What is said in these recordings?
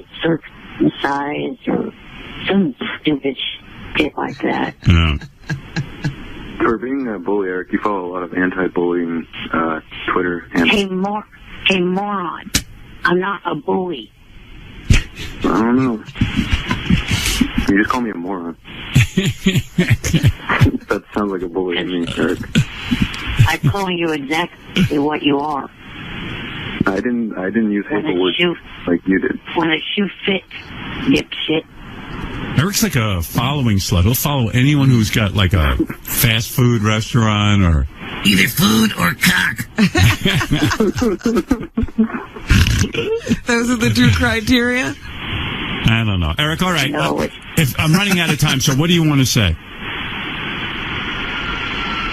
get circumcised or some stupid shit like that. Yeah. For being a bully, Eric, you follow a lot of anti-bullying Twitter handles. Hey, moron. I'm not a bully. I don't know. You just call me a moron. That sounds like a bully to me, Eric. I'm calling you exactly what you are. I didn't use hateful words like you did. When a shoe fits, dipshit. Eric's like a following slut. He'll follow anyone who's got like a fast food restaurant or either food or cock. Those are the two criteria? I don't know. Eric, all right. No, if I'm running out of time, so what do you want to say?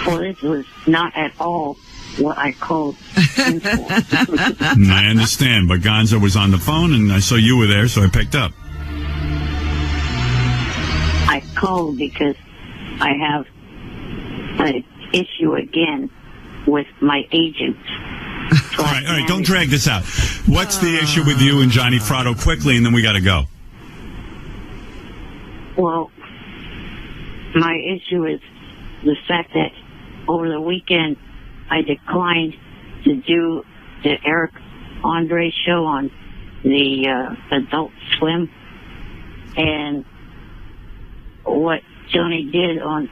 Well, this was not at all what I called sinful. I understand, but Gonzo was on the phone, and I saw you were there, so I picked up. I called because I have an issue again with my agent. All right, don't drag this out. What's the issue with you and Johnny Fratto quickly, and then we got to go? Well, my issue is the fact that over the weekend I declined to do the Eric Andre show on the Adult Swim, and what Johnny did on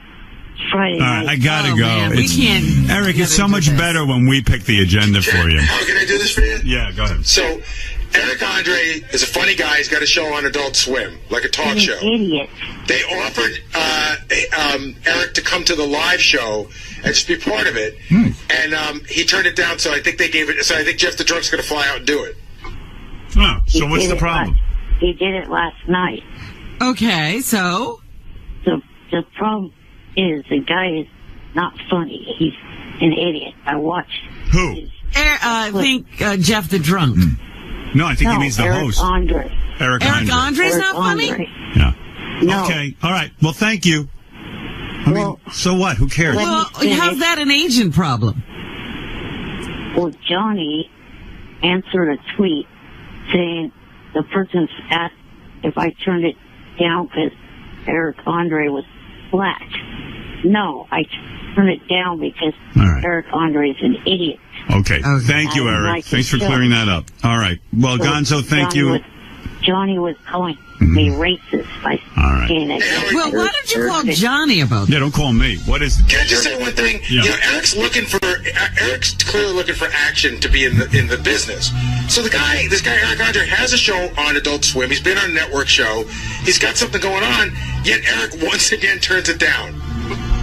Friday night. I gotta go. Man, we can't. Eric, it's so much better when we pick the agenda for you. How can I do this for you? Yeah, go ahead. So, Eric Andre is a funny guy. He's got a show on Adult Swim, like a talk show. Idiot. They offered Eric to come to the live show and just be part of it, and he turned it down. So I think they gave it. So I think Jeff the Drunk's going to fly out and do it. Oh, so what's the problem? He did it last night. Okay, so? The problem is the guy is not funny. He's an idiot. I watched. Who? I think Jeff the Drunk. No, I think he means the Eric host. Andre. Eric Andre's Eric not funny? Andre. Yeah. No. Okay. All right. Well, thank you. I mean, so what? Who cares? Well, how's that an agent problem? Well, Johnny answered a tweet saying the person asked if I turned it down because Eric Andre was flat. No, I turned it down because Eric Andre is an idiot. Okay. Thank you, Eric. Thanks for clearing that up. All right. Well, Gonzo, thank you. Johnny was calling me racist by saying that. Well, why don't you call Johnny about that? Yeah, don't call me. What is it? Can I just say one thing? Yeah. You know, Eric's clearly looking for action to be in the business. So this guy Eric Andre has a show on Adult Swim. He's been on a network show. He's got something going on. Yet Eric once again turns it down.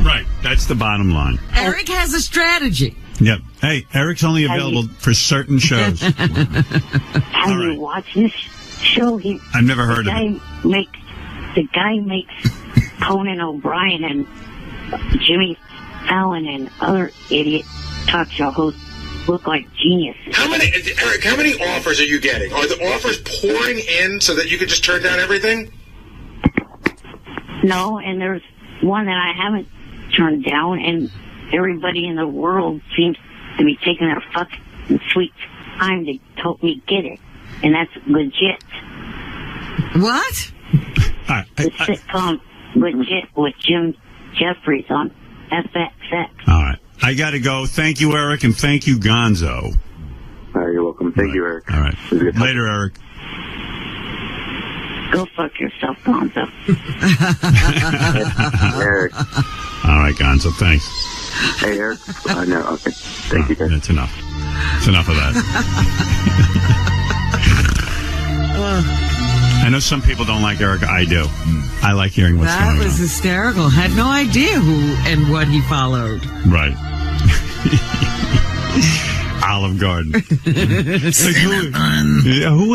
Right. That's the bottom line. Eric has a strategy. Yep. Hey, Eric's only available for certain shows. Have you watched this show? I've never heard of it. The guy makes Conan O'Brien and Jimmy Fallon and other idiot talk show hosts look like geniuses. Eric, how many offers are you getting? Are the offers pouring in so that you can just turn down everything? No, and there's one that I haven't turned down, and everybody in the world seems to be taking their fucking sweet time to help me get it, and that's legit. What? The sitcom Legit with Jim Jeffries on FXX. All right. I got to go. Thank you, Eric, and thank you, Gonzo. All right, you're welcome. Thank you, Eric. All right. Later, Eric. Go fuck yourself, Gonzo. Eric. All right, Gonzo. Thanks. Hey, Eric. No, okay. Thank you, guys. That's enough. It's enough of that. I know some people don't like Eric. I do. I like hearing what's going on. That was hysterical. Had no idea who and what he followed. Right. Olive Garden. Who?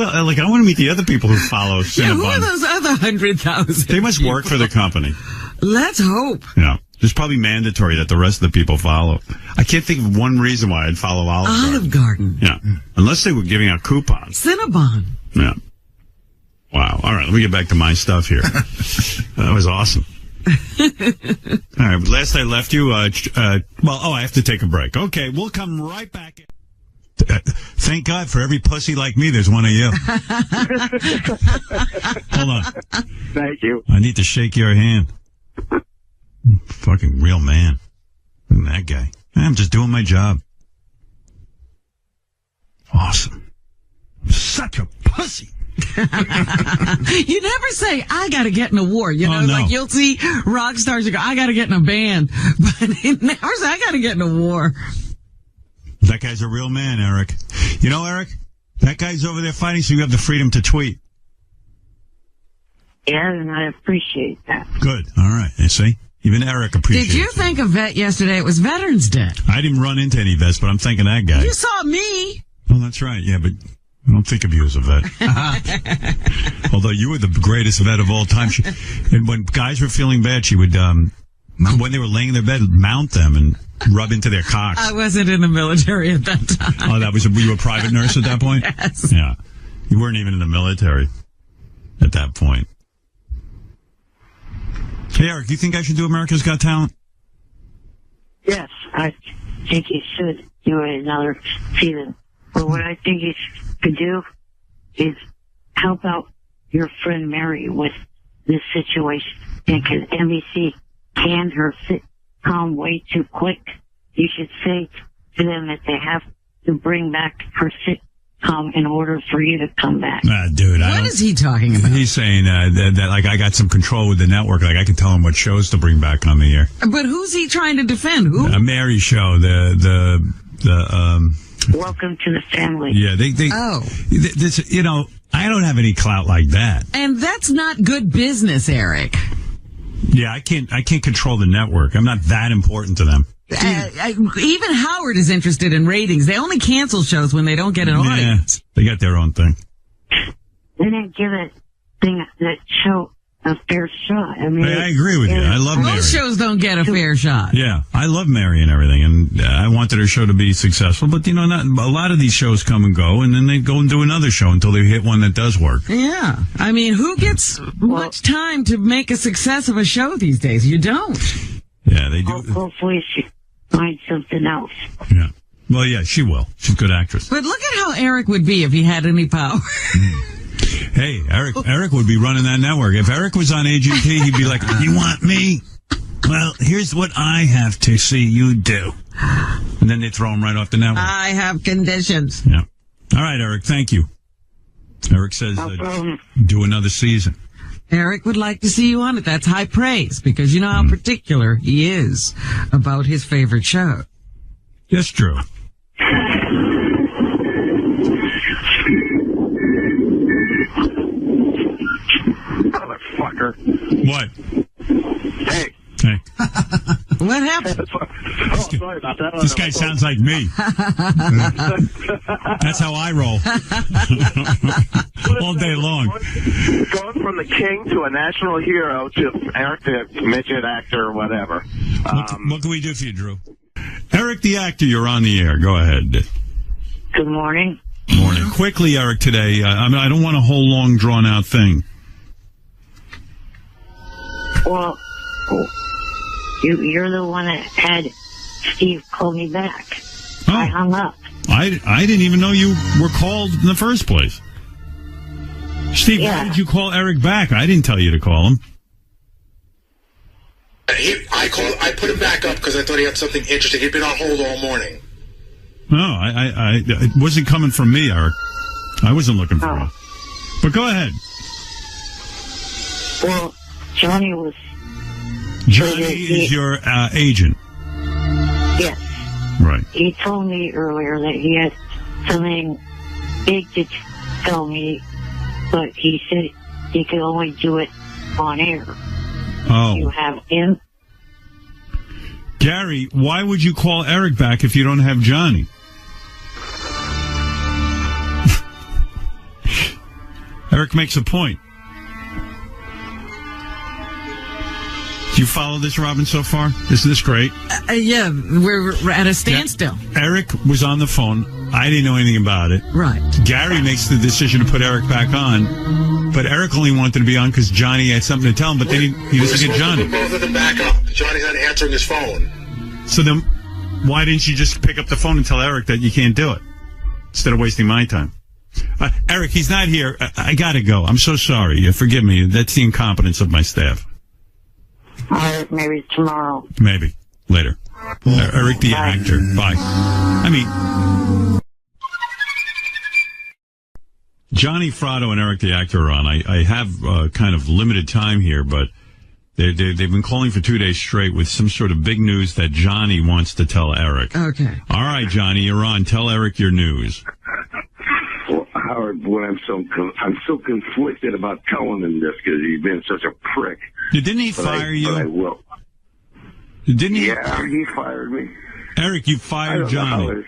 Like, I want to meet the other people who follow Cinnabon. Yeah, who are those other 100,000? They must work for the company. Let's hope. Yeah. It's probably mandatory that the rest of the people follow. I can't think of one reason why I'd follow Olive Garden. Yeah. Unless they were giving out coupons. Cinnabon. Yeah. Wow. All right. Let me get back to my stuff here. That was awesome. All right. Last I left you, I have to take a break. Okay. We'll come right back. Thank God for every pussy like me, there's one of you. Hold on. Thank you. I need to shake your hand. Fucking real man. Look at that guy. I'm just doing my job. Awesome. Such a pussy. You never say, I got to get in a war. You know, no. like you'll see rock stars who go, I got to get in a band. But he never say, I got to get in a war. That guy's a real man, Eric. You know, Eric, that guy's over there fighting, so you have the freedom to tweet. Yeah, and I appreciate that. Good. All right. You see? Even Eric appreciates it. Did you think of vet yesterday? It was Veterans Day. I didn't run into any vets, but I'm thinking that guy. You saw me. Oh, that's right. Yeah, but I don't think of you as a vet. Although you were the greatest vet of all time. And when guys were feeling bad, she would, when they were laying in their bed, mount them and rub into their cocks. I wasn't in the military at that time. Oh, were you a private nurse at that point? Yes. Yeah. You weren't even in the military at that point. Hey, Eric, do you think I should do America's Got Talent? Yes, I think you should do it another season. But what I think you could do is help out your friend Mary with this situation. Because NBC canned her sitcom way too quick. You should say to them that they have to bring back her sitcom in order for you to come back. Dude, what is he talking about? He's saying that like I got some control with the network. Like I can tell him what shows to bring back on the air. But who's he trying to defend? Who? A Mary show. Welcome to the family. Yeah, this, you know, I don't have any clout like that. And that's not good business, Eric. Yeah, I can't control the network. I'm not that important to them. Even Howard is interested in ratings. They only cancel shows when they don't get an audience. They got their own thing. They didn't give that show a fair shot. I mean, I agree with you. I love Mary. Most shows don't get a fair shot. Yeah, I love Mary and everything, and I wanted her show to be successful. But you know, a lot of these shows come and go, and then they go and do another show until they hit one that does work. Yeah, I mean, who gets much time to make a success of a show these days? You don't. Yeah, they do. Hopefully, she find something else. Yeah. Well, yeah, she will. She's a good actress. But look at how Eric would be if he had any power. Hey, Eric would be running that network. If Eric was on AGT, he'd be like, you want me? Well, here's what I have to see you do. And then they throw him right off the network. I have conditions. Yeah. All right, Eric, thank you. Eric says, do another season. Eric would like to see you on it. That's high praise, because you know how particular he is about his favorite show. Yes, Drew. Motherfucker. What? Hey. What happened? Oh, sorry about that. This guy sounds like me. That's how I roll. All day long. Going from the king to a national hero to Eric the midget actor or whatever. What can we do for you, Drew? Eric the actor, you're on the air. Go ahead. Good morning. Morning. Quickly, Eric, today. I don't want a whole long, drawn-out thing. Well, you're the one that had Steve call me back. Oh. I hung up. I didn't even know you were called in the first place. Steve, why did you call Eric back? I didn't tell you to call him. I put him back up because I thought he had something interesting. He'd been on hold all morning. No, it wasn't coming from me, Eric. I wasn't looking for him. But go ahead. Well, Johnny is your agent. Yes. Right. He told me earlier that he had something big to tell me, but he said he could only do it on air. Oh. You have him? Gary, why would you call Eric back if you don't have Johnny? Eric makes a point. Do you follow this, Robin, so far? Isn't this great? Yeah, we're at a standstill. Yeah. Eric was on the phone. I didn't know anything about it. Right. Gary makes the decision to put Eric back on, but Eric only wanted to be on because Johnny had something to tell him, but then he doesn't get Johnny. Both of them back up. Johnny's not answering his phone. So then, why didn't you just pick up the phone and tell Eric that you can't do it? instead of wasting my time. Eric, he's not here. I gotta go. I'm so sorry. Forgive me. That's the incompetence of my staff. All right, maybe tomorrow. Maybe. Later. Eric the actor. Bye. I mean, Johnny Fratto and Eric the actor are on. I have kind of limited time here, but they've been calling for 2 days straight with some sort of big news that Johnny wants to tell Eric. Okay. All right, Johnny, you're on. Tell Eric your news. Well, Howard, boy, I'm so conflicted about telling him this because he's been such a prick. Didn't he fire you? But I will. Didn't he? Yeah, he fired me. Eric, you fired Johnny.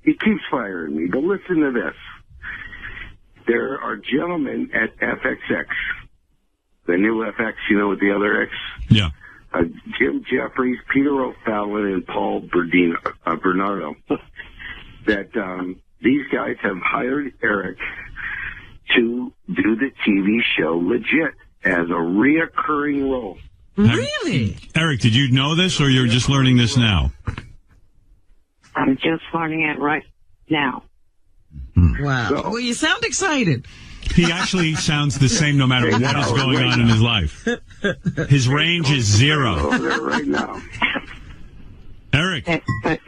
He keeps firing me. But listen to this. There are gentlemen at FXX, the new FX, you know, with the other X? Yeah. Jim Jeffries, Peter O'Fallon, and Paul Bernardo, that these guys have hired Eric to do the TV show legit as a reoccurring role. Really? Eric, did you know this, or you're just learning this now? I'm just learning it right now. Wow. So, Well, you sound excited. He actually sounds the same no matter what is going on in his life. His range is zero. over there right now. Eric. But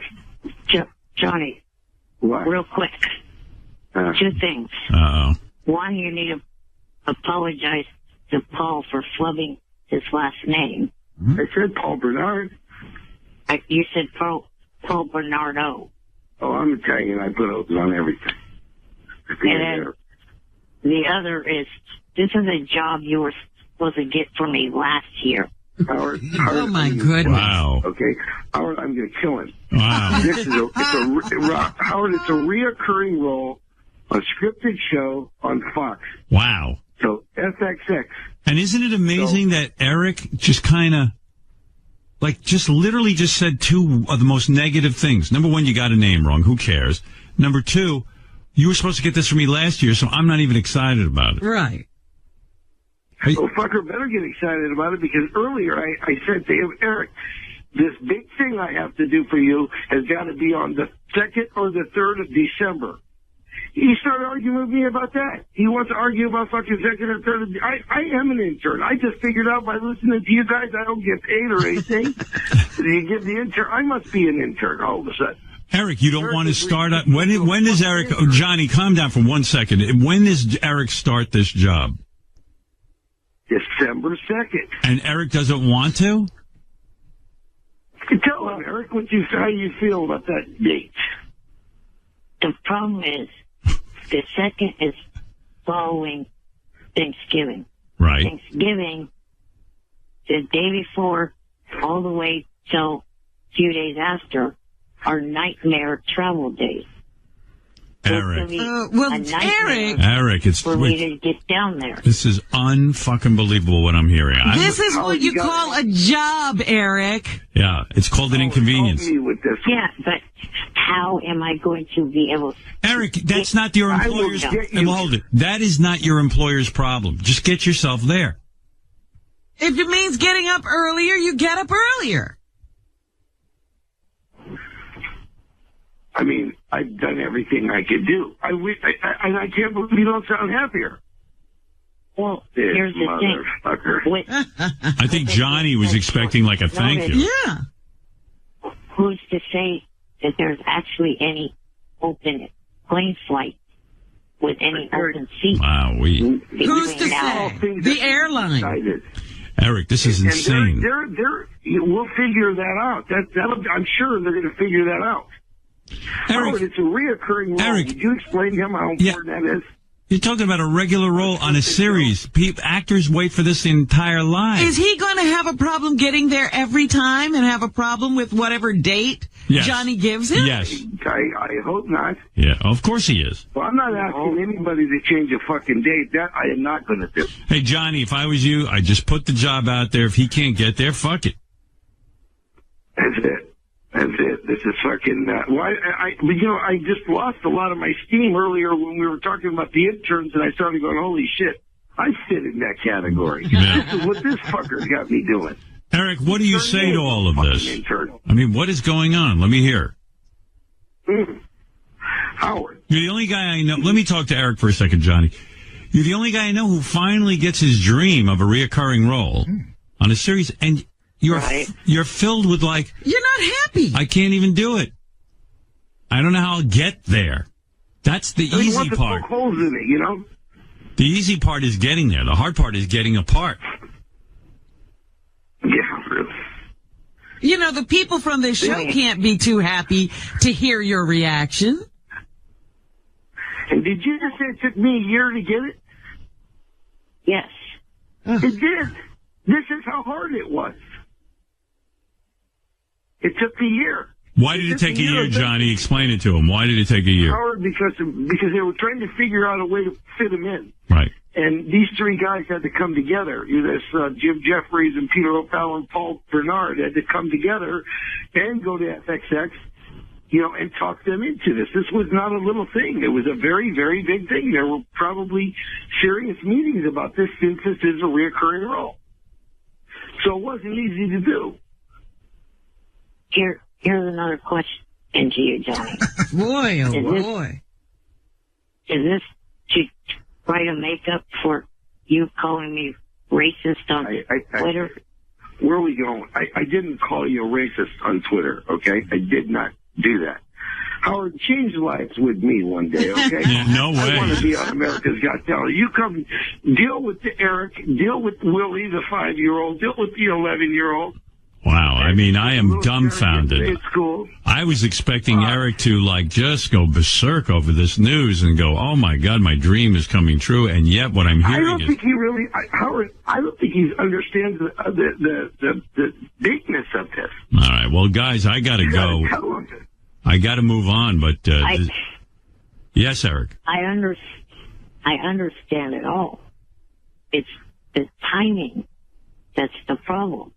Johnny, What? real quick, 2 things. Uh-oh. One, you need to apologize to Paul for flubbing his last name. I said Paul Bernard. You said Paul Bernardo. Oh, I'm Italian. I put O's on everything. And then the other is, this is a job you were supposed to get for me last year. Howard, Oh, my goodness. Wow. Okay, Howard, I'm going to kill him. Wow. This is Howard, it's a reoccurring role, a scripted show on Fox. Wow. So FXX. And isn't it amazing that Eric just kind of, just literally just said 2 of the most negative things. Number 1, you got a name wrong. Who cares? Number 2, you were supposed to get this from me last year, so I'm not even excited about it. Right. Well, fucker better get excited about it because earlier I said to him, Eric, this big thing I have to do for you has got to be on the 2nd or the 3rd of December. He started arguing with me about that. He wants to argue about fucking 2nd or 3rd. I am an intern. I just figured out by listening to you guys I don't get paid or anything. You give the intern. I must be an intern all of a sudden. Eric, you don't want to start up. When does Eric, Johnny, calm down for 1 second. When does Eric start this job? December 2nd. And Eric doesn't want to? Tell him, Eric, how you feel about that date. The problem is, the 2nd is following Thanksgiving. Right. Thanksgiving, the day before, all the way till a few days after, are nightmare travel days. Eric. Eric, it's for me to get down there. This is unfucking believable what I'm hearing. This is what you call a job, Eric. Yeah, it's called an inconvenience. Help me with this. Yeah, but how am I going to be able? Eric, that's not your employer's. Hold it. That is not your employer's problem. Just get yourself there. If it means getting up earlier, you get up earlier. I mean, I've done everything I could do. I can't believe you don't sound happier. Well, here's the thing. I think Johnny was expecting a thank you. Yeah. Who's to say that there's actually any open plane flight with any open seats? Wow, Who's to say? The airline. Eric, this is insane. We'll figure that out. I'm sure they're going to figure that out. Eric, it's a reoccurring role. Eric, Would you explain to him how important that is? You're talking about a regular role on a series. Actors wait for this the entire life. Is he going to have a problem getting there every time and have a problem with whatever date Johnny gives him? Yes. I hope not. Yeah, of course he is. Well, I'm not asking anybody to change a fucking date. That I am not going to do. Hey, Johnny, if I was you, I'd just put the job out there. If he can't get there, fuck it. That's it. This is fucking. I just lost a lot of my steam earlier when we were talking about the interns, and I started going, "Holy shit, I fit in that category." Yeah. This is what this fucker's got me doing. Eric, what do you say to all of this? Intern. I mean, what is going on? Let me hear. Howard. You're the only guy I know. Let me talk to Eric for a second, Johnny. You're the only guy I know who finally gets his dream of a reoccurring role on a series, and you're filled with like, you're not happy. I can't even do it. I don't know how I'll get there. That's the easy want to part. poke holes in it, you know? The easy part is getting there. The hard part is getting apart. Yeah, really. You know, the people from this show can't be too happy to hear your reaction. And did you just say it took me a year to get it? Yes. It did. This is how hard it was. It took a year. Why did it take a year, Johnny? Explain it to him. Why did it take a year? Howard, because they were trying to figure out a way to fit him in. Right. And these three guys had to come together. This Jim Jeffries and Peter O'Pal and Paul Bernard had to come together and go to FXX, you know, and talk them into this. This was not a little thing. It was a very, very big thing. There were probably serious meetings about this since this is a reoccurring role. So it wasn't easy to do. Here's another question to you, Johnny. Boy, oh boy. Is this to try to make up for you calling me racist on Twitter? Where are we going? I didn't call you a racist on Twitter, okay? I did not do that. Howard, change lives with me one day, okay? Yeah, no way. I want to be on America's Got Talent. You come, deal with Eric, deal with Willie, the 5-year-old, deal with the 11-year-old. Wow, I mean, I am dumbfounded. It's cool. I was expecting Eric to, like, just go berserk over this news and go, oh, my God, my dream is coming true, and yet what I'm hearing I don't think he really, Howard, I don't think he understands the bigness of this. All right, well, guys, I got to go. I got to move on, but... yes, Eric? I understand it all. It's the timing that's the problem.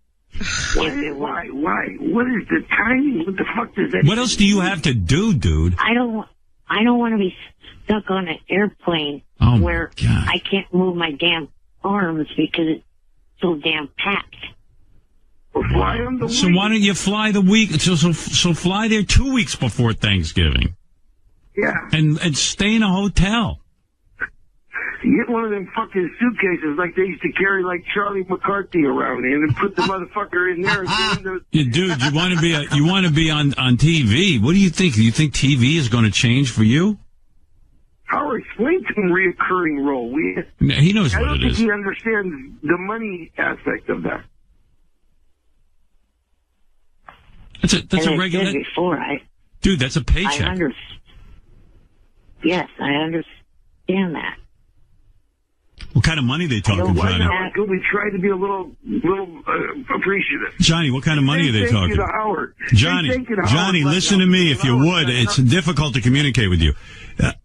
Why? What is the timing? What the fuck does that? What else do you have to do, dude? I don't want to be stuck on an airplane where I can't move my damn arms because it's so damn packed. Fly on the so why don't you fly the week? So fly there 2 weeks before Thanksgiving. Yeah. And stay in a hotel. You get one of them fucking suitcases like they used to carry like Charlie McCarthy around in and put the motherfucker in there. Yeah, dude, you want to be on TV. What do you think? Do you think TV is going to change for you? Howard, explain to him reoccurring role. He knows what it is. I don't think he understands the money aspect of that. That's a regular. Dude, that's a paycheck. Yes, I understand that. What kind of money are they talking, Johnny? We try to be a little appreciative. Johnny, what kind of money are they talking? Thank you to Howard. Johnny, listen to me if you would. It's difficult to communicate with you.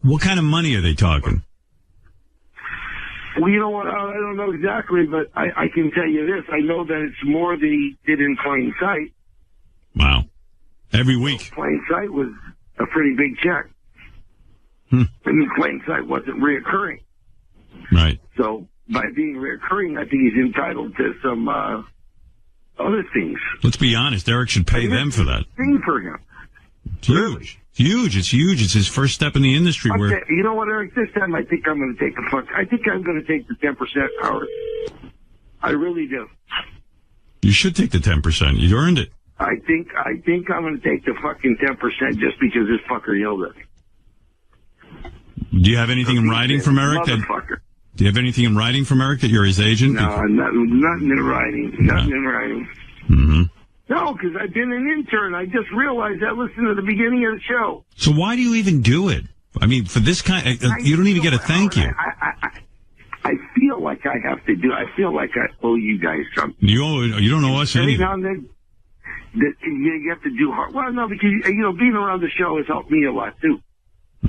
What kind of money are they talking? Well, you know what? I don't know exactly, but I can tell you this. I know that it's more than he did in Plain Sight. Wow. Every week. Plain Sight was a pretty big check. I mean, Plain Sight wasn't reoccurring. Right. So, by being reoccurring, I think he's entitled to some other things. Let's be honest. Eric should pay them for that. Thing for him. It's huge. Huge. It's huge. It's his first step in the industry. Okay, you know what, Eric? This time I think I'm going to take the fuck. I think I'm going to take the 10%, Howard. I really do. You should take the 10%. You earned it. I think I'm going to take the fucking 10% just because this fucker yelled at me. Do you have anything in writing from Eric? Do you have anything in writing from Eric that you're his agent? No, nothing in writing. Nothing in writing. Mm-hmm. No, because I've been an intern. I just realized that listening to the beginning of the show. So why do you even do it? I mean, for this kind, you don't even get a thank you. I feel like I have to do. I feel like I owe you guys something. You don't owe us anything. Every now and then, you have to do hard. Well, no, because being around the show has helped me a lot too.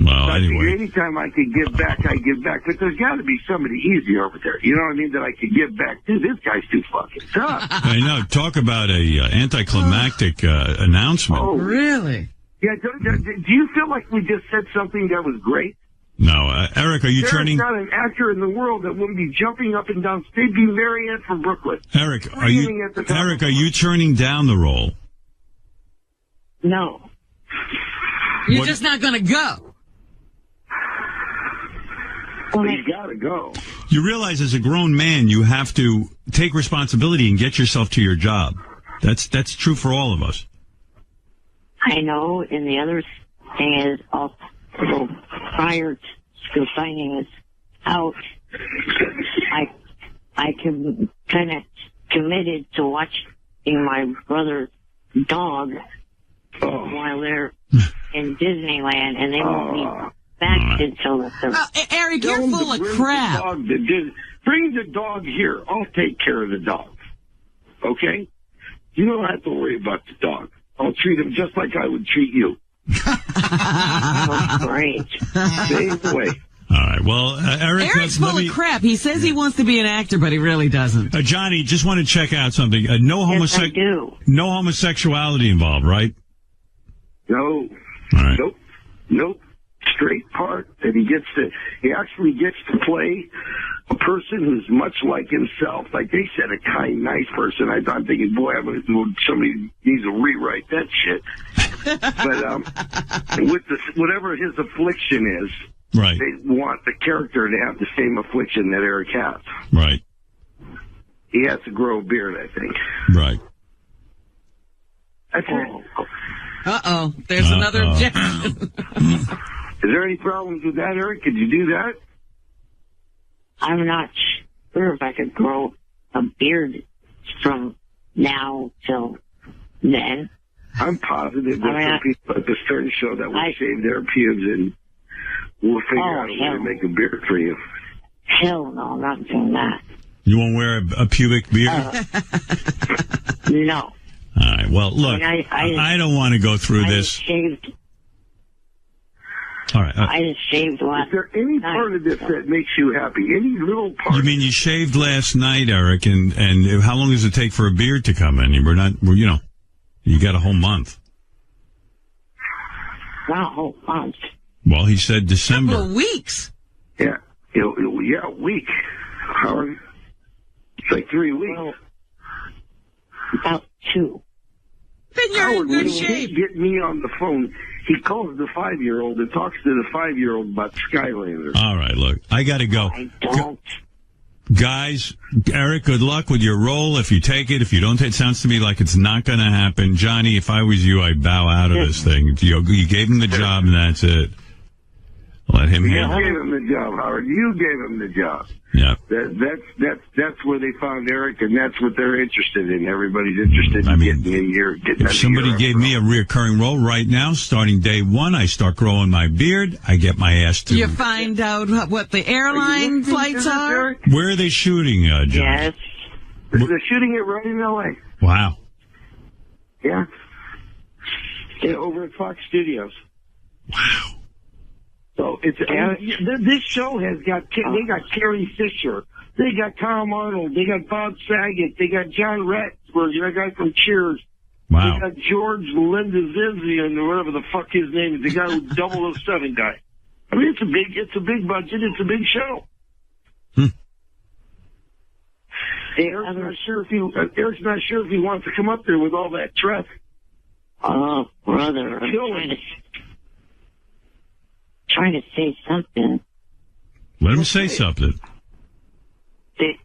Well, anyway. Anytime I could give back, I give back. But there's got to be somebody easier over there. You know what I mean? That I could give back to. This guy's too fucking tough. I know. Talk about a anticlimactic announcement. Oh, really? Yeah. Do you feel like we just said something that was great? No, Eric, are you turning? There's not an actor in the world that wouldn't be jumping up and down. They'd be Marianne from Brooklyn. Eric, are you turning down the role? No. You're just not going to go. Well, he's got to go. You realize as a grown man, you have to take responsibility and get yourself to your job. That's true for all of us. I know, and the other thing is also prior to finding this out, I kind of committed to watching my brother's dog while they're in Disneyland, and they won't be back until the 3rd. Eric, you're full of crap. Bring the dog here. I'll take care of the dog. Okay? You don't have to worry about the dog. I'll treat him just like I would treat you. Great. Same way. All right. Well, Eric's full of crap. He says he wants to be an actor, but he really doesn't. Johnny, just want to check out something. No homosexuality involved, right? No. All right. Nope. Straight part that he actually gets to play a person who's much like himself. Like they said, a kind, nice person. I'm thinking, boy, somebody needs to rewrite that shit. But with whatever his affliction is, right, they want the character to have the same affliction that Eric has. Right. He has to grow a beard, I think. Right. That's it. Uh-oh. There's another objection. Is there any problems with that, Eric? Could you do that? I'm not sure if I could grow a beard from now till then. I'm positive there's some people at the Stern Show that will shave their pubes and we'll figure out a way to make a beard for you. Hell no, I'm not doing that. You won't wear a pubic beard? No. All right. Well, look, I don't want to go through this. All right. I just shaved last night. Is there any part of this that makes you happy? Any little part? You mean you shaved last night, Eric, and how long does it take for a beard to come in? You got a whole month. Not a whole month. Well, he said December. A couple of weeks. Yeah. A week. Howard. It's like 3 weeks. Well, about 2. Then you're Howard, in good when shape. he get me on the phone, he calls the 5-year-old and talks to the 5-year-old about Skylanders. All right, look, I got to go. I don't. Guys, Eric, good luck with your role. If you take it, if you don't take it, sounds to me like it's not going to happen. Johnny, if I was you, I'd bow out of this thing. You gave him the job, and that's it. Let him handle it. You gave him the job, Howard. You gave him the job. Yeah. That's where they found Eric, and that's what they're interested in. Everybody's interested in getting a year. If somebody gave me a reoccurring role right now, starting day 1, I start growing my beard. I get my ass to. You find out what the airline flights are? Where are they shooting, John? Yes. They're shooting it right in L.A. Wow. Yeah. Over at Fox Studios. Wow. So this show has got, they got Carrie Fisher, they got Tom Arnold, they got Bob Saget, they got John Ratzenberg, that guy from Cheers. Wow. They got George Lindazizian, or whatever the fuck his name is, the guy who 007 guy. I mean, it's a big budget, it's a big show. Eric's not sure if he wants to come up there with all that traffic. Oh, brother, I'm trying to say something. Let him say something. The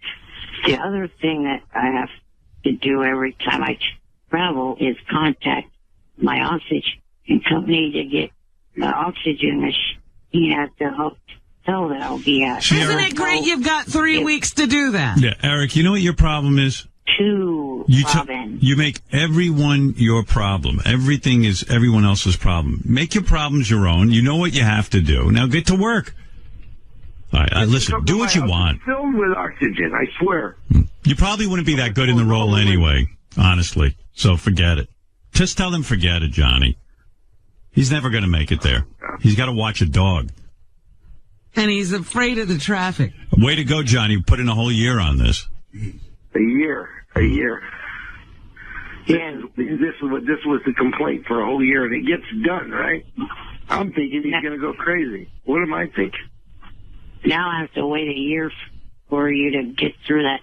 other thing that I have to do every time I travel is contact my oxygen company to get the oxygen machine at the hotel that I'll be at. Isn't it great you've got 3 weeks to do that? Yeah, Eric, you know what your problem is? You make everyone your problem. Everything is everyone else's problem. Make your problems your own. You know what you have to do. Now get to work. All right, listen, do what you want. Filled with oxygen, I swear. You probably wouldn't be that good in the role anyway, honestly. So forget it. Just tell them forget it, Johnny. He's never going to make it there. He's got to watch a dog. And he's afraid of the traffic. Way to go, Johnny. Put in a whole year on this. A year. Yeah, this was the complaint for a whole year, and it gets done, right? I'm thinking he's going to go crazy. What am I thinking? Now I have to wait a year for you to get through that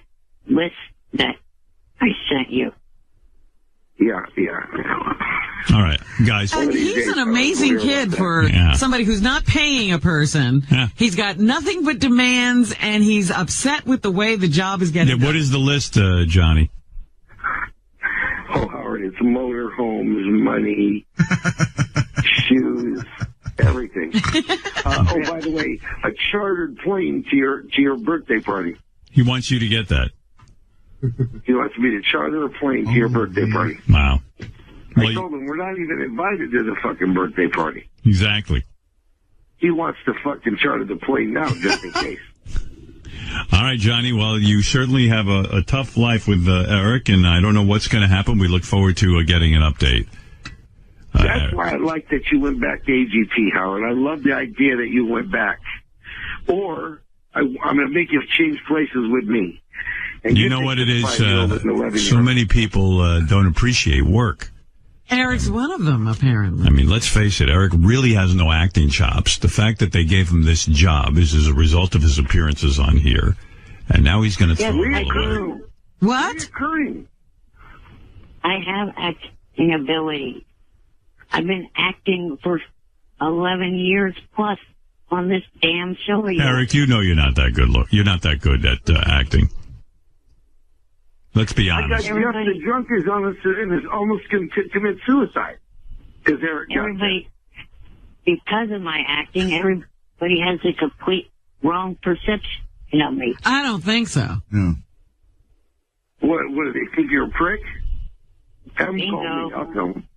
list that I sent you. Yeah. All right, guys. And he's an amazing kid for somebody who's not paying a person. Yeah. He's got nothing but demands, and he's upset with the way the job is getting done. What is the list, Johnny? Oh, Howard, it's motor homes, money, shoes, everything. Oh, by the way, a chartered plane to your birthday party. He wants you to get that. He wants me to charter a plane to your birthday party. Wow. I told him we're not even invited to the fucking birthday party. Exactly. He wants to fucking charter the plane now, just in case. All right, Johnny. Well, you certainly have a tough life with Eric, and I don't know what's going to happen. We look forward to getting an update. That's why I like that you went back to AGT, Howard. I love the idea that you went back. Or I'm going to make you change places with me. And you know what it is? So many people don't appreciate work. Eric's one of them, apparently. I mean, let's face it, Eric really has no acting chops. The fact that they gave him this job is as a result of his appearances on here. And now he's going to throw it away. What? I have acting ability. I've been acting for 11 years plus on this damn show. Eric, you know you're not that good. You're not that good at acting. Let's be honest. The drunk is almost going to commit suicide. Everybody, because of my acting, everybody has a complete wrong perception of me. I don't think so. Yeah. What do they think you're a prick? Have them call me. I'll tell them.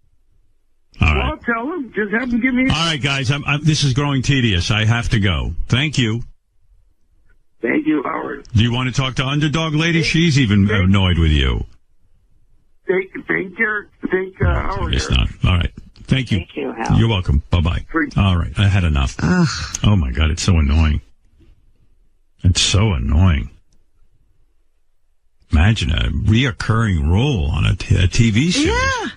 All right. I'll tell them. Just have them give me. All right, guys. This is growing tedious. I have to go. Thank you. Thank you, Howard. Do you want to talk to Underdog Lady? She's even annoyed with you. Thank Howard. It's not. All right. Thank you. Thank you, Howard. You're welcome. Bye-bye. All right. I had enough. Oh, my God. It's so annoying. It's so annoying. Imagine a reoccurring role on a TV series. Yeah.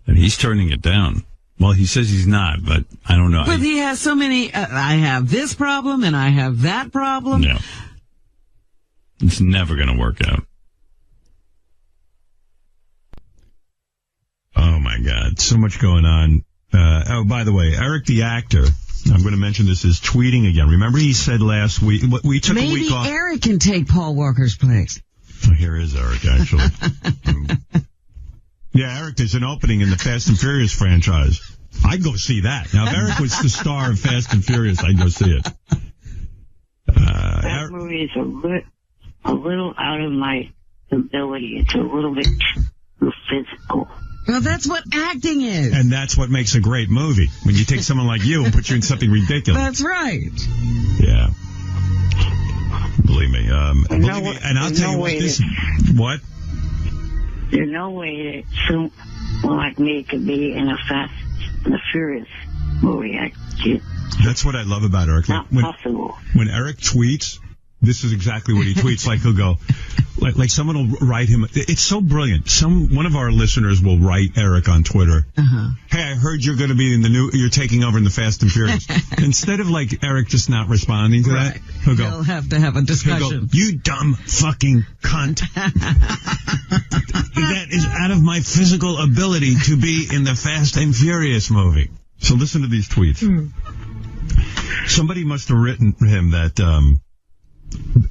And he's turning it down. Well, he says he's not, but I don't know. But he has so many, I have this problem and I have that problem. Yeah. It's never going to work out. Oh, my God. So much going on. Oh, by the way, Eric the actor, I'm going to mention this, is tweeting again. Remember he said last week, we took a week off. Maybe Eric can take Paul Walker's place. Oh, here is Eric, actually. Yeah, Eric, there's an opening in the Fast and Furious franchise. I'd go see that. Now, if Eric was the star of Fast and Furious, I'd go see it. That movie is a little out of my ability. It's a little bit too physical. Well, that's what acting is. And that's what makes a great movie. When you take someone like you and put you in something ridiculous. That's right. Yeah. Believe me. And I'll tell you what this... What? There's no way that someone like me could be in a Fast and the Furious movie. That's what I love about Eric. Not possible. When Eric tweets, this is exactly what he tweets. Like he'll go, like someone will write him. It's so brilliant. One of our listeners will write Eric on Twitter. Hey, I heard you're going to be in you're taking over in the Fast and Furious. Instead of like Eric just not responding to that, he'll go. He'll have to have a discussion. He'll go, you dumb fucking cunt. That is out of my physical ability to be in the Fast and Furious movie. So listen to these tweets. Somebody must have written him that,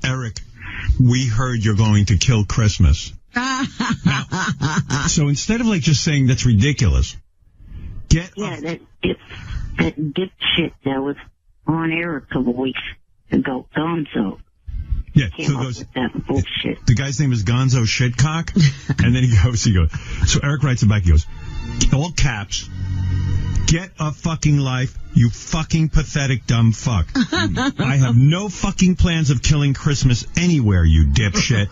Eric, we heard you're going to kill Christmas. Now, so instead of like just saying that's ridiculous, that dipshit that was on air a couple weeks ago, Gonzo. Yeah, so goes, that bullshit. The guy's name is Gonzo Shitcock, and then he goes, so Eric writes it back, he goes, all caps, get a fucking life, you fucking pathetic dumb fuck. I have no fucking plans of killing Christmas anywhere, you dipshit.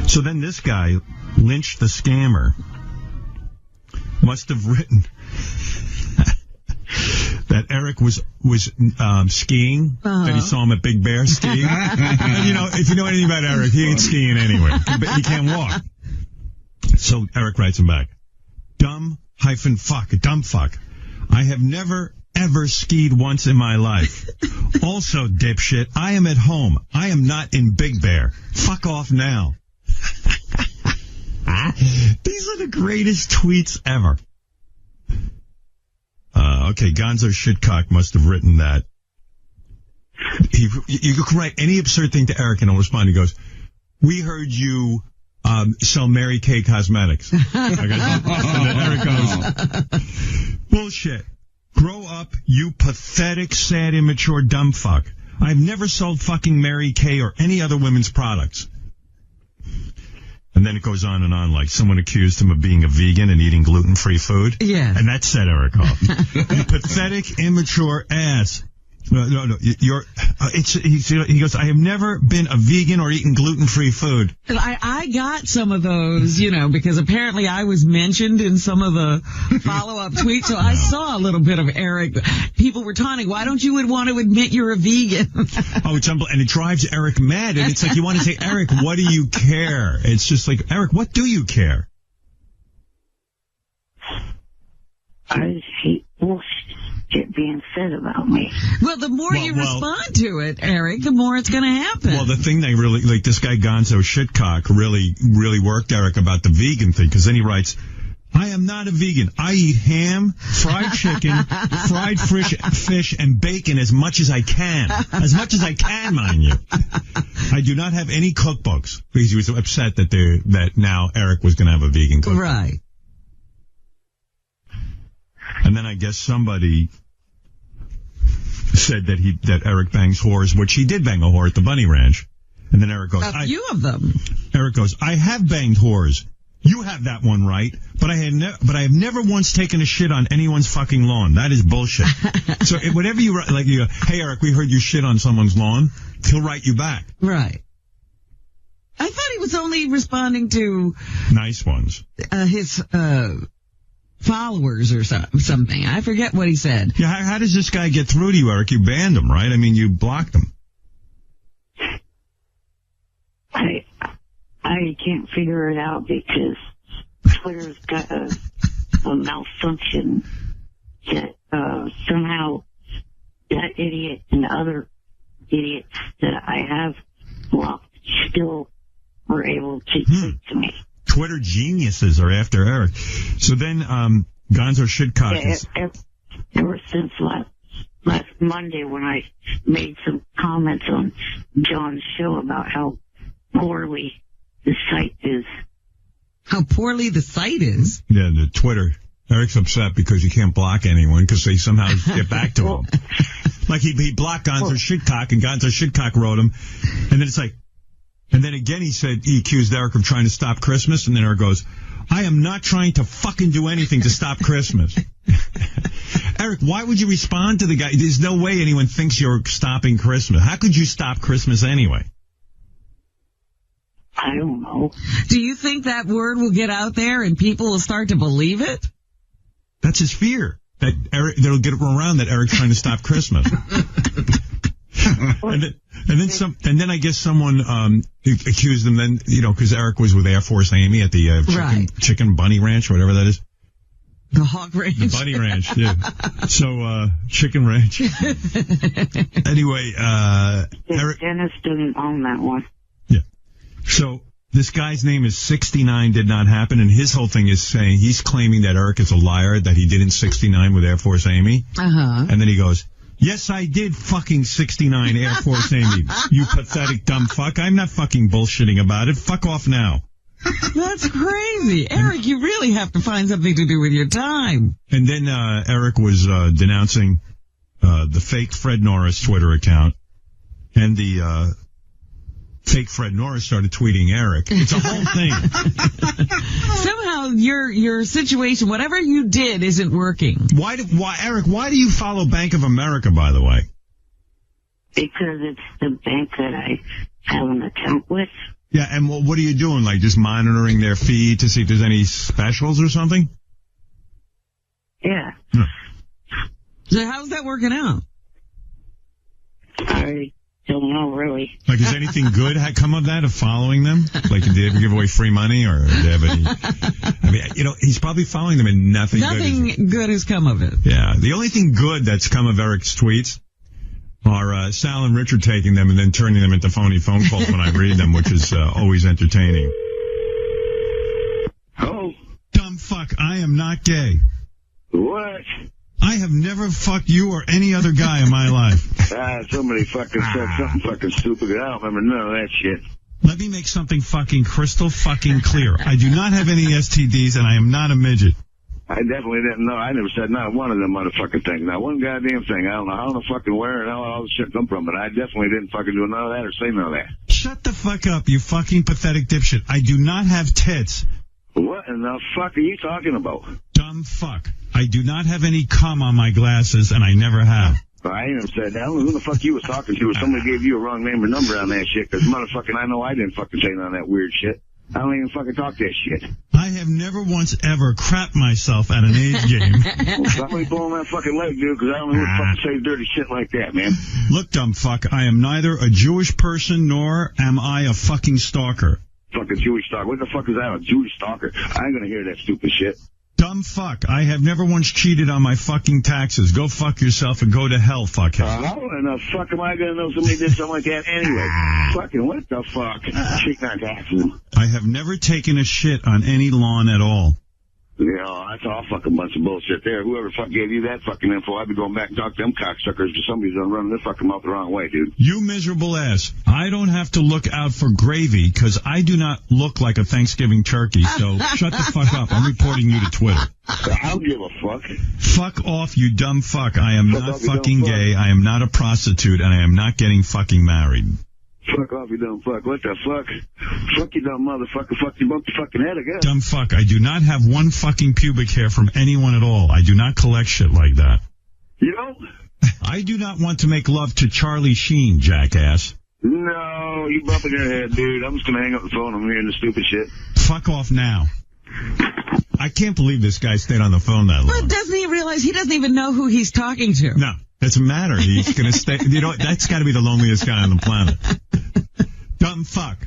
So then this guy, Lynch the Scammer, must have written that Eric was skiing, that he saw him at Big Bear skiing. And if you know anything about Eric, he ain't skiing anywhere. He can't walk. So Eric writes him back, dumb fuck. I have never, ever skied once in my life. Also, dipshit, I am at home. I am not in Big Bear. Fuck off now. These are the greatest tweets ever. Okay, Gonzo Shitcock must have written that. You can write any absurd thing to Eric and he'll respond. He goes, "We heard you sell Mary Kay Cosmetics." And then Eric goes, "Bullshit. Grow up, you pathetic, sad, immature, dumb fuck. I've never sold fucking Mary Kay or any other women's products." And then it goes on and on, like someone accused him of being a vegan and eating gluten-free food. Yeah. And that set Eric off. You pathetic, immature ass. No, he goes, "I have never been a vegan or eaten gluten-free food." I got some of those, because apparently I was mentioned in some of the follow-up tweets, so I saw a little bit of Eric. People were taunting, "Why don't you want to admit you're a vegan?" Oh, it's unbelievable. And it drives Eric mad. And it's like you want to say, "Eric, what do you care?" It's just like, "Eric, what do you care?" I just hate bullshit being said about me. Well, the more you respond to it, Eric, the more it's going to happen. Well, the thing they really, like this guy Gonzo Shitcock really worked Eric about the vegan thing, because then he writes, "I am not a vegan. I eat ham, fried chicken, fried fish, and bacon as much as I can. As much as I can, mind you. I do not have any cookbooks," because he was upset that now Eric was going to have a vegan cookbook. Right. And then I guess somebody said that Eric bangs whores, which he did bang a whore at the Bunny Ranch. And then Eric goes, "A few of them." Eric goes, "I have banged whores. You have that one right, but I have never once taken a shit on anyone's fucking lawn. That is bullshit." So whatever you write, like you go, "Hey Eric, we heard you shit on someone's lawn," he'll write you back. Right. I thought he was only responding to nice ones. His followers or something. I forget what he said. Yeah, how does this guy get through to you, Eric? You banned him, right? I mean, you blocked him. I can't figure it out because Twitter's got a malfunction that somehow that idiot and other idiots that I have blocked still were able to tweet to me. Twitter geniuses are after Eric. So then Gonzo Shitcock ever since last Monday when I made some comments on John's show about how poorly the site is. How poorly the site is? Yeah, the Twitter. Eric's upset because you can't block anyone because they somehow get back to him. Like he blocked Gonzo Shitcock and Gonzo Shitcock wrote him. And then it's like, and then again he accused Eric of trying to stop Christmas. And then Eric goes, "I am not trying to fucking do anything to stop Christmas." Eric, why would you respond to the guy? There's no way anyone thinks you're stopping Christmas. How could you stop Christmas anyway? I don't know. Do you think that word will get out there and people will start to believe it? That's his fear. That they'll get around that Eric's trying to stop Christmas. And then I guess someone accused him then, because Eric was with Air Force Amy at the chicken bunny ranch, or whatever that is. The hog ranch. The bunny ranch, yeah. So, chicken ranch. Anyway, Eric. Dennis didn't own that one. Yeah. So, this guy's name is 69 did not happen, and his whole thing is saying, he's claiming that Eric is a liar, that he didn't 69 with Air Force Amy. Uh-huh. And then he goes, "Yes, I did fucking 69 Air Force Amy, you pathetic dumb fuck. I'm not fucking bullshitting about it. Fuck off now." That's crazy. Eric, you really have to find something to do with your time. And then Eric was denouncing the fake Fred Norris Twitter account, and the fake Fred Norris started tweeting Eric. It's a whole thing. Somehow your situation, whatever you did, isn't working. Eric, why do you follow Bank of America, by the way? Because it's the bank that I have an account with. Yeah, and what are you doing? Like just monitoring their feed to see if there's any specials or something? Yeah. So how's that working out? I don't know, really. Like, is anything good come of that, of following them? Like, did they ever give away free money, or did they have any? I mean, he's probably following them and nothing good has come of it. Yeah. The only thing good that's come of Eric's tweets are Sal and Richard taking them and then turning them into phony phone calls when I read them, which is always entertaining. fuck, I am not gay. What? I have never fucked you or any other guy in my life. Somebody fucking said something fucking stupid. I don't remember none of that shit. Let me make something fucking crystal fucking clear. I do not have any STDs, and I am not a midget. I definitely didn't know. I never said not one of them motherfucking things. Not one goddamn thing. I don't know how the fucking where and how all this shit come from, but I definitely didn't fucking do none of that or say none of that. Shut the fuck up, you fucking pathetic dipshit. I do not have tits. What in the fuck are you talking about? Dumb fuck. I do not have any cum on my glasses, and I never have. I ain't even said that. I don't know who the fuck you was talking to, or somebody gave you a wrong name or number on that shit, because motherfucking I know I didn't fucking say none of that weird shit. I don't even fucking talk that shit. I have never once ever crapped myself at an age game. Well, somebody pulling that fucking leg, dude, because I don't know who fucking says dirty shit like that, man. Look, dumb fuck, I am neither a Jewish person nor am I a fucking stalker. Fucking Jewish stalker. What the fuck is that, a Jewish stalker? I ain't gonna hear that stupid shit. Dumb fuck, I have never once cheated on my fucking taxes. Go fuck yourself and go to hell, fuckhead. How in the fuck am I gonna know somebody did something like that anyway? Fucking what the fuck? Cheating on taxes. I have never taken a shit on any lawn at all. Yeah, that's all fucking bunch of bullshit there. Whoever fuck gave you that fucking info, I'd be going back and talk to them cocksuckers because somebody's done running their fucking mouth the wrong way, dude. You miserable ass. I don't have to look out for gravy because I do not look like a Thanksgiving turkey, so shut the fuck up. I'm reporting you to Twitter. I don't give a fuck. Fuck off, you dumb fuck. I am not fucking gay. I am not a prostitute, and I am not getting fucking married. Fuck off, you dumb fuck. What the fuck? Fuck you, dumb motherfucker. Fuck you, bump your fucking head, I guess. Dumb fuck. I do not have one fucking pubic hair from anyone at all. I do not collect shit like that. You don't? I do not want to make love to Charlie Sheen, jackass. No, you bumping your head, dude. I'm just gonna hang up the phone. I'm hearing the stupid shit. Fuck off now. I can't believe this guy stayed on the phone that long. But doesn't he realize he doesn't even know who he's talking to? No, doesn't matter. He's gonna stay. You know, that's got to be the loneliest guy on the planet. Dumb fuck.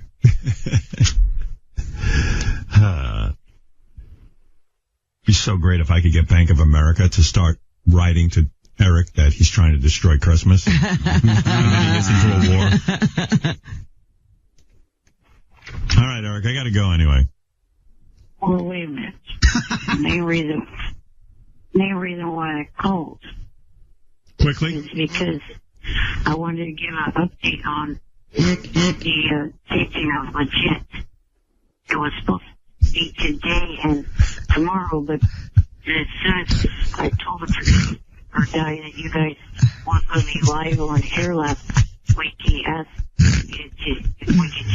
Be so great if I could get Bank of America to start writing to Eric that he's trying to destroy Christmas. And then he gets into a war. All right, Eric, I got to go anyway. Well, wait a minute. main reason why I called. Quickly? Is because I wanted to give an update on the taping of Legit. It was supposed to be today and tomorrow, but as soon as I told the producer guy that you guys want to be live on air last week, he asked if we could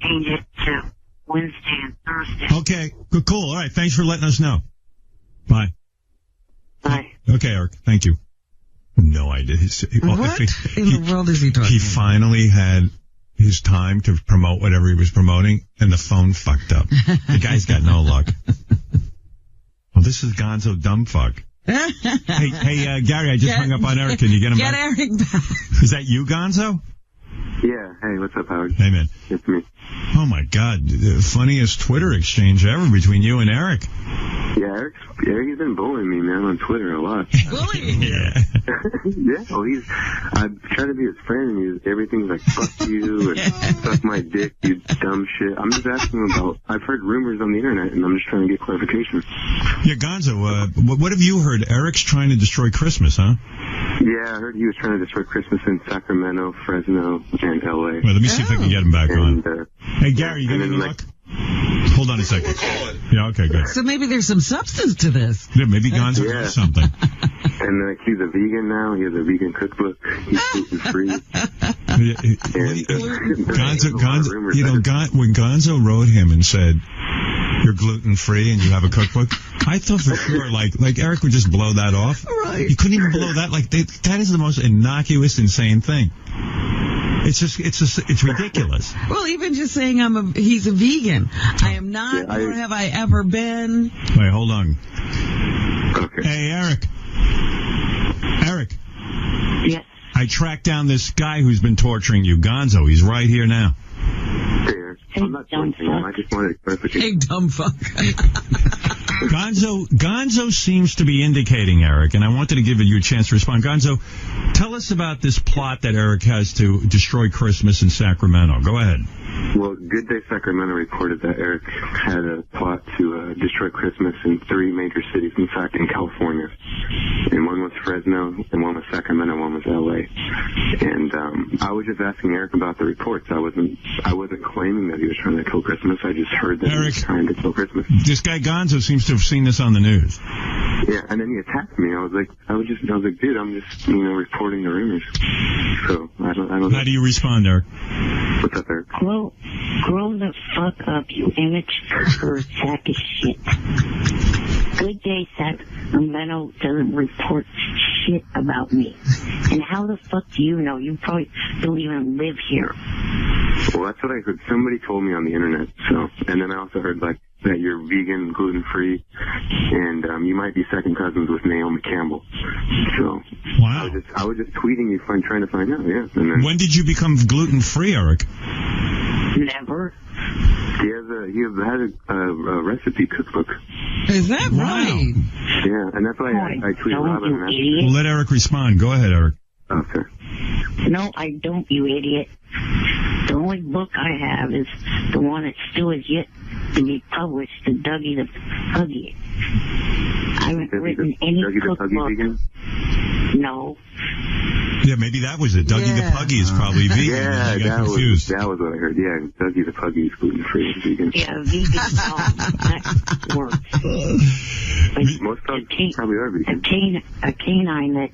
change it to Wednesday and Thursday. Okay, good, cool. All right, thanks for letting us know. Bye. Bye. Okay, Eric, thank you. No idea. What in the world is he talking about? He finally had his time to promote whatever he was promoting, and the phone fucked up. The guy's got no luck. Well, this is Gonzo Dumbfuck. Hey, Gary, I just hung up on Eric. Can you get him back? Get Eric back. Is that you, Gonzo? Yeah. Hey, what's up, Howard? Hey, man. It's me. Oh, my God. The funniest Twitter exchange ever between you and Eric. Yeah, Eric's been bullying me, man, on Twitter a lot. Bullying? Yeah. Yeah, well, I'm trying to be his friend, and everything's like, fuck you, and suck my dick, you dumb shit. I'm just asking him about, I've heard rumors on the internet, and I'm just trying to get clarification. Yeah, Gonzo, what have you heard? Eric's trying to destroy Christmas, huh? Yeah, I heard he was trying to destroy Christmas in Sacramento, Fresno, and L.A. Well, let me see if I can get him back on. Hey, Gary, you got any luck? Hold on a second. Yeah, okay, good. So maybe there's some substance to this. Yeah, maybe Gonzo knows something. And he's a vegan now. He has a vegan cookbook. He's gluten-free. Gonzo, you know, when Gonzo wrote him and said, you're gluten-free and you have a cookbook, I thought for sure, like Eric would just blow that off. Right. You couldn't even blow that. Like, that is the most innocuous, insane thing. It's ridiculous. Well, even just saying he's a vegan. I am not, nor have I ever been. Wait, hold on. Okay. Hey, Eric. Yes. I tracked down this guy who's been torturing you, Gonzo. He's right here now. I'm not torturing him. I just wanted clarification. Hey, dumb fuck. Gonzo seems to be indicating, Eric, and I wanted to give you a chance to respond. Gonzo, tell us about this plot that Eric has to destroy Christmas in Sacramento. Go ahead. Well, Good Day Sacramento reported that Eric had a plot to destroy Christmas in 3 major cities, in fact, in California. And one was Fresno, and one was Sacramento, one was L.A. And I was just asking Eric about the reports. I wasn't claiming that he was trying to kill Christmas. I just heard that he was trying to kill Christmas. This guy Gonzo seems to have seen this on the news. Yeah, and then he attacked me. I was like, dude, I'm just, reporting the rumors. So I don't know. How do you respond, Eric? What's up, Eric? Grow the fuck up, you immature sack of shit. Good Day Sacramento doesn't report shit about me. And how the fuck do you know? You probably don't even live here. Well, that's what I heard. Somebody told me on the internet. So, and then I also heard that you're vegan, gluten-free, and you might be second cousins with Naomi Campbell. So, wow. I was just tweeting you, trying to find out. Yeah. And then, when did you become gluten-free, Eric? Never. He has a recipe cookbook. Is that right? Yeah, and that's why I tweeted Robin. Well, let Eric respond. Go ahead, Eric. Okay. No, I don't, you idiot. The only book I have is the one that still is yet to be published, the Dougie the Puggy. I haven't written any cookbook. No. Yeah, maybe that was it. Dougie the Puggy is probably vegan. Yeah, that was what I heard. Yeah, Dougie the Puggy is gluten-free and vegan. Yeah, vegan. That works. But most dogs probably are vegan. A canine that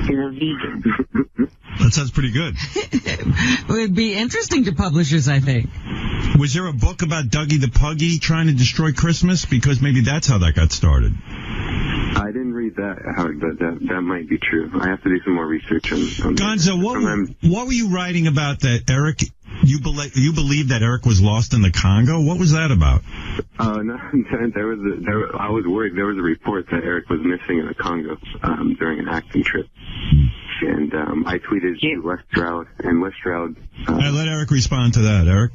is a vegan. That sounds pretty good. It would be interesting to publishers, I think. Was there a book about Dougie the Puggy trying to destroy Christmas? Because maybe that's how that got started. I didn't read that, Howard, but that might be true. I have to do some more research on Gonzo, what were you writing about that Eric, you believe that Eric was lost in the Congo? What was that about? No, I was worried. There was a report that Eric was missing in the Congo during an acting trip. And I tweeted to Les Stroud, and Les Stroud... let Eric respond to that, Eric.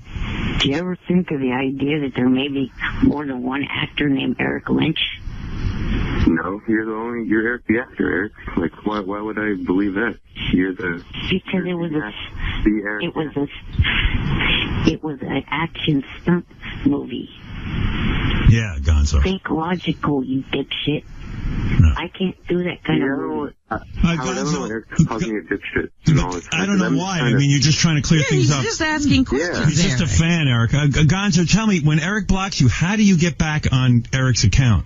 Do you ever think of the idea that there may be more than one actor named Eric Lynch? No, you're Eric the actor, Eric. Like, why would I believe that? Because it was an action stunt movie. Yeah, Gonzo. Think logical, you dipshit. No. I can't do that kind of movie. I don't know. Eric calls me a dipshit. I don't know why. I mean, you're just trying to clear things up. He's just asking questions. He's just a fan, Eric. Gonzo, tell me, when Eric blocks you, how do you get back on Eric's account?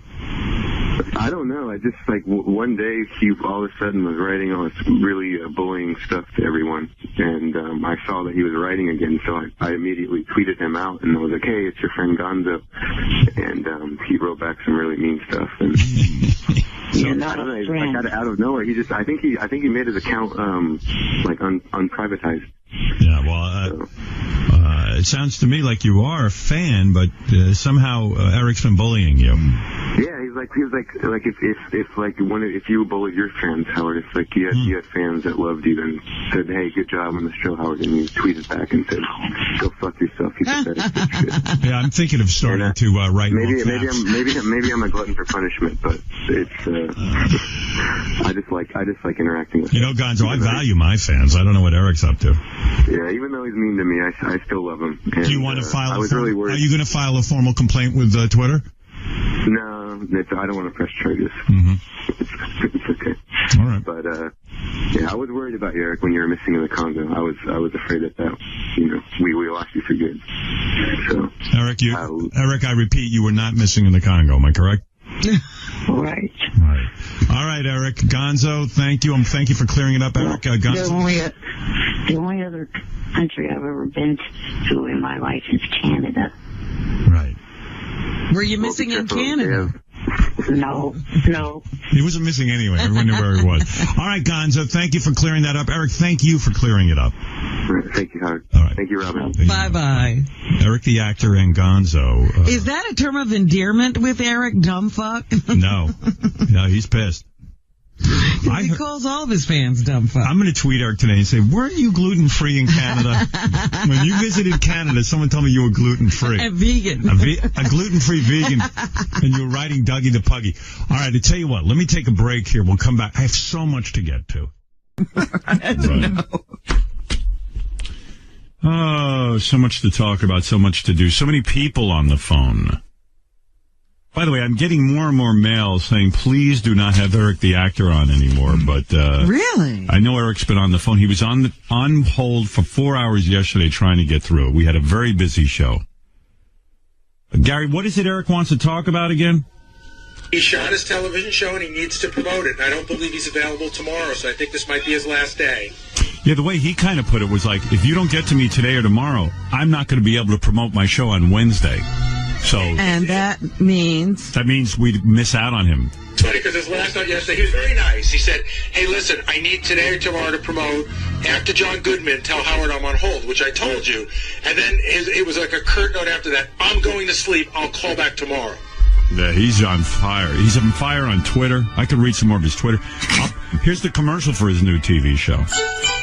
I don't know. I just, one day he all of a sudden was writing all this really bullying stuff to everyone. And I saw that he was writing again, so I immediately tweeted him out. And I was like, hey, it's your friend Gonzo. And he wrote back some really mean stuff. And You're not I don't know. a friend. I got it out of nowhere. I think he made his account, unprivatized. Yeah, well, it sounds to me like you are a fan, but somehow Eric's been bullying you. Yeah, he was like if you bullied your fans, Howard, if you had fans that loved you and said, hey, good job on the show, Howard, and you tweeted back and said, go fuck yourself, you pathetic shit. Yeah, I'm thinking of starting to write more facts. Maybe I'm a glutton for punishment, but it's I just like interacting with you know, Gonzo, I value my fans. I don't know what Eric's up to. Yeah, even though he's mean to me, I still love him. And, do you want to file? really worried. Are you going to file a formal complaint with Twitter? No, I don't want to press charges. Mm-hmm. It's okay. All right. But yeah, I was worried about you, Eric, when you were missing in the Congo. I was afraid that we lost you for good. So Eric, I repeat, you were not missing in the Congo. Am I correct? Right. All right, Eric. Gonzo, thank you. Thank you for clearing it up, Eric. Gonzo. The only other country I've ever been to in my life is Canada. Right. Were you missing in Canada? No. He wasn't missing anyway. Everyone knew where he was. All right, Gonzo, thank you for clearing that up. Eric, thank you for clearing it up. Thank you, Howard. All right. Thank you, Robin. Bye-bye. Eric the actor and Gonzo. Is that a term of endearment with Eric, dumb fuck? No, he's pissed. He calls all of his fans dumb fuck. I'm going to tweet Eric today and say, weren't you gluten-free in Canada? When you visited Canada, someone told me you were gluten-free. A vegan. A gluten-free vegan. And you were writing Dougie the Puggy. All right, I tell you what, let me take a break here. We'll come back. I have so much to get to. Oh, so much to talk about, so much to do, so many people on the phone. By the way, I'm getting more and more mail saying, please do not have Eric the actor on anymore. But really? I know Eric's been on the phone. He was on hold for 4 hours yesterday trying to get through. We had a very busy show. Gary, what is it Eric wants to talk about again? He shot his television show and he needs to promote it. And I don't believe he's available tomorrow, so I think this might be his last day. Yeah, the way he kind of put it was like, if you don't get to me today or tomorrow, I'm not going to be able to promote my show on Wednesday. So, and that means we'd miss out on him. It's funny because his last note yesterday, he was very nice. He said, hey, listen, I need today or tomorrow to promote. After John Goodman, tell Howard I'm on hold, which I told you. And then it was like a curt note after that. I'm going to sleep. I'll call back tomorrow. Yeah, he's on fire. He's on fire on Twitter. I could read some more of his Twitter. Here's the commercial for his new TV show.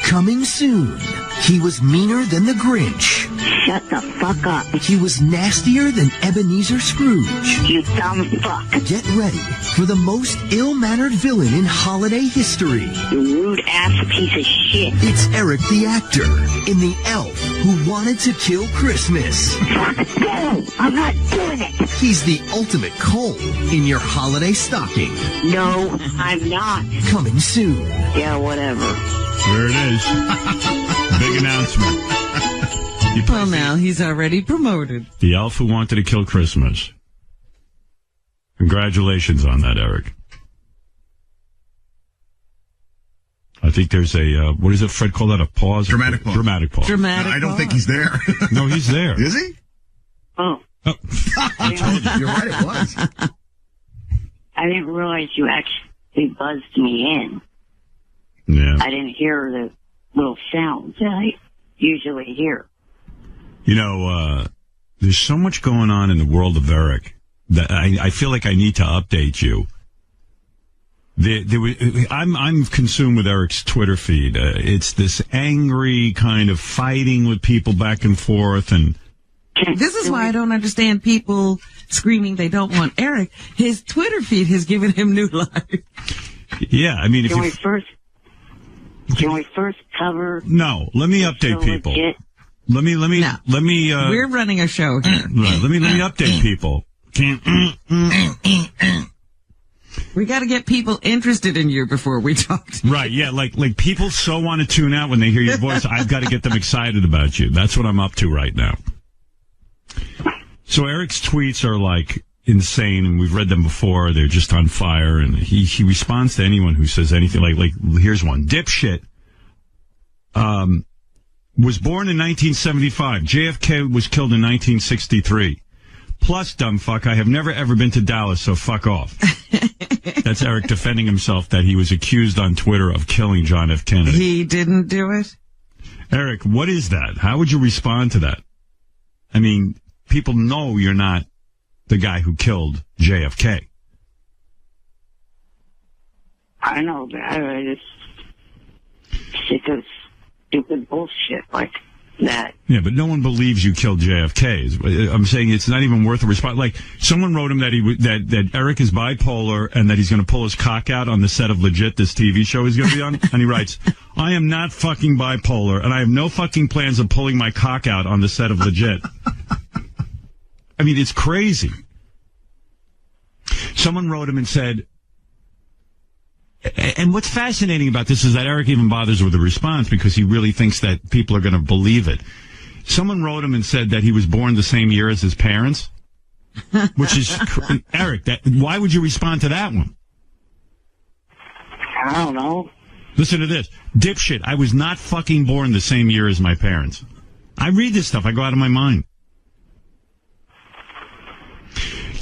Coming soon, he was meaner than the Grinch. Shut the fuck up. He was nastier than Ebenezer Scrooge. You dumb fuck. Get ready for the most ill-mannered villain in holiday history. You rude ass piece of shit. It's Eric the actor in The Elf Who Wanted to Kill Christmas. Fuck no, I'm not doing it. He's the ultimate coal in your holiday stocking. No, I'm not. Coming soon. Yeah, whatever. There it is. Big announcement. Well, now he's already promoted. The Elf Who Wanted to Kill Christmas. Congratulations on that, Eric. I think there's a, what is it Fred called that, a pause? Dramatic pause. Dramatic pause. Dramatic I don't think he's there. No, he's there. Is he? Oh. I told you. You're right, it was. I didn't realize you actually buzzed me in. Yeah. I didn't hear the little sounds that I usually hear. You know, there's so much going on in the world of Eric that I feel like I need to update you. I'm consumed with Eric's Twitter feed. It's this angry kind of fighting with people back and forth. And this is why I don't understand people screaming they don't want Eric. His Twitter feed has given him new life. Yeah, I mean, Can we first cover? No, let me update people. Legit? Let me. We're running a show here. Right, let me update people. We got to get people interested in you before we talk to you. Right, yeah, like people so want to tune out when they hear your voice. I've got to get them excited about you. That's what I'm up to right now. So Eric's tweets are like insane, and we've read them before. They're just on fire, and he responds to anyone who says anything. Like here's one. Dipshit. Was born in 1975. JFK was killed in 1963. Plus, dumb fuck, I have never ever been to Dallas, so fuck off. That's Eric defending himself that he was accused on Twitter of killing John F. Kennedy. He didn't do it? Eric, what is that? How would you respond to that? I mean, people know you're not the guy who killed JFK. I know that. I just sick of stupid bullshit like that. Yeah, but no one believes you killed JFK. I'm saying it's not even worth a response. Like, someone wrote him that that Eric is bipolar and that he's going to pull his cock out on the set of Legit, this TV show he's going to be on. And he writes, I am not fucking bipolar, and I have no fucking plans of pulling my cock out on the set of Legit. I mean, it's crazy. Someone wrote him and said, and what's fascinating about this is that Eric even bothers with a response because he really thinks that people are going to believe it. Someone wrote him and said that he was born the same year as his parents, which is, Eric, why would you respond to that one? I don't know. Listen to this. Dipshit, I was not fucking born the same year as my parents. I read this stuff. I go out of my mind.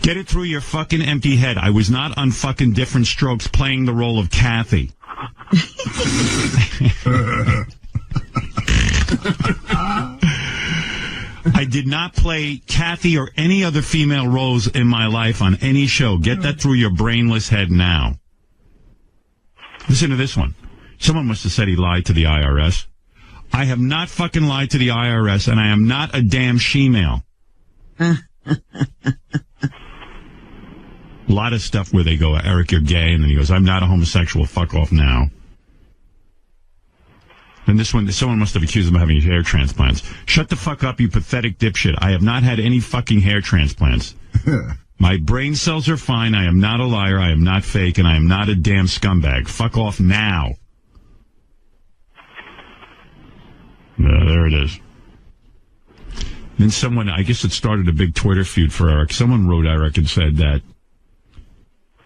Get it through your fucking empty head. I was not on fucking Different Strokes playing the role of Kathy. I did not play Kathy or any other female roles in my life on any show. Get that through your brainless head now. Listen to this one. Someone must have said he lied to the IRS. I have not fucking lied to the IRS, and I am not a damn she-male. A lot of stuff where they go, Eric, you're gay, and then he goes, I'm not a homosexual, fuck off now. And this one, someone must have accused him of having hair transplants. Shut the fuck up, you pathetic dipshit. I have not had any fucking hair transplants. My brain cells are fine. I am not a liar. I am not fake. And I am not a damn scumbag. Fuck off now. There it is. Then someone, I guess it started a big Twitter feud for Eric. Someone wrote Eric and said that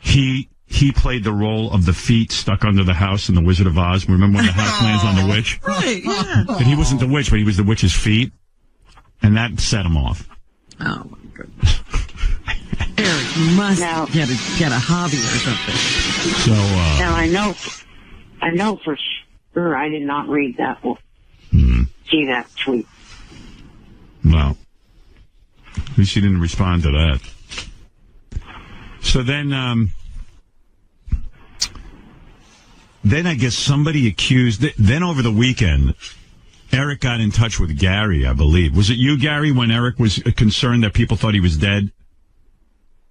he played the role of the feet stuck under the house in The Wizard of Oz. Remember when the house lands on the witch? Right, yeah. But he wasn't the witch, but he was the witch's feet. And that set him off. Oh, my goodness. Eric, you must get a hobby or something. So, now, I know for sure I did not read that one. See that tweet. Well, at least you didn't respond to that. So then I guess somebody accused, then over the weekend, Eric got in touch with Gary, I believe. Was it you, Gary, when Eric was concerned that people thought he was dead?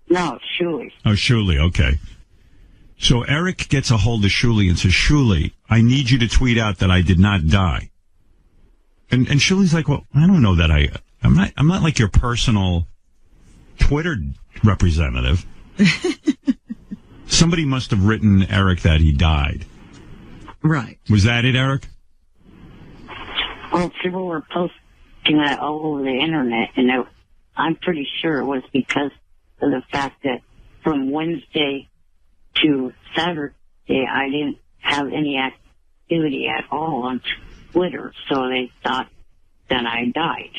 No, Shuley. Oh, Shuley, okay. So Eric gets a hold of Shuley and says, Shuley, I need you to tweet out that I did not die. And Shuley's like, well, I don't know that I'm not like your personal Twitter representative. Somebody must have written Eric that he died. Right. Was that it, Eric? Well, people were posting that all over the internet, and I'm pretty sure it was because of the fact that from Wednesday to Saturday, I didn't have any activity at all on Twitter, so they thought that I died.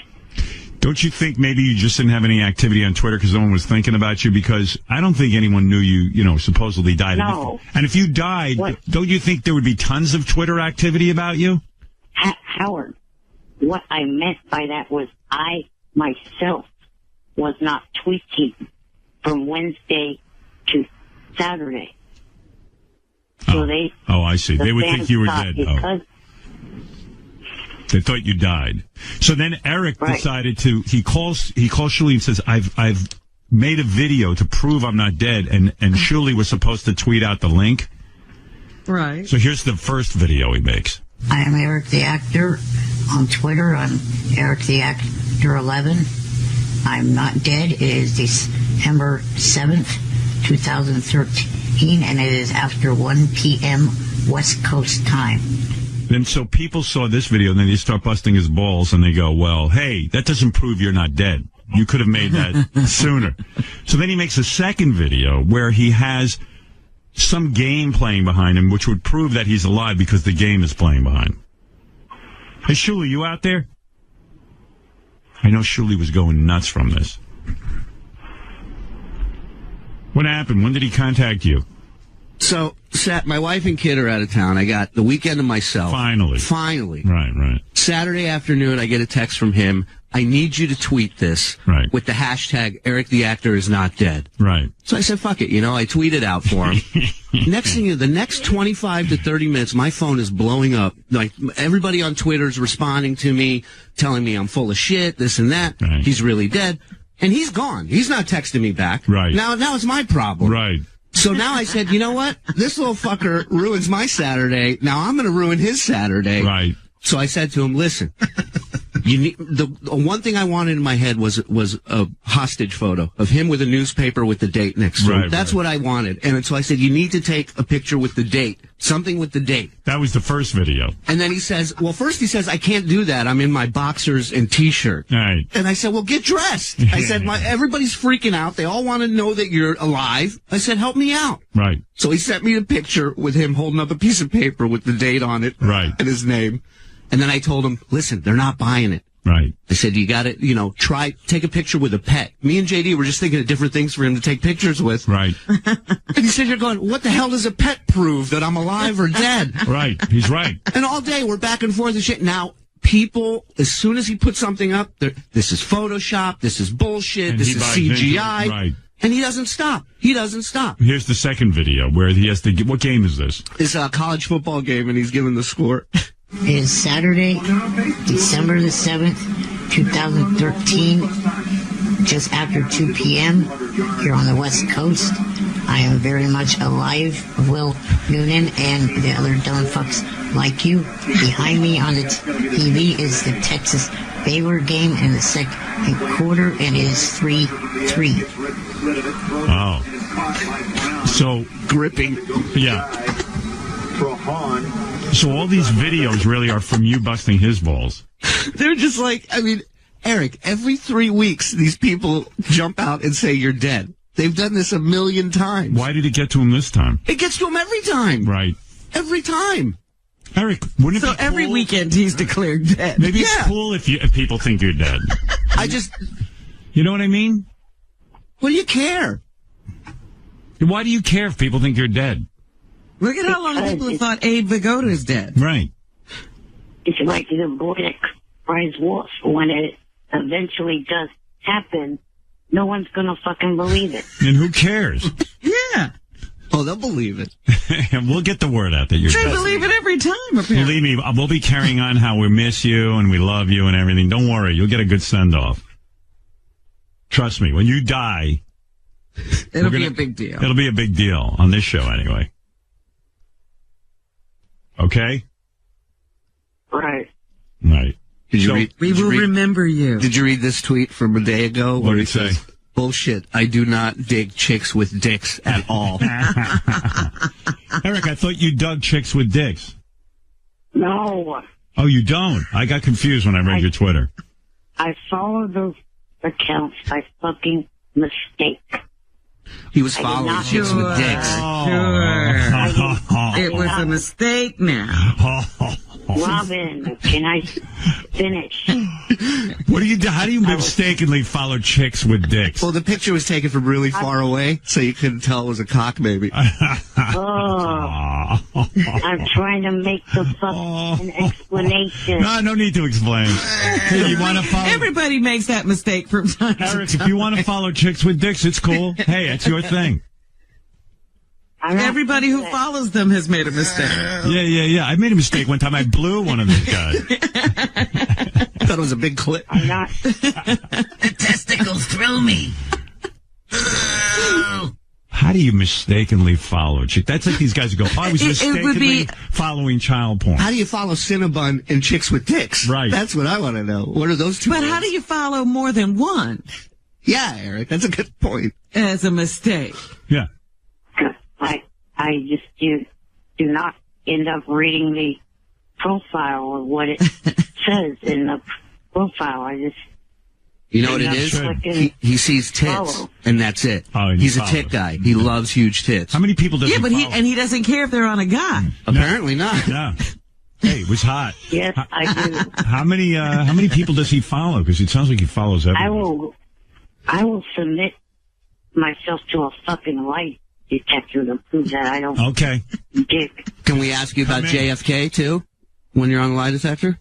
Don't you think maybe you just didn't have any activity on Twitter because no one was thinking about you? Because I don't think anyone knew you supposedly died. No. And if you died, don't you think there would be tons of Twitter activity about you? Howard, what I meant by that was I myself was not tweeting from Wednesday to Saturday. So I see. They would think you were dead. They thought you died. So then Eric decided he calls Shuley and says, I've made a video to prove I'm not dead, and Shuley was supposed to tweet out the link. Right. So here's the first video he makes. I am Eric the Actor on Twitter. I'm Eric the Actor 11. I'm not dead. It is December 7th, 2013, and it is after 1 p.m. West Coast time. Then so people saw this video, and then they start busting his balls, and they go, well, hey, that doesn't prove you're not dead. You could have made that sooner. So then he makes a second video where he has some game playing behind him, which would prove that he's alive because the game is playing behind him. Hey, Shuley, you out there? I know Shuley was going nuts from this. What happened? When did he contact you? So, my wife and kid are out of town. I got the weekend to myself. Finally. Right. Saturday afternoon, I get a text from him. I need you to tweet this with the hashtag Eric the Actor is not dead. Right. So I said, fuck it. I tweeted out for him. Next thing the next 25 to 30 minutes, my phone is blowing up. Like, everybody on Twitter is responding to me, telling me I'm full of shit, this and that. Right. He's really dead. And he's gone. He's not texting me back. Right. Now it's my problem. Right. So now I said, you know what? This little fucker ruins my Saturday. Now I'm going to ruin his Saturday. Right. So I said to him, listen, you need, the one thing I wanted in my head was a hostage photo of him with a newspaper with the date next to him. That's what I wanted. And so I said, you need to take a picture with the date, something with the date. That was the first video. And then he says, I can't do that. I'm in my boxers and T-shirt. Right. And I said, well, get dressed. I said, everybody's freaking out. They all want to know that you're alive. I said, help me out. Right. So he sent me a picture with him holding up a piece of paper with the date on it. Right. And his name. And then I told him, listen, they're not buying it. Right. I said, you got to, take a picture with a pet. Me and JD were just thinking of different things for him to take pictures with. Right. And he said, you're going, what the hell does a pet prove, that I'm alive or dead? Right. He's right. And all day we're back and forth and shit. Now, people, as soon as he puts something up, this is Photoshop, this is bullshit, this is CGI. Right. And he doesn't stop. Here's the second video where he has to what game is this? It's a college football game, and he's giving the score. It is Saturday, December the 7th, 2013, just after 2 p.m. here on the West Coast. I am very much alive, Will Noonan, and the other dumb fucks like you. Behind me on the TV is the Texas Baylor game in the second quarter, and it is 3-3. Oh. So, gripping. Yeah. So all these videos really are from you busting his balls. They're just like, I mean, Eric, every 3 weeks, these people jump out and say you're dead. They've done this 1,000,000 times. Why did it get to him this time? It gets to him every time. Right. Every time. Eric, wouldn't it So be cool? every weekend he's declared dead. Maybe it's cool if people think you're dead. You know what I mean? What do you care? Why do you care if people think you're dead? Look at how long people have thought Abe Vigoda is dead. Right. It's like the boy that cries wolf. When it eventually does happen, no one's gonna fucking believe it. And who cares? Yeah. Oh, they'll believe it. And we'll get the word out that you're They dead. believe it every time, apparently. Believe me, we'll be carrying on how we miss you and we love you and everything. Don't worry, you'll get a good send-off. Trust me, when you die... It'll be a big deal. It'll be a big deal, on this show anyway. Okay? Right. Right. Did you read? We will remember you. Did you read this tweet from a day ago? What did it say? Bullshit. I do not dig chicks with dicks at all. Eric, I thought you dug chicks with dicks. No. Oh, you don't? I got confused when I read your Twitter. I follow those accounts by fucking mistake. He was following chicks with dicks. Sure. It was a mistake now. Robin, can I finish? What do you do? How do you mistakenly follow chicks with dicks? Well, the picture was taken from really far away, so you couldn't tell it was a cock, maybe. Oh, I'm trying to make the fucking explanation. No need to explain. Hey, you want to follow? Everybody makes that mistake from time to Eric, time. if you want to follow chicks with dicks, it's cool. Hey, it's your thing. Everybody who follows them has made a mistake. Yeah. I made a mistake one time. I blew one of these guys. I thought it was a big clip. I'm not. The testicles thrill me. How do you mistakenly follow a chick? That's like these guys who go, I was It would mistakenly be- following child porn. How do you follow Cinnabon and chicks with dicks? Right. That's what I want to know. What are those two? But how do you follow more than one Yeah, Eric, that's a good point. as a mistake? Yeah. I just do not end up reading the profile or what it says in the profile. I just. You know what it is? He sees tits, follow. and that's it. Oh, and He's he a tit follows. guy. He loves huge tits. How many people does Yeah, he but follow? he doesn't care if they're on a guy. Apparently not. No. Hey, it was hot. Yes, I do. How many people does he follow? Because it sounds like he follows everyone. I will submit myself to a fucking lie detector to prove that I don't Okay. dick. Can we ask you about Come in. JFK, too, when you're on the lie detector?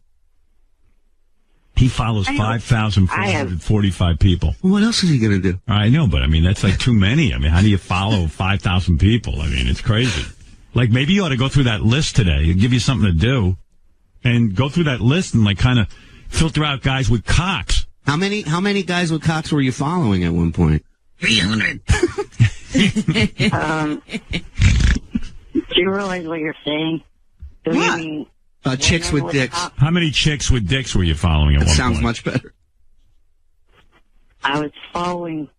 He follows 5,445 people. Well, what else is he going to do? I know, but I mean, that's like too many. I mean, how do you follow 5,000 people? I mean, it's crazy. Like, maybe you ought to go through that list today and give you something to do and go through that list and like kind of filter out guys with cocks. How many guys with cocks were you following at one point? 300. Do you realize what you're saying? Do you mean Chicks with dicks. How many chicks with dicks were you following at That one sounds point? much better. I was following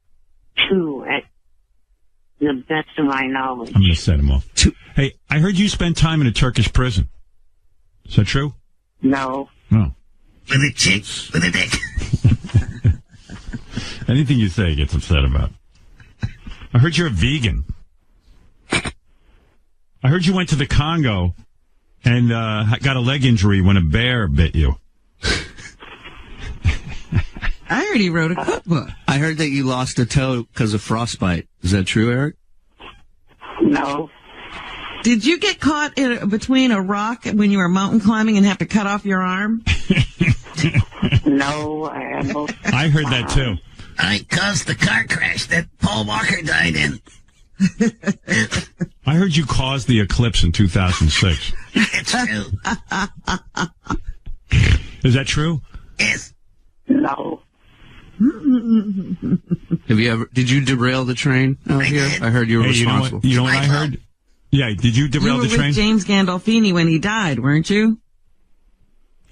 2 at the best of my knowledge. I'm going to set him off. Hey, I heard you spent time in a Turkish prison. Is that true? No. No. With a chick, with a dick. Anything you say he gets upset about. I heard you're a vegan. I heard you went to the Congo and got a leg injury when a bear bit you. I already wrote a cookbook. I heard that you lost a toe because of frostbite. Is that true, Eric? No. Did you get caught between a rock when you were mountain climbing and have to cut off your arm? No. I heard that too. I caused the car crash that Paul Walker died in. I heard you caused the eclipse in 2006. It's true. Is that true? Yes. No. Did you derail the train out here? I heard you were responsible. You know what I heard? Yeah, did you derail the train? You were with James Gandolfini when he died, weren't you?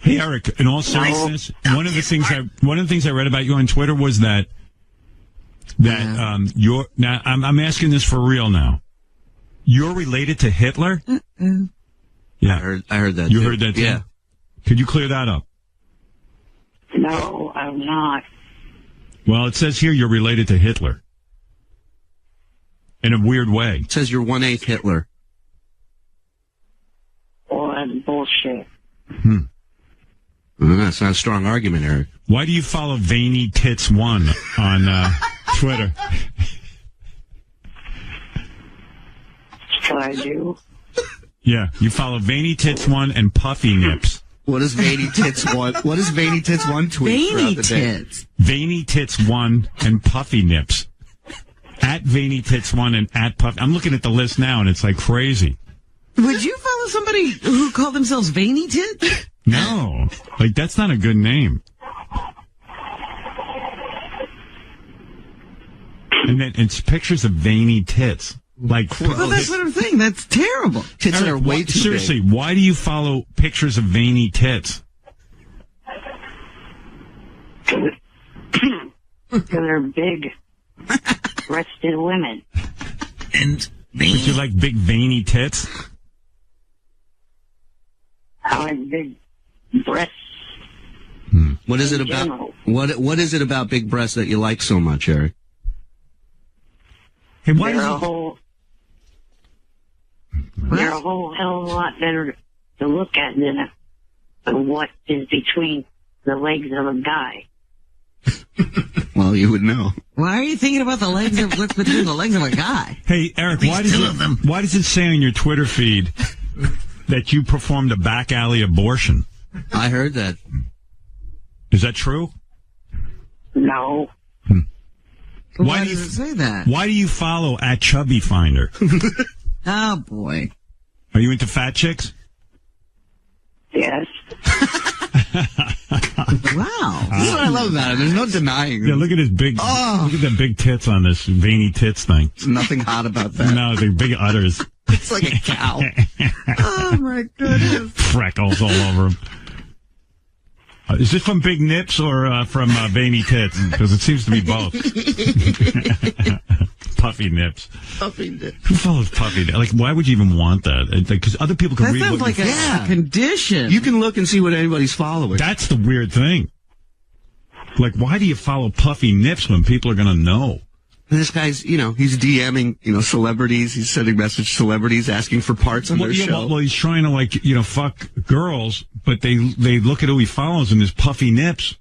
Hey, Eric, in all seriousness, one of the things I read about you on Twitter was that you're, now I'm asking this for real now. You're related to Hitler? Yeah. I heard that. You heard that too? Yeah. Could you clear that up? No, I'm not. Well, it says here you're related to Hitler. In a weird way. It says you're 1/8 Hitler. Oh, that's bullshit. That's not a strong argument, Eric. Why do you follow Veiny Tits 1 on Twitter? So I do. Yeah, you follow Veiny Tits 1 and Puffy Nips. What is Veiny Tits 1? What does Veiny Tits 1 tweet throughout the day? Tits. Veiny Tits 1 and Puffy Nips. At Veiny Tits 1 and at Puffy. I'm looking at the list now and it's like crazy. Would you follow somebody who called themselves Veiny Tits? No. Like, that's not a good name. And then it's pictures of veiny tits. Like, well, that's what I'm saying. That's terrible. Tits that are way too seriously, big. why do you follow pictures of veiny tits? Because they're big, breasted women. And But you like big veiny tits? I like big breasts. What is it about? What is it about big breasts that you like so much, Eric? Hey, why They're a whole hell of a lot better to look at than what is between the legs of a guy. Well, you would know. Why are you thinking about the legs of what's between the legs of a guy? Hey, Eric, why does it say on your Twitter feed that you performed a back alley abortion? I heard that. Is that true? No. Why does it say that? Why do you follow at Chubby Finder? Oh, boy. Are you into fat chicks? Yes. Wow. This is what I love about it. There's no denying. Yeah, look at his big, look at the big tits on this veiny tits thing. There's nothing hot about that. No, they're big udders. It's like a cow. Oh, my goodness. Freckles all over him. Is this from Big Nips or from Veiny Tits? Because it seems to be both. Puffy Nips. Puffy Nips. Who follows Puffy Nips? Like, why would you even want that? Because other people can That read sounds what like a condition. You can look and see what anybody's following. That's the weird thing. Like, why do you follow Puffy Nips when people are going to know? And this guy's, he's DMing, celebrities. He's sending message to celebrities asking for parts on their show. Well, he's trying to, fuck girls, but they look at who he follows and there's Puffy Nips.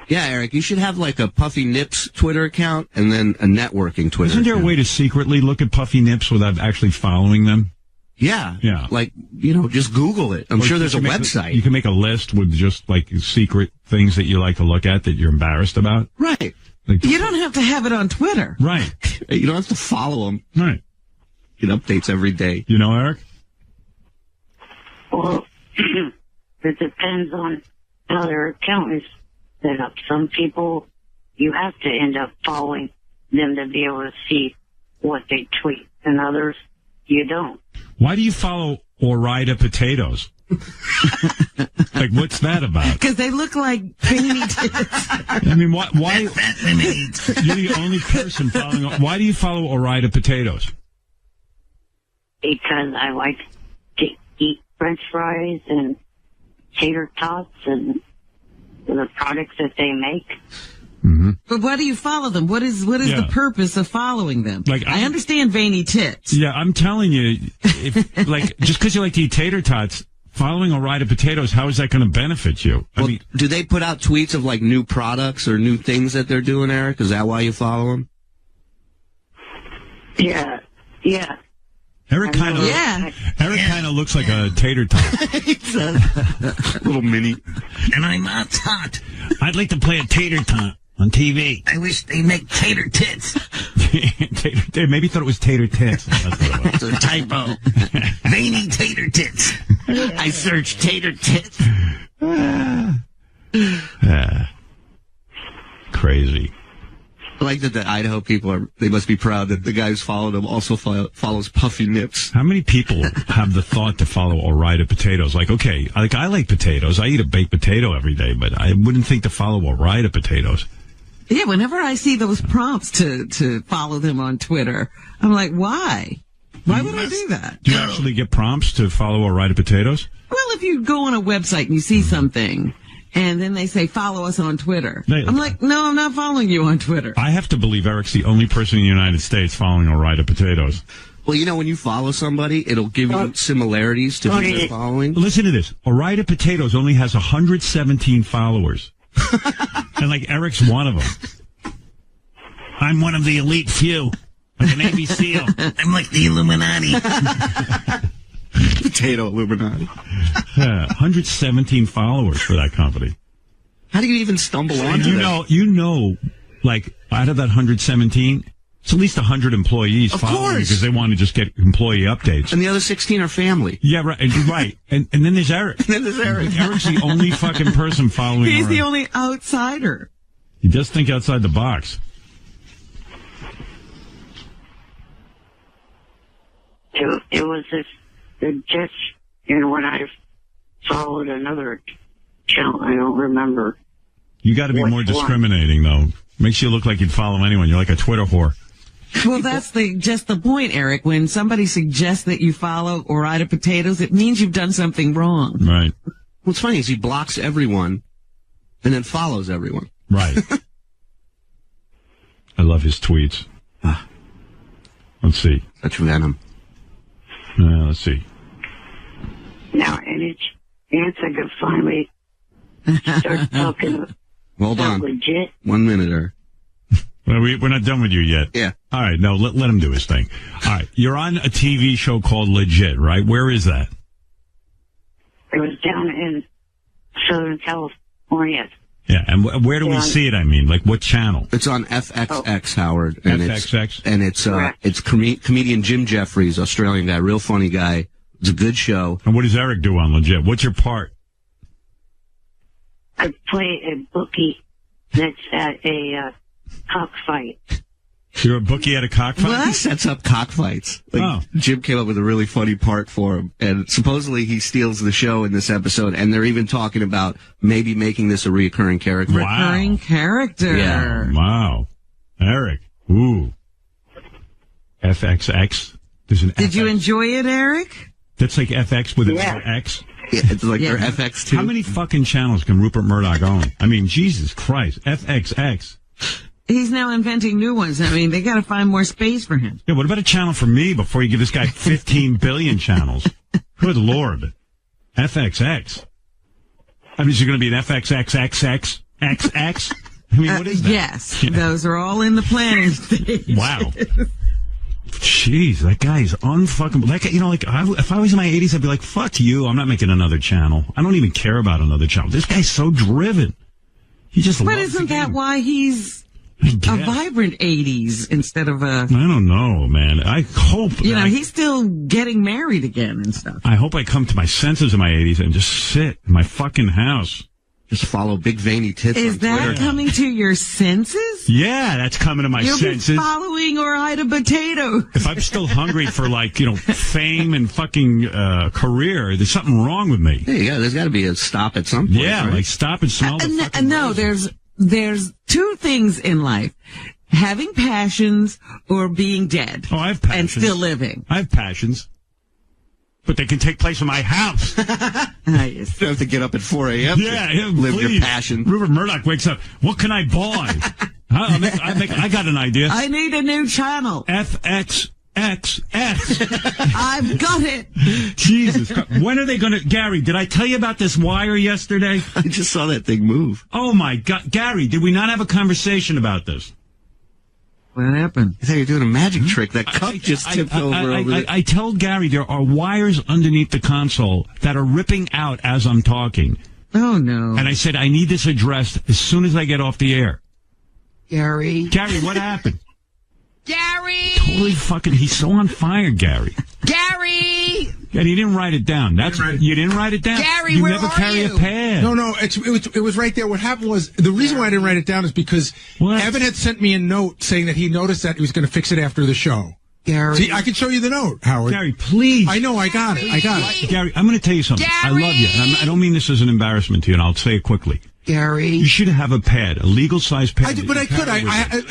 Yeah, Eric, you should have like a Puffy Nips Twitter account and then a networking Twitter Isn't there account. a way to secretly look at Puffy Nips without actually following them? Yeah. Yeah. Like, just Google it. I'm sure there's a website. You can make a list with just like secret things that you like to look at that you're embarrassed about. Right. Like, you don't have to have it on Twitter. Right. You don't have to follow them. Right. Get updates every day. You know, Eric? Well, it depends on how their account is set up. Some people, you have to end up following them to be able to see what they tweet, and others, you don't. Why do you follow Ore-Ida Potatoes? Like, what's that about? Because they look like veiny tits. I mean, why? You're the only person following. Why do you follow Ore-Ida Potatoes? Because I like to eat French fries and tater tots and the products that they make. Mm-hmm. But why do you follow them? What is the purpose of following them? Like, I understand veiny tits. Yeah, I'm telling you, if like just because you like to eat tater tots, following Ore-Ida Potatoes, how is that going to benefit you? Well, I mean, do they put out tweets of like new products or new things that they're doing, Eric? Is that why you follow them? Yeah. Eric kind of looks like a tater tot. Little mini. And I'm not hot. I'd like to play a tater tot on TV. I wish they make tater tits. They maybe thought it was tater tits. That's what it was. It's a typo. Veiny tater tits. I searched tater tits. Crazy. I like that the Idaho people they must be proud that the guy who's followed him also follows Puffy Nips. How many people have the thought to follow Ore-Ida Potatoes? Like, okay, I like potatoes. I eat a baked potato every day, but I wouldn't think to follow Ore-Ida Potatoes. Yeah, whenever I see those prompts to follow them on Twitter, I'm like, why? Why would I do that? Do you actually get prompts to follow Ore-Ida Potatoes? Well, if you go on a website and you see something, and then they say, follow us on Twitter. I'm like, no, I'm not following you on Twitter. I have to believe Eric's the only person in the United States following Ore-Ida Potatoes. Well, you know, when you follow somebody, it'll give you similarities to who you're following. Listen to this. Ore-Ida Potatoes only has 117 followers. And, like, Eric's one of them. I'm one of the elite few. Like an Navy SEAL. I'm like the Illuminati. Potato Illuminati. Yeah, 117 followers for that company. How do you even stumble onto that? You know, like, out of that 117, it's at least 100 employees following because they want to just get employee updates. And the other 16 are family. Yeah, right. Right. And then there's Eric. Eric's the only fucking person following He's the only outsider. He does think outside the box. It was this, just, when I followed another channel, I don't remember. You got to be more discriminating, though. Makes you look like you'd follow anyone. You're like a Twitter whore. Well, that's just the point, Eric. When somebody suggests that you follow Ore-Ida Potatoes, it means you've done something wrong. Right. What's funny is he blocks everyone and then follows everyone. Right. I love his tweets. Let's see. Such venom. Let's see. Now, and Ants, I could finally start talking Hold on. legit. 1 minute, Eric. Well, we're not done with you yet. Yeah. All right. No, let him do his thing. All right. You're on a TV show called Legit, right? Where is that? It was down in Southern California. Yeah. And where do we see it? I mean, like what channel? It's on FXX, Howard. And FXX? It's comedian Jim Jeffries, Australian guy, real funny guy. It's a good show. And what does Eric do on Legit? What's your part? I play a bookie that's at a cockfight. You're a bookie at a cockfight? What? He sets up cockfights. Jim came up with a really funny part for him. And supposedly he steals the show in this episode. And they're even talking about maybe making this a reoccurring character. Wow. Recurring character. Yeah. Wow. Eric. Ooh. FXX. Did you enjoy it, Eric? That's like FX with an X? Yeah, it's like their FX too. How many fucking channels can Rupert Murdoch own? I mean, Jesus Christ. FXX. He's now inventing new ones. I mean, they got to find more space for him. Yeah, what about a channel for me before you give this guy 15 billion channels? Good Lord. FXX. I mean, is it going to be an FXXXXXX? I mean, what is that? Yes. Yeah. Those are all in the planning stage. Wow. Jeez, that guy is unfucking. That guy, if I was in my 80s, I'd be like, fuck you. I'm not making another channel. I don't even care about another channel. This guy's so driven. He just But isn't that why he's a vibrant 80s instead of a... I don't know, man. I hope... he's still getting married again and stuff. I hope I come to my senses in my 80s and just sit in my fucking house. Just follow big veiny tits Is on Twitter. that coming to your senses? Yeah, that's coming to my senses. You'll be following Ore-Ida Potatoes. If I'm still hungry for, fame and fucking career, there's something wrong with me. Yeah, there's got to be a stop at some point. Yeah, right? like stop and smell the fucking No, roses. there's two things in life. Having passions or being dead. Oh, I have passions. And still living. I have passions. But they can take place in my house. Nice. You have to get up at 4 a.m. Yeah, live please. your passion. Rupert Murdoch wakes up. What can I buy? I got an idea. I need a new channel. FXXX. I've got it. Jesus Christ. When are they going to... Gary, did I tell you about this wire yesterday? I just saw that thing move. Oh, my God. Gary, did we not have a conversation about this? What happened? I thought you were doing a magic trick. That cup just tipped over there. I told Gary there are wires underneath the console that are ripping out as I'm talking. Oh, no. And I said, I need this addressed as soon as I get off the air. Gary, what happened? Gary! Totally fucking... He's so on fire, Gary. Gary! And you didn't write it down. You didn't write it down. Gary, you where never are carry you? a pad. No, it was right there. What happened was, the reason why I didn't write it down is because Evan had sent me a note saying that he noticed that he was going to fix it after the show. Gary. See, I can show you the note, Howard. Gary, please. I know, I got it. Gary, I'm going to tell you something. I love you. And I don't mean this as an embarrassment to you, and I'll say it quickly. Gary. You should have a pad, a legal size pad. But I could.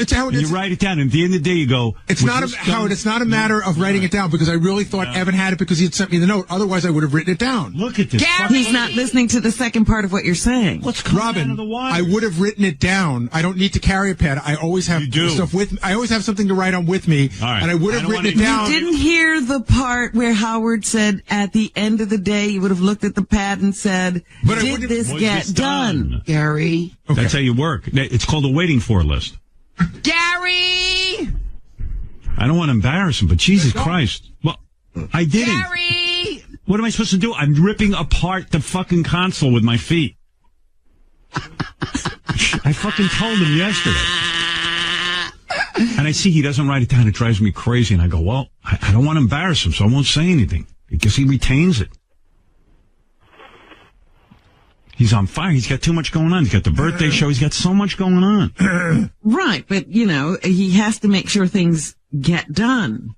It's Howard. You write it down, and at the end of the day, you go. It's not Howard. It's not a matter of writing it down because I really thought Evan had it because he had sent me the note. Otherwise, I would have written it down. Look at this. He's not listening to the second part of what you're saying. What's coming Robin, out of the wires? I would have written it down. I don't need to carry a pad. I always have stuff with me. I always have something to write on with me, and I would have written it down. You didn't hear the part where Howard said, at the end of the day, you would have looked at the pad and said, did this get done? Gary. Okay. That's how you work. It's called a waiting for list. Gary! I don't want to embarrass him, but Jesus Christ. Well, I didn't. Gary! What am I supposed to do? I'm ripping apart the fucking console with my feet. I fucking told him yesterday. And I see he doesn't write it down. It drives me crazy. And I go, well, I don't want to embarrass him, so I won't say anything. Because he retains it. He's on fire. He's got too much going on. He's got the birthday show. He's got so much going on. Right, but, he has to make sure things get done.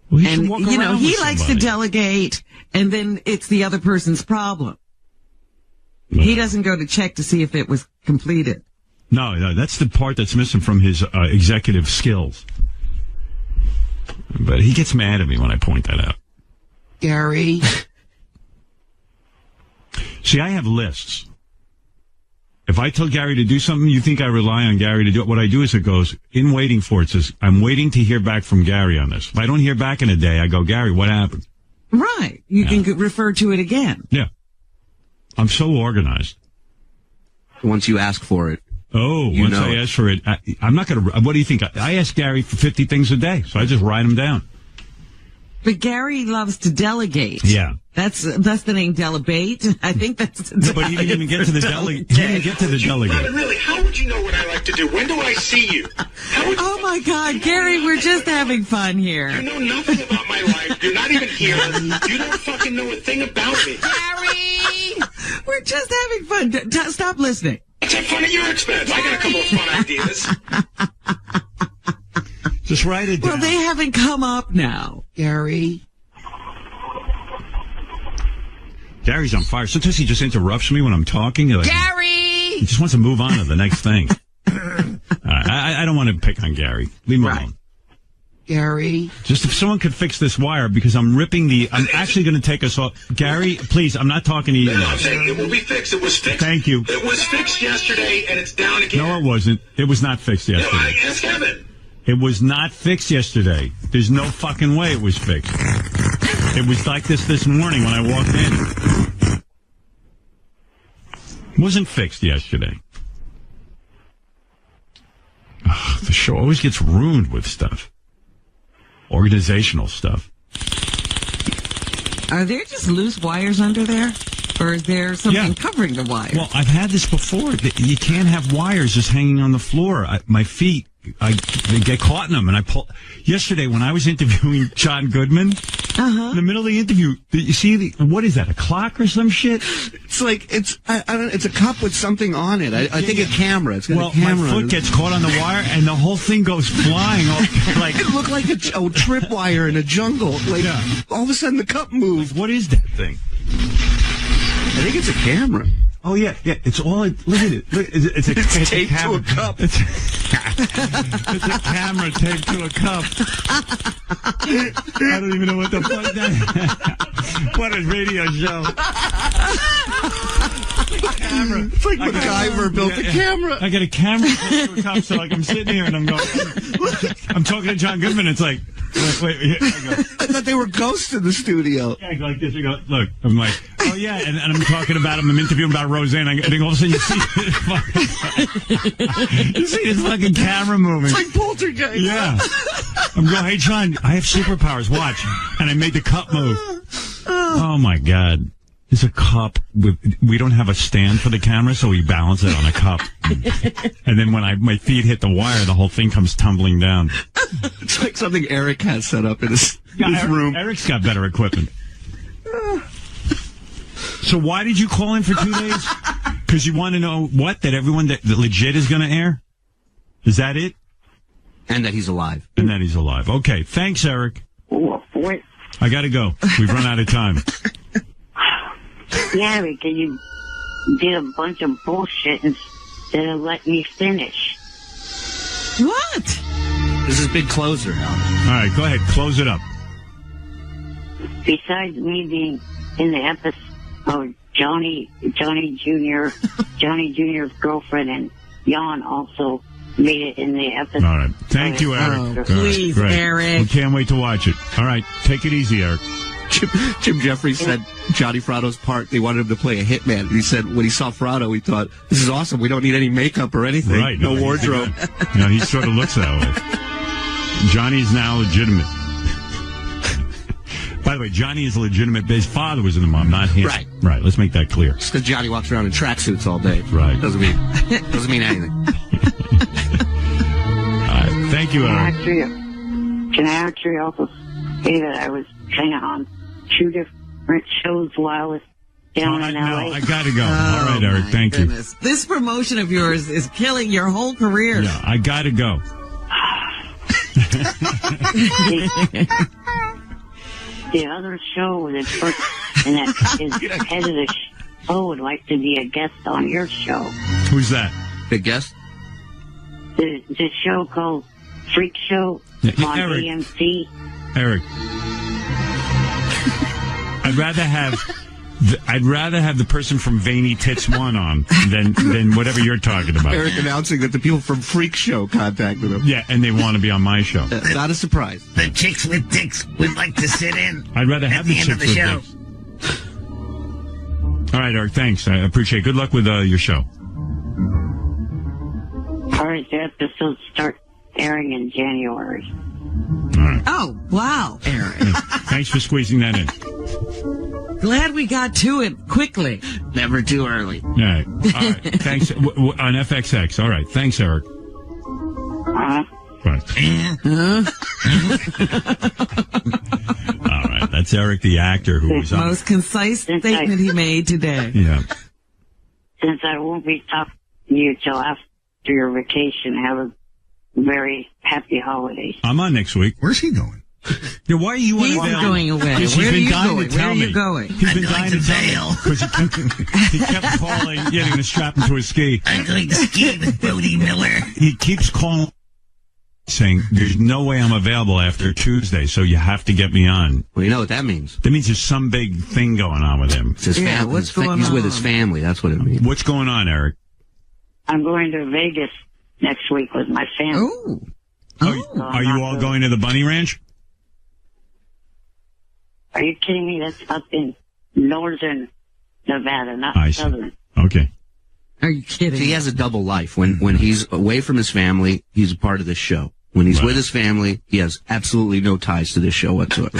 Well, he and, should walk around he with likes to somebody. delegate, and then it's the other person's problem. He doesn't go to check to see if it was completed. No, that's the part that's missing from his executive skills. But he gets mad at me when I point that out. Gary. See, I have lists. If I tell Gary to do something, you think I rely on Gary to do it. What I do is it goes, in waiting for it says, I'm waiting to hear back from Gary on this. If I don't hear back in a day, I go, Gary, what happened? Right. You can refer to it again. Yeah. I'm so organized. Once you ask for it. Oh, once I ask for it, I'm not going to, what do you think? I ask Gary for 50 things a day, so I just write them down. But Gary loves to delegate. Yeah. That's the name, delegate. I think that's No, but he didn't even get to the delegate. He didn't get to the delegate. Really, how would you know what I like to do? When do I see you? Oh my God, Gary, we're just having fun here. You know nothing about my life. You're not even here. You don't fucking know a thing about me. Gary! We're just having fun. Stop listening. Let's have fun at your expense. I got a couple of fun ideas. Just write it down. Well, they haven't come up now. Gary. Gary's on fire. Sometimes he just interrupts me when I'm talking. Like, Gary! He just wants to move on to the next thing. I don't want to pick on Gary. Leave him alone. Gary. Just if someone could fix this wire, because I'm actually going to take us off. Gary, please, I'm not talking to you. No, I'm saying it will be fixed. It was fixed. Thank you. It was fixed yesterday, and it's down again. No, it wasn't. It was not fixed yesterday. No, ask Evan. It was not fixed yesterday. There's no fucking way it was fixed. It was like this morning when I walked in. It wasn't fixed yesterday. Ugh, the show always gets ruined with stuff. Organizational stuff. Are there just loose wires under there? Or is there something covering the wire? Well, I've had this before. You can't have wires just hanging on the floor. My feet, they get caught in them, and I pull. Yesterday, when I was interviewing John Goodman, in the middle of the interview, you see what is that? A clock or some shit? It's like it's a cup with something on it. I think a camera. It's got a camera. My foot gets caught on the wire, and the whole thing goes flying. Like it looked like a tripwire in a jungle. Like all of a sudden, the cup moved. What is that thing? I think it's a camera. Oh, yeah. It's all, look at it. Look, it's taped to a cup. It's a camera taped to a cup. I don't even know what the fuck that is. What a radio show. Camera. It's like MacGyver built a camera. I got a camera taped to a cup, so like I'm sitting here and I'm going, I'm talking to John Goodman. It's like, wait, here I go. I thought they were ghosts in the studio. Yeah, I go like this. I go, look, I'm like, oh yeah, and I'm talking about him. I'm interviewing about Roseanne. And then all of a sudden you see this fucking camera moving. It's like Poltergeist. Yeah. I'm going, hey John, I have superpowers. Watch, and I made the cup move. Oh my God. There's a cup we don't have a stand for the camera, so we balance it on a cup. And then when my feet hit the wire, the whole thing comes tumbling down. It's like something Eric has set up in his room. Eric's got better equipment. So why did you call in for 2 days? Because you want to know what? That everyone that legit is going to air? Is that it? And that he's alive. And that he's alive. Okay. Thanks, Eric. What? I got to go. We've run out of time. Yeah, because you did a bunch of bullshit instead of letting me finish. What? This is big closer, Al. All right, go ahead. Close it up. Besides me being in the episode, Johnny Jr.'s girlfriend and Jan also made it in the episode. All right. Thank you, Eric. Oh, please, Great. Eric. We can't wait to watch it. All right. Take it easy, Eric. Jim Jeffries said Johnny Fratto's part, they wanted him to play a hitman. And he said when he saw Fratto, he thought, this is awesome. We don't need any makeup or anything. Right. No wardrobe. He sort of looks that way. Johnny's now legitimate. By the way, Johnny is legitimate. His father was in the mom, not him. Right. Right. Let's make that clear. Just because Johnny walks around in tracksuits all day. Right. Doesn't mean anything. All right. Thank you, Eric. Can I actually also say that I was kind of on 2 different shows while I was down in L.A.? No, I got to go. All right, Eric. Thank you. This promotion of yours is killing your whole career. Yeah, I got to go. The other show, the person that is head of the show would like to be a guest on your show. Who's that? Big guest? The show called Freak Show on Eric. AMC. Eric. I'd rather have the person from Veiny Tits 1 on than whatever you're talking about. Eric announcing that the people from Freak Show contacted him. Yeah, and they want to be on my show. Not a surprise. The chicks with dicks would like to sit in. I'd rather have at the end of chicks the with show. dicks. All right, Eric, thanks. I appreciate it. Good luck with your show. All right, the episodes start airing in January. All right. Oh, wow, Eric. Thanks for squeezing that in. Glad we got to it quickly. Never too early. All right. Thanks. On FXX. All right. Thanks, Eric. Right. All right. That's Eric, the actor, who was on. Most concise statement he made today. Yeah. Since I won't be talking to you till after your vacation, have a very happy holidays. I'm on next week. Where's he going? Yeah, why are you He's unavailable? going away. Yes, Where he's are been you dying going? to tell Where are me. you going? He's been I'm dying going to to tell me Vail. because he kept calling, getting to strap him to his ski. I'm going to ski with Bodie Miller. He keeps calling, saying, "There's no way I'm available after Tuesday, so you have to get me on." Well, you know what that means. That means there's some big thing going on with him. It's his Yeah, family. what's going He's with on? his family. That's what it means. What's going on, Eric? I'm going to Vegas next week with my family. Oh. Are you all going to the Bunny Ranch? Are you kidding me? That's up in northern Nevada, not I see. southern. Okay. Are you kidding? He has a double life. When he's away from his family, he's a part of this show. When he's with his family, he has absolutely no ties to this show whatsoever.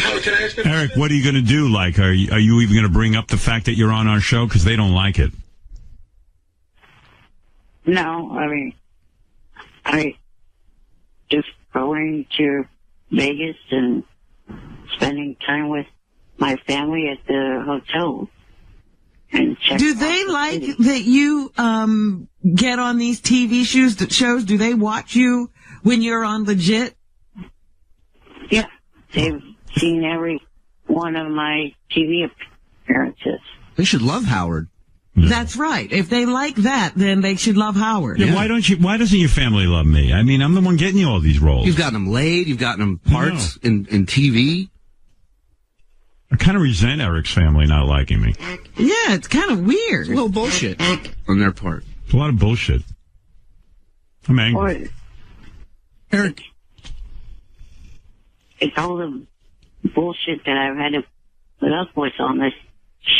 Eric, what are you going to do? Like, are you even going to bring up the fact that you're on our show? Because they don't like it. No, I mean, I just going to Vegas and spending time with my family at the hotel. And check Do out they the like city. that you get on these TV shows? Do they watch you when you're on legit? Yeah, they've seen every one of my TV appearances. They should love Howard. That's right. If they like that, then they should love Howard. Yeah, why doesn't your family love me? I mean, I'm the one getting you all these roles. You've gotten them laid. You've gotten them parts in TV. I kind of resent Eric's family not liking me. Yeah, it's kind of weird. It's a little bullshit on their part. It's a lot of bullshit. I'm angry. Eric. It's all the bullshit that I've had to put up with on this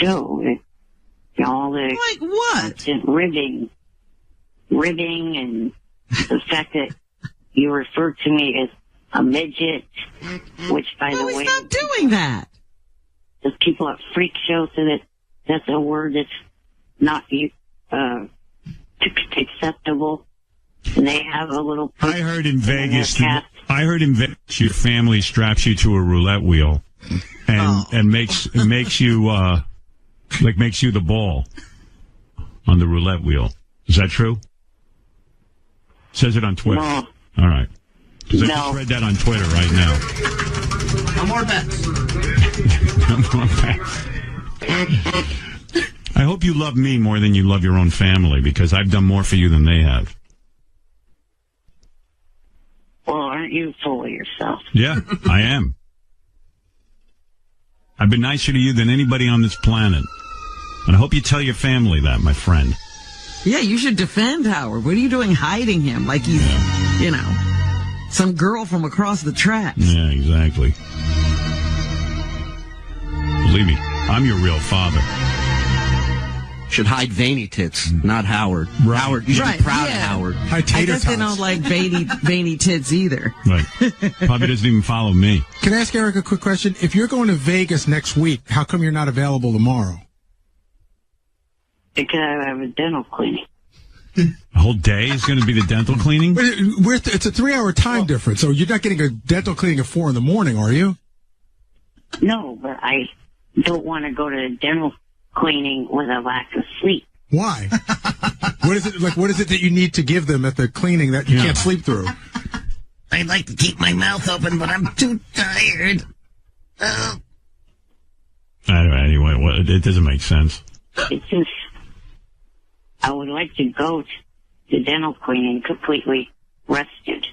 show. All the like what? Ribbing and the fact that you refer to me as a midget, which, by the way, stop doing that. The people at Freak Show say that that's a word that's not acceptable. And they have a little. I heard in Vegas your family straps you to a roulette wheel and makes you Like makes you the ball on the roulette wheel. Is that true? Says it on Twitter. No. All right. Because I No. just read that on Twitter right now. No more bets. No more bets. I hope you love me more than you love your own family, because I've done more for you than they have. Well, aren't you full of yourself? Yeah, I am. I've been nicer to you than anybody on this planet. And I hope you tell your family that, my friend. Yeah, you should defend Howard. What are you doing hiding him like he's, you know, some girl from across the tracks? Yeah, exactly. Believe me, I'm your real father. Should hide veiny tits, not Howard. Right. Howard, you should Right, be proud yeah. of Howard. High I tater guess they tots. don't like veiny tits either. Right. Probably doesn't even follow me. Can I ask Eric a quick question? If you're going to Vegas next week, how come you're not available tomorrow? Because I have a dental clinic. The whole day is going to be the dental cleaning? It's a 3-hour time difference, so you're not getting a dental cleaning at 4 a.m, are you? No, but I don't want to go to the dental cleaning with a lack of sleep. Why? What is it like? What is it that you need to give them at the cleaning that you can't sleep through? I'd like to keep my mouth open, but I'm too tired. Anyway, it doesn't make sense. It's just, I would like to go to the dental cleaning completely rested.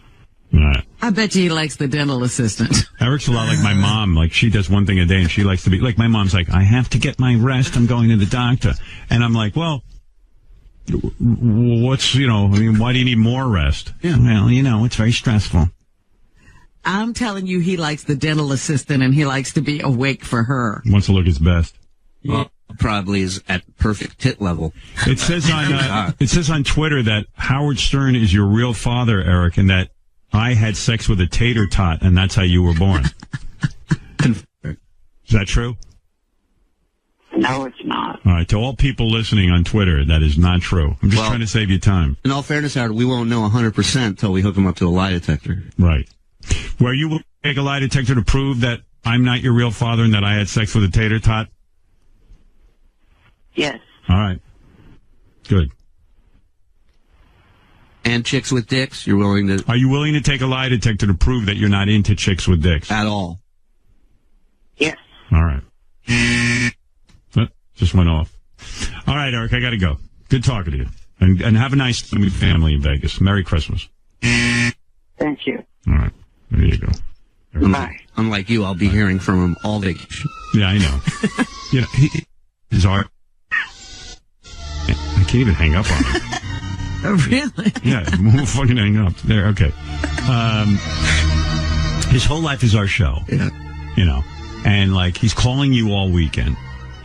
All right. I bet you he likes the dental assistant. Eric's a lot like my mom. Like, she does one thing a day, and she likes to be... Like, my mom's like, I have to get my rest. I'm going to the doctor. And I'm like, well, what's, I mean, why do you need more rest? Yeah. Well, it's very stressful. I'm telling you, he likes the dental assistant, and he likes to be awake for her. Wants to look his best. Well, probably is at perfect tit level. It says on Twitter that Howard Stern is your real father, Eric, and that I had sex with a tater tot, and that's how you were born. Is that true? No, it's not. All right, to all people listening on Twitter, that is not true. I'm just trying to save you time. In all fairness, Howard, we won't know 100% until we hook him up to a lie detector. Right. Where you will take a lie detector to prove that I'm not your real father and that I had sex with a tater tot? Yes. All right. Good. And chicks with dicks, you're willing to... Are you willing to take a lie detector to prove that you're not into chicks with dicks? At all. Yes. All right. Just went off. All right, Eric, I got to go. Good talking to you. And have a nice family in Vegas. Merry Christmas. Thank you. All right. There you go. Bye. Unlike you, I'll be hearing from him all vacation. Yeah, I know. His art... I can't even hang up on him. Oh, really? Yeah, we'll fucking hang up. There, okay. His whole life is our show. Yeah. And, like, he's calling you all weekend.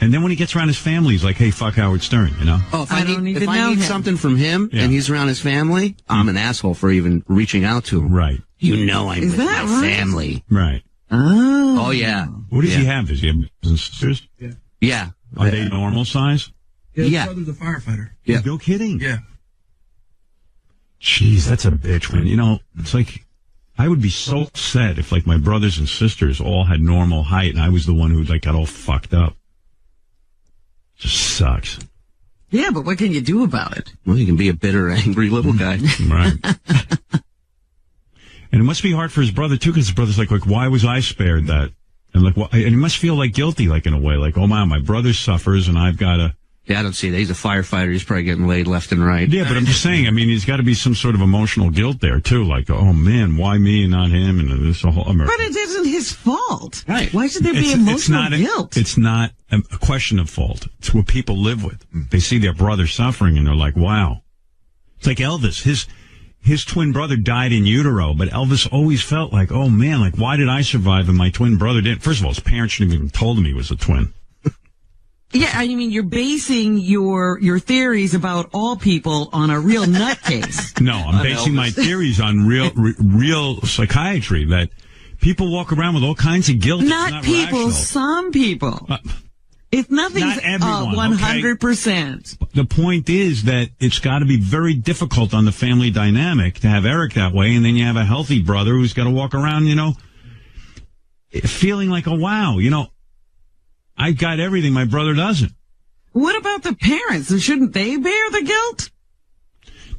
And then when he gets around his family, he's like, hey, fuck Howard Stern, Oh, if I need him. something from him and he's around his family, I'm an asshole for even reaching out to him. Right. I'm with my family. Right. Oh, yeah. What does he have? Does he have brothers and sisters? Yeah. Are they normal size? Yeah. His brother's a firefighter. Yeah. No kidding. Yeah. Jeez, that's a bitch, man. It's like, I would be so upset if, like, my brothers and sisters all had normal height and I was the one who, like, got all fucked up. Just sucks. Yeah, but what can you do about it? Well, you can be a bitter, angry little guy. Right. And it must be hard for his brother, too, because his brother's like, why was I spared that? And, like, and he must feel, like, guilty, like, in a way. Like, oh, wow, my brother suffers and I've got to... Yeah, I don't see that. He's a firefighter. He's probably getting laid left and right. Yeah, but I'm just saying, I mean, he's got to be some sort of emotional guilt there, too. Like, oh, man, why me and not him? And this whole... But it isn't his fault. Right. Why should there be emotional guilt? It's not a question of fault. It's what people live with. They see their brother suffering and they're like, wow. It's like Elvis. His twin brother died in utero, but Elvis always felt like, oh, man, like, why did I survive and my twin brother didn't? First of all, his parents shouldn't have even told him he was a twin. Yeah, I mean, you're basing your theories about all people on a real nutcase. No, I'm basing my theories on real psychiatry, that people walk around with all kinds of guilt. Not people, rational. Some people. If nothing's Not everyone, 100%. Okay? The point is that it's got to be very difficult on the family dynamic to have Eric that way, and then you have a healthy brother who's got to walk around, feeling like, oh, wow, I got everything my brother doesn't. What about the parents? Shouldn't they bear the guilt?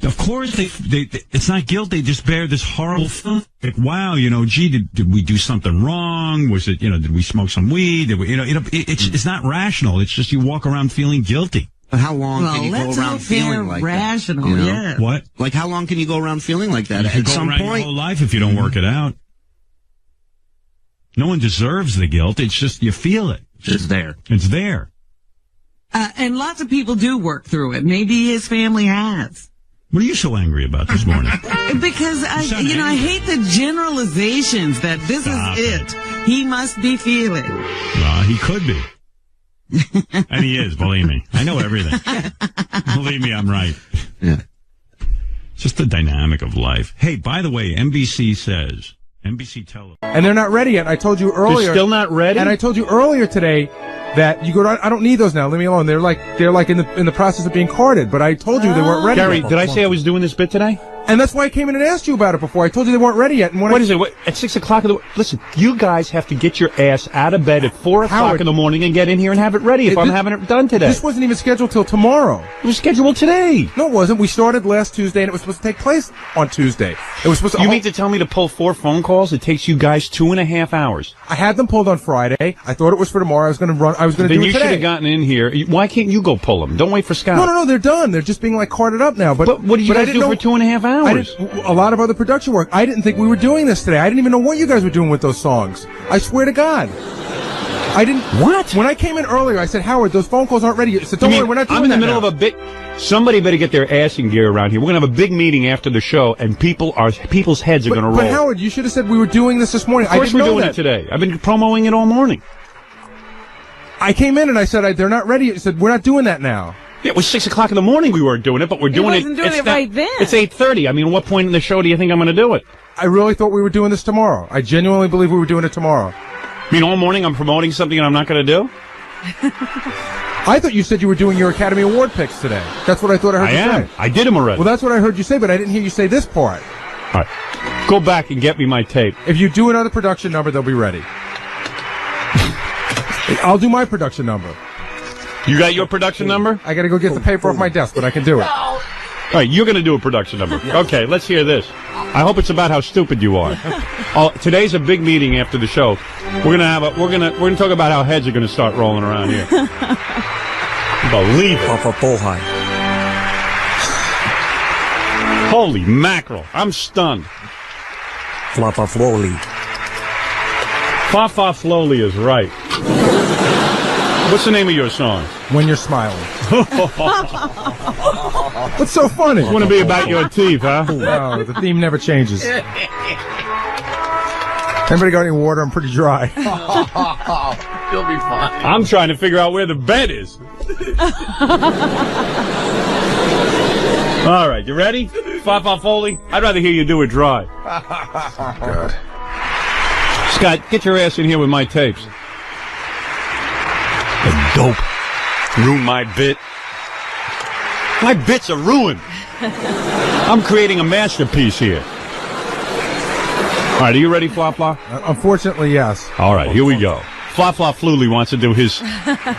Of course, it's not guilt. They just bear this horrible feeling. Like, wow, gee, did we do something wrong? Was it, did we smoke some weed? Did we, it's not rational. It's just you walk around feeling guilty. But how long can you go around feeling like rational, that? Yeah. What? Like, how long can you go around feeling like that? You At go some around point, your whole life if you don't work it out. No one deserves the guilt. It's just you feel it. It's there. It's there. And lots of people do work through it. Maybe his family has. What are you so angry about this morning? Because I hate the generalizations that this is it. He must be feeling. Well, he could be. And he is, believe me. I know everything. Believe me, I'm right. Yeah. It's just the dynamic of life. Hey, by the way, NBC says, NBC Television. And they're not ready yet. I told you earlier. They're still not ready? And I told you earlier today that you go, I don't need those now. Leave me alone. They're like in the process of being carded, but I told you they weren't ready. Gary, yet. did I say I was doing this bit today? And that's why I came in and asked you about it before. I told you they weren't ready yet. And What is it? At 6 o'clock listen, you guys have to get your ass out of bed at 4 o'clock in the morning and get in here and have it ready if I'm having it done today. This wasn't even scheduled till tomorrow. It was scheduled today. No, it wasn't. We started last Tuesday, and it was supposed to take place on Tuesday. It was supposed to. You mean to tell me to pull 4 phone calls? It takes you guys 2.5 hours. I had them pulled on Friday. I thought it was for tomorrow. I was going to do it today. Then you should have gotten in here. Why can't you go pull them? Don't wait for Scott. No, they're done. They're just being carded up now. But what did you guys do for 2.5 hours? A lot of other production work. I didn't think we were doing this today. I didn't even know what you guys were doing with those songs. I swear to God. I didn't. What? When I came in earlier, I said, Howard, those phone calls aren't ready. I said, don't worry, we're not doing that. I'm in the middle of a big. Somebody better get their ass in gear around here. We're going to have a big meeting after the show, and people's heads are going to roll. But Howard, you should have said we were doing this morning. Of course we're doing it today. I've been promoting it all morning. I came in and I said, they're not ready. I said, we're not doing that now. Yeah, it was 6 o'clock in the morning we weren't doing it, but we're doing it. Right then. It's 8:30. I mean, what point in the show do you think I'm going to do it? I really thought we were doing this tomorrow. I genuinely believe we were doing it tomorrow. I mean, all morning I'm promoting something and I'm not going to do? I thought you said you were doing your Academy Award picks today. That's what I thought I heard you say. I did them already. Well, that's what I heard you say, but I didn't hear you say this part. All right. Go back and get me my tape. If you do another production number, they'll be ready. I'll do my production number. You got your production number? I got to go get the paper off my desk, but I can do it. All right, you're going to do a production number. Yes. Okay, let's hear this. I hope it's about how stupid you are. Today's a big meeting after the show. We're going to talk about how heads are going to start rolling around here. Believe it. Holy mackerel! I'm stunned. Floppa Flowly. Floppa Flowly is right. What's the name of your song? When You're Smiling. What's so funny? It's going to be about your teeth, huh? No, the theme never changes. Anybody got any water? I'm pretty dry. You'll be fine. I'm trying to figure out where the bed is. All right, you ready? Floppa Foley? I'd rather hear you do it dry. God. Scott, get your ass in here with my tapes. The dope. Ruin my bit. My bits are ruined. I'm creating a masterpiece here. All right, are you ready, Flop Flop? Unfortunately, yes. All right, here we go. Flop Flop Fluley wants to do his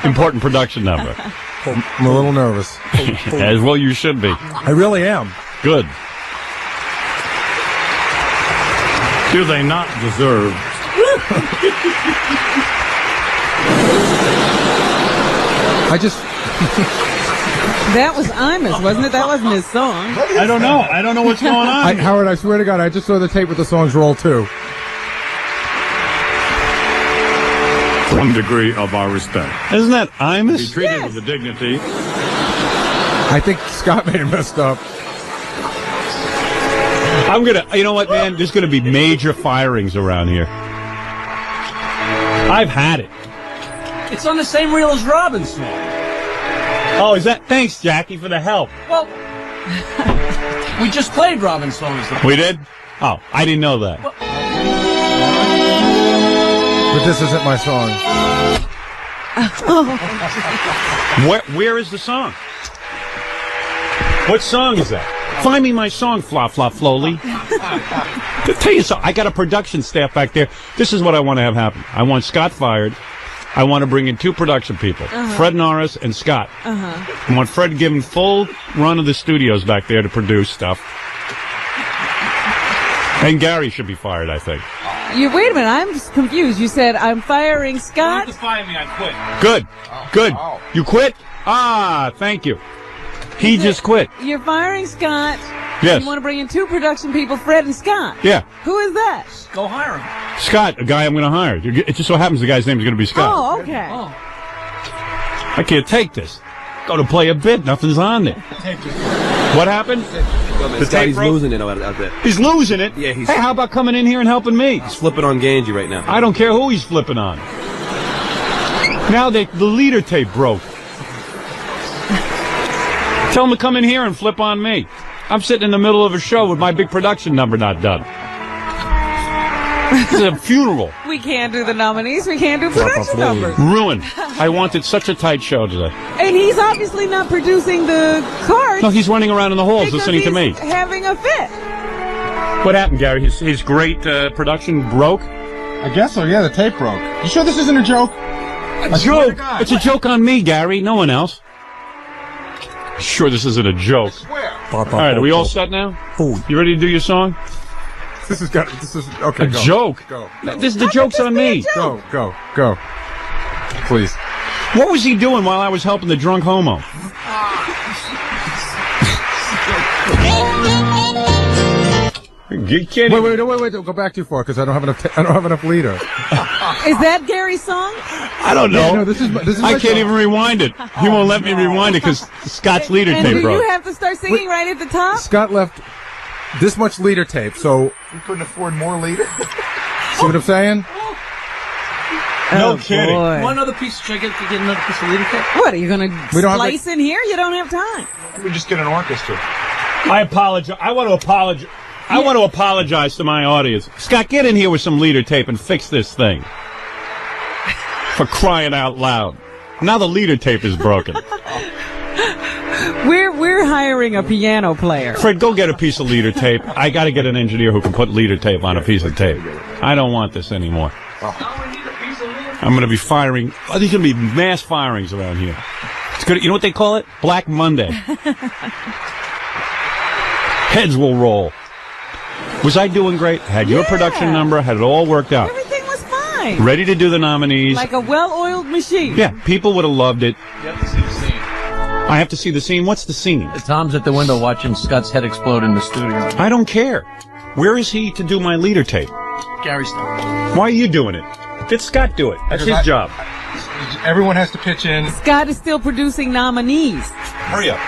important production number. I'm a little nervous. As well you should be. I really am. Good. Do they not deserve? I just... That was Imus, wasn't it? That wasn't his song. I don't know. I don't know what's going on. Howard, I swear to God, I just saw the tape with the songs roll, too. One degree of our respect. Isn't that Imus? Be treated with the dignity. I think Scott made it messed up. I'm going to... You know what, man? There's going to be major firings around here. I've had it. It's on the same reel as Robin's song. Oh, is that... Thanks, Jackie, for the help. Well, we just played Robin's song. We did? Oh, I didn't know that. Well, but this isn't my song. Where is the song? What song is that? Find me my song, Flop Flop Flowly. To tell you something, I got a production staff back there. This is what I want to have happen. I want Scott fired. I want to bring in 2 production people, Fred Norris and Scott. I want Fred given full run of the studios back there to produce stuff. And Gary should be fired, I think. Wait a minute, I'm confused. You said I'm firing Scott? You don't have to fire me, I quit. Good. Good. You quit? Ah, thank you. He just quit. You're firing Scott. Yes. You want to bring in 2 production people, Fred and Scott. Yeah. Who is that? Go hire him. Scott, a guy I'm going to hire. It just so happens the guy's name is going to be Scott. Oh, okay. I can't take this. Go to play a bit, nothing's on there. What happened? The tape he's losing it out there. He's losing it? Yeah, Hey, how about coming in here and helping me? He's flipping on Ganji right now. I don't care who he's flipping on. Now the leader tape broke. Tell him to come in here and flip on me. I'm sitting in the middle of a show with my big production number not done. This is a funeral. We can't do the nominees. We can't do production numbers. Ruined. I wanted such a tight show today. And he's obviously not producing the cards. No, he's running around in the halls listening to me. He's having a fit. What happened, Gary? His great production broke? I guess so, yeah, the tape broke. You sure this isn't a joke? A joke? It's a joke on me, Gary, no one else. Sure this isn't a joke. All right, are we all set now? You ready to do your song? This is okay. A joke? Go. The joke's on me. Go. Please. What was he doing while I was helping the drunk homo? Wait, don't go back too far because I don't have enough leader. Is that Gary's song? I don't know. Yeah, no, this is I can't even rewind it. He won't let me rewind it because Scott's leader And tape do broke. you have to start singing right at the top? Scott left this much leader tape, so You couldn't afford more leader? see what I'm saying? No kidding. Boy. Want another piece? Should I get another piece of leader tape? What, are you going to We don't have slice in here? You don't have time. We just get an orchestra. I apologize. I want to apologize. I want to apologize to my audience. Scott, get in here with some leader tape and fix this thing. For crying out loud. Now the leader tape is broken. We're hiring a piano player. Fred, go get a piece of leader tape. I got to get an engineer who can put leader tape on a piece of tape. I don't want this anymore. I'm going to be firing. There's going to be mass firings around here. It's good. You know what they call it? Black Monday. Heads will roll. Was I doing great? Had your production number? Had it all worked out? Everything was fine. Ready to do the nominees. Like a well-oiled machine. Yeah, people would have loved it. You have to see the scene. I have to see the scene. What's the scene? Tom's at the window watching Scott's head explode in the studio. I don't care. Where is he to do my leader tape? Gary's stuff. Why are you doing it? Let Scott do it. That's his job. Everyone has to pitch in. Scott is still producing nominees. Hurry up.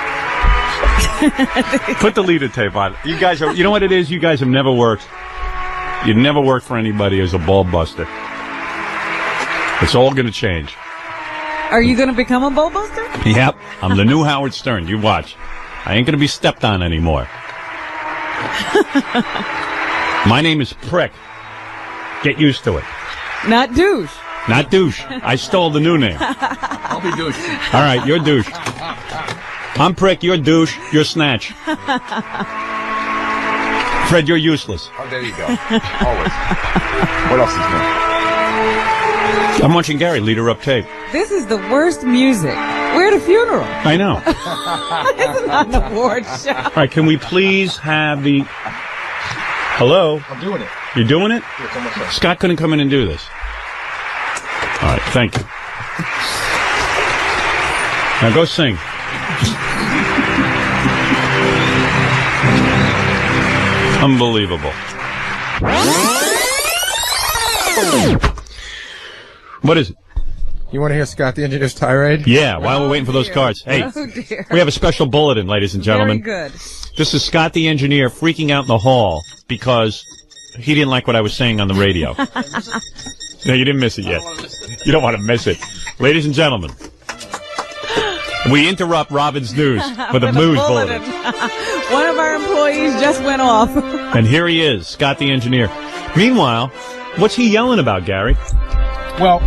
Put the leader tape on. You guys are, you know what it is? You guys have never worked. You never worked for anybody as a ball buster. It's all going to change. Are you going to become a bull buster? Yep. I'm the new Howard Stern. You watch. I ain't going to be stepped on anymore. My name is Prick. Get used to it. Not douche. Not douche. I stole the new name. I'll be douche. All right, you're douche. I'm Prick, you're douche, you're snatch. Fred, you're useless. Oh, there you go. Always. What else is new? I'm watching Gary leader up tape. This is the worst music. We're at a funeral. I know. This is not an award show. All right, can we please have the... Hello? I'm doing it. You're doing it? Yeah, it's almost done. Scott couldn't come in and do this. All right, thank you. Now go sing. Unbelievable. What is it? You want to hear Scott the Engineer's tirade? Yeah, while we're waiting for those cards. Hey, dear. we have a special bulletin, ladies and gentlemen. Very good. This is Scott the Engineer freaking out in the hall because he didn't like what I was saying on the radio. No, you didn't miss it yet. You don't want to miss it. Ladies and gentlemen, we interrupt Robin's news with a news bulletin. One of our employees just went off. And here he is, Scott the Engineer. Meanwhile, what's he yelling about, Gary? Well,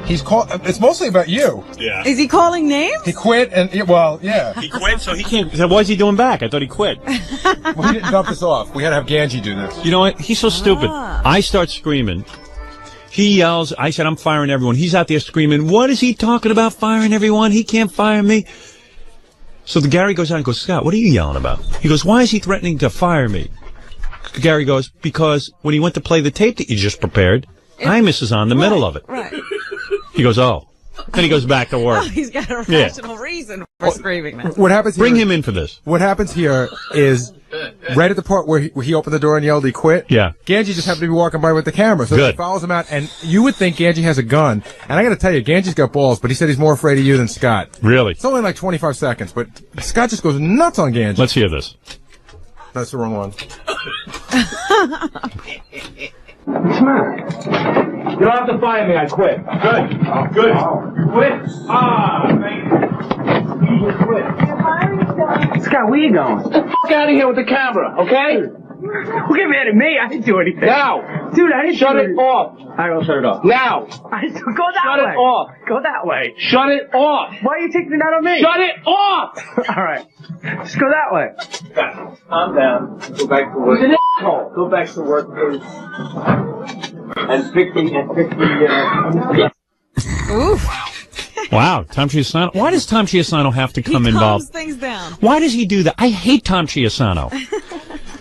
it's mostly about you. Yeah. Is he calling names? He quit and, yeah. He quit, so he can't. So why is he doing back? I thought he quit. Well, he didn't dump us off. We had to have Ganji do this. You know what? He's so stupid. I start screaming. He yells. I said, I'm firing everyone. He's out there screaming, what is he talking about firing everyone? He can't fire me. So the Gary goes out and goes, Scott, what are you yelling about? He goes, why is he threatening to fire me? Gary goes, because when he went to play the tape that you just prepared, Imus is on the middle of it. Right. He goes, oh. Then he goes back to work. Oh, he's got a rational reason for screaming that. What happens? Bring him in for this. What happens here is right at the part where he opened the door and yelled he quit. Yeah. Ganji just happened to be walking by with the camera, so he follows him out. And you would think Ganji has a gun. And I got to tell you, Ganji's got balls, but he said he's more afraid of you than Scott. Really? It's only like 25 seconds, but Scott just goes nuts on Ganji. Let's hear this. That's the wrong one. What's the matter? You don't have to fire me. I quit. Good. Oh, good. You quit? Ah, thank you. You just quit. Scott, where you going? Get the fuck out of here with the camera, okay? Who get mad at me? I didn't do anything. Now. Dude, I didn't shut do it anything. off. I don't shut it off. Now. Go that shut way. It off. Go that way. Shut it off. Why are you taking it out on me? Shut it off. All right. Just go that way. Calm down. Go back to work. Go back to work, please. And pick the. Oof. Wow, Tom Chiasano. Why does Tom Chiasano have to come involved? He calms things down. Why does he do that? I hate Tom Chiasano.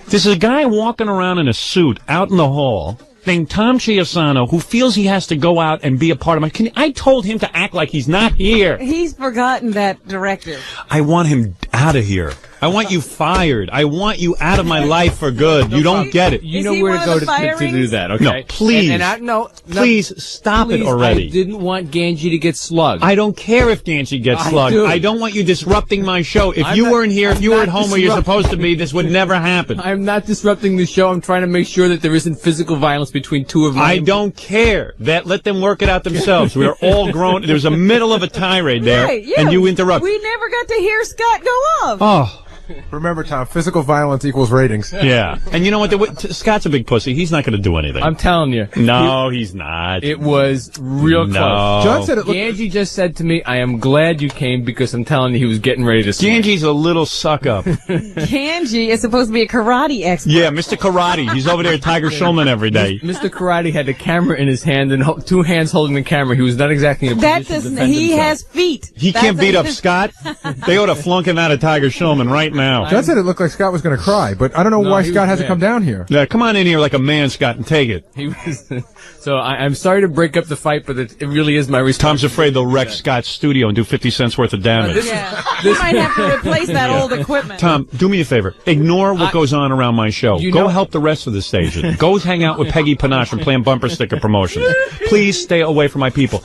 There's a guy walking around in a suit out in the hall named Tom Chiasano who feels he has to go out and be a part of my... I told him to act like he's not here. He's forgotten that directive. I want him out of here. I want you fired. I want you out of my life for good. You don't get it. You know where to go to do that, okay? No, please. Please stop it already. I didn't want Ganji to get slugged. I don't care if Ganji gets slugged. I don't want you disrupting my show. If you weren't here, if you were at home where you're supposed to be, this would never happen. I'm not disrupting the show. I'm trying to make sure that there isn't physical violence between two of them. I don't care. Let them work it out themselves. We are all grown. There's a middle of a tirade there, and you interrupt. We never got to hear Scott go off. Oh. Remember, Tom, physical violence equals ratings. Yeah. And you know what? Scott's a big pussy. He's not going to do anything. I'm telling you. No, he's not. It was real close. John said it Ganji just said to me, I am glad you came because I'm telling you he was getting ready to swing. Ganji's a little suck-up. Ganji is supposed to be a karate expert. Yeah, Mr. Karate. He's over there at Tiger Shulman every day. Mr. Karate had the camera in his hand and two hands holding the camera. He was not exactly in a position to defend He himself. has feet. He can't beat up Scott. They ought to flunk him out of Tiger Shulman right now. John said it looked like Scott was going to cry, but I don't know why Scott hasn't come down here. Yeah, come on in here like a man, Scott, and take it. He was, so I'm sorry to break up the fight, but it really is my responsibility. Tom's afraid they'll wreck Scott's studio and do 50 cents worth of damage. We might have to replace that old equipment. Tom, do me a favor. Ignore what goes on around my show. Go help the rest of the station. Go hang out with Peggy Panache and plan bumper sticker promotions. Please stay away from my people.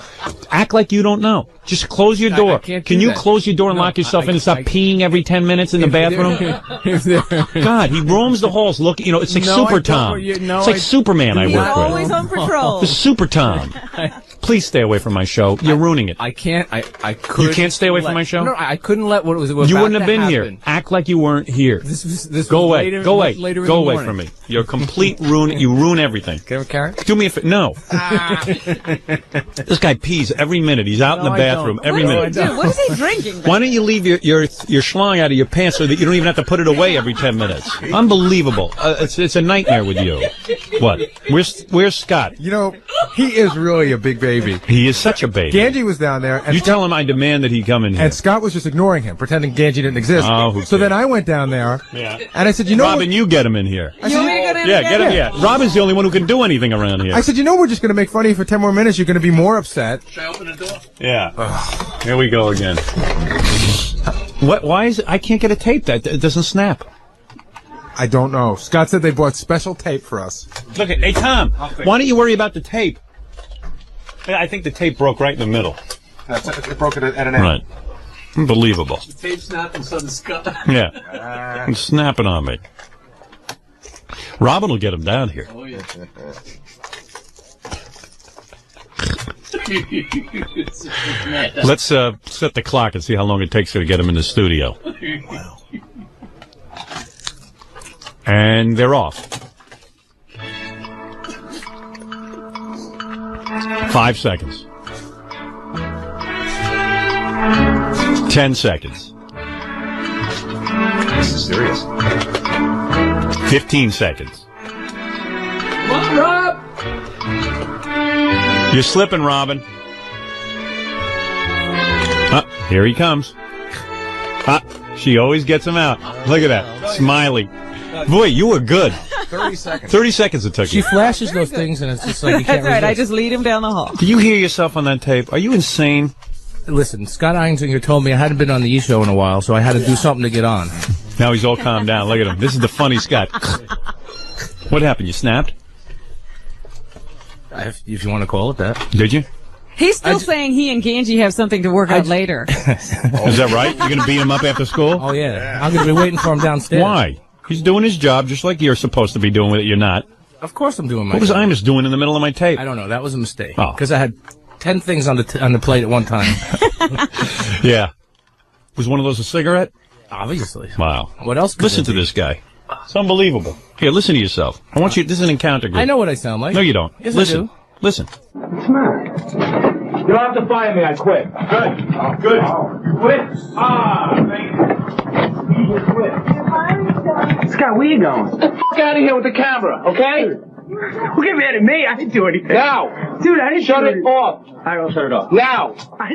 Act like you don't know. Just close your door. Can you close your door and lock yourself in and stop peeing every 10 minutes in the bathroom? God, he roams the halls. Look, it's like Super Tom. It's like Superman I work with. He's always on patrol. The Super Tom. Please stay away from my show. You're ruining it. I can't. I couldn't. You can't stay away from my show? No, I couldn't let what was. You wouldn't have been here. Act like you weren't here. Go away. Go away. Go away from me. You're a complete ruin. You ruin everything. Can I have a carrot? Do me a favor. No. This guy pees every minute. He's out in the bathroom every minute. What is he drinking? Why don't you leave your schlong out of your pants so that you don't even have to put it away every 10 minutes? Unbelievable. It's a nightmare with you. What? Where's Scott? He is really a big baby. He is such a baby. Ganji was down there. And you tell him I demand that he come in here. And Scott was just ignoring him, pretending Ganji didn't exist. Oh, so then I went down there. Yeah. And I said, Robin, you get him in here. I said, get him. Yeah. Robin's the only one who can do anything around here. I said, we're just going to make fun of you for 10 more minutes. You're going to be more upset. Should I open the door? Yeah. Here we go again. Why is it? I can't get a tape that it doesn't snap. I don't know. Scott said they bought special tape for us. Look at, hey Tom, why don't you worry about the tape? I think the tape broke right in the middle. It broke it at an end. Right. Unbelievable. The tape snapped and so did Scott. Yeah. It's snapping on me. Robin will get him down here. Oh, yeah. Let's set the clock and see how long it takes to get him in the studio. And they're off. 5 seconds. 10 seconds. This is serious. 15 seconds. Come on, Rob! You're slipping, Robin. Here he comes. She always gets him out. Look at that. Smiley. Boy, you were good. 30 seconds. 30 seconds it took She you. flashes those things, and it's just like you can't That's right. I resist. just lead him down the hall. Do you hear yourself on that tape? Are you insane? Listen, Scott Einzinger told me I hadn't been on the E! Show in a while, so I had to do something to get on. Now he's all calmed down. Look at him. This is the funny Scott. What happened? You snapped? If you want to call it that. Did you? He's still saying he and Ganji have something to work out later. Is that right? You're going to beat him up after school? Oh, yeah. I'm going to be waiting for him downstairs. Why? He's doing his job just like you're supposed to be doing with it. You're not. Of course I'm doing my What was job. Imus doing in the middle of my tape? I don't know. That was a mistake. Oh. Because I had 10 things on the plate at one time. Yeah. Was one of those a cigarette? Obviously. Wow. What else could Listen it to be? this guy. It's unbelievable. Here, listen to yourself. I want you. This is an encounter group. I know what I sound like. No, you don't. Yes, Listen. I do. Listen. What's the matter? You don't have to fire me. I quit. Good. Good. You quit? Thank you. You quit. Scott, where you going? Get the f*** out of here with the camera, okay? Who get mad at me? I didn't do anything. Now. Dude, I didn't shut it off. I don't shut it off. Now. Go that way.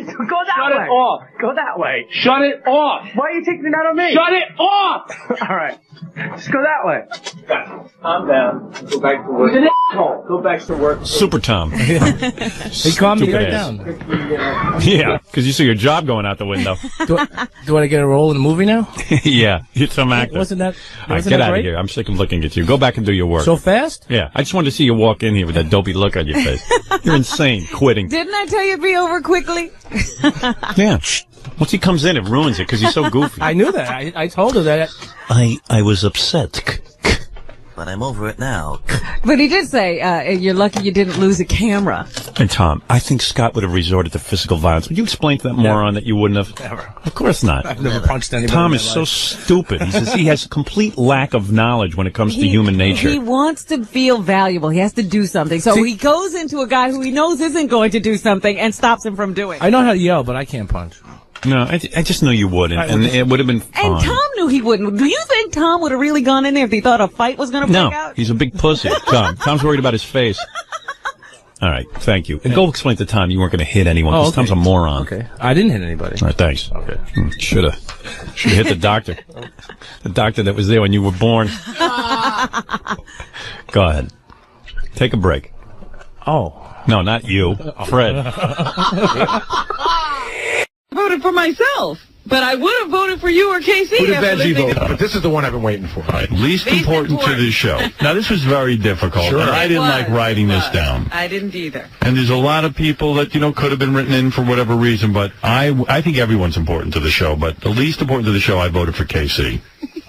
Shut it off. Go that way. Shut it off. Why are you taking it out on me? Shut it off. All right. Just go that way. Calm down. Go back to work. He's an asshole. Go back to work. Super Tom. He calmed me right ass. down. Yeah, because you see your job going out the window. Do I get a role in a movie now? Yeah, you're some actor. Wasn't that All right, get out of here. I'm sick of looking at you. Go back and do your work. So fast? Yeah, I just wanted to see you walk in here with that dopey look on your face. You're insane. Quitting. Didn't I tell you it'd be over quickly? Yeah. Once he comes in, it ruins it because he's so goofy. I knew that. I told her that. I was upset. But I'm over it now. But he did say, you're lucky you didn't lose a camera. And Tom, I think Scott would have resorted to physical violence. Would you explain to that moron that you wouldn't have? Never. Of course not. I've never punched anybody. Tom in is my so life. stupid. He has complete lack of knowledge when it comes to human nature. He wants to feel valuable. He has to do something. So he goes into a guy who he knows isn't going to do something and stops him from doing it. I know how to yell, but I can't punch. No, I just know you wouldn't, and it would have been fun. And Tom knew he wouldn't. Do you think Tom would have really gone in there if he thought a fight was going to break out? No, he's a big pussy. Tom's worried about his face. All right, thank you. And go explain to Tom you weren't going to hit anyone, because Tom's a moron. Okay. I didn't hit anybody. All right, thanks. Okay. Should have hit the doctor. The doctor that was there when you were born. Go ahead. Take a break. Oh. No, not you. Fred. Voted for myself, but I would have voted for you or Casey. Who did after Benji listening vote? But this is the one I've been waiting for. Right. Least important to the show. Now, this was very difficult, Sure. and I didn't like writing this down. I didn't either. And there's a lot of people that, could have been written in for whatever reason, but I think everyone's important to the show, but the least important to the show, I voted for KC.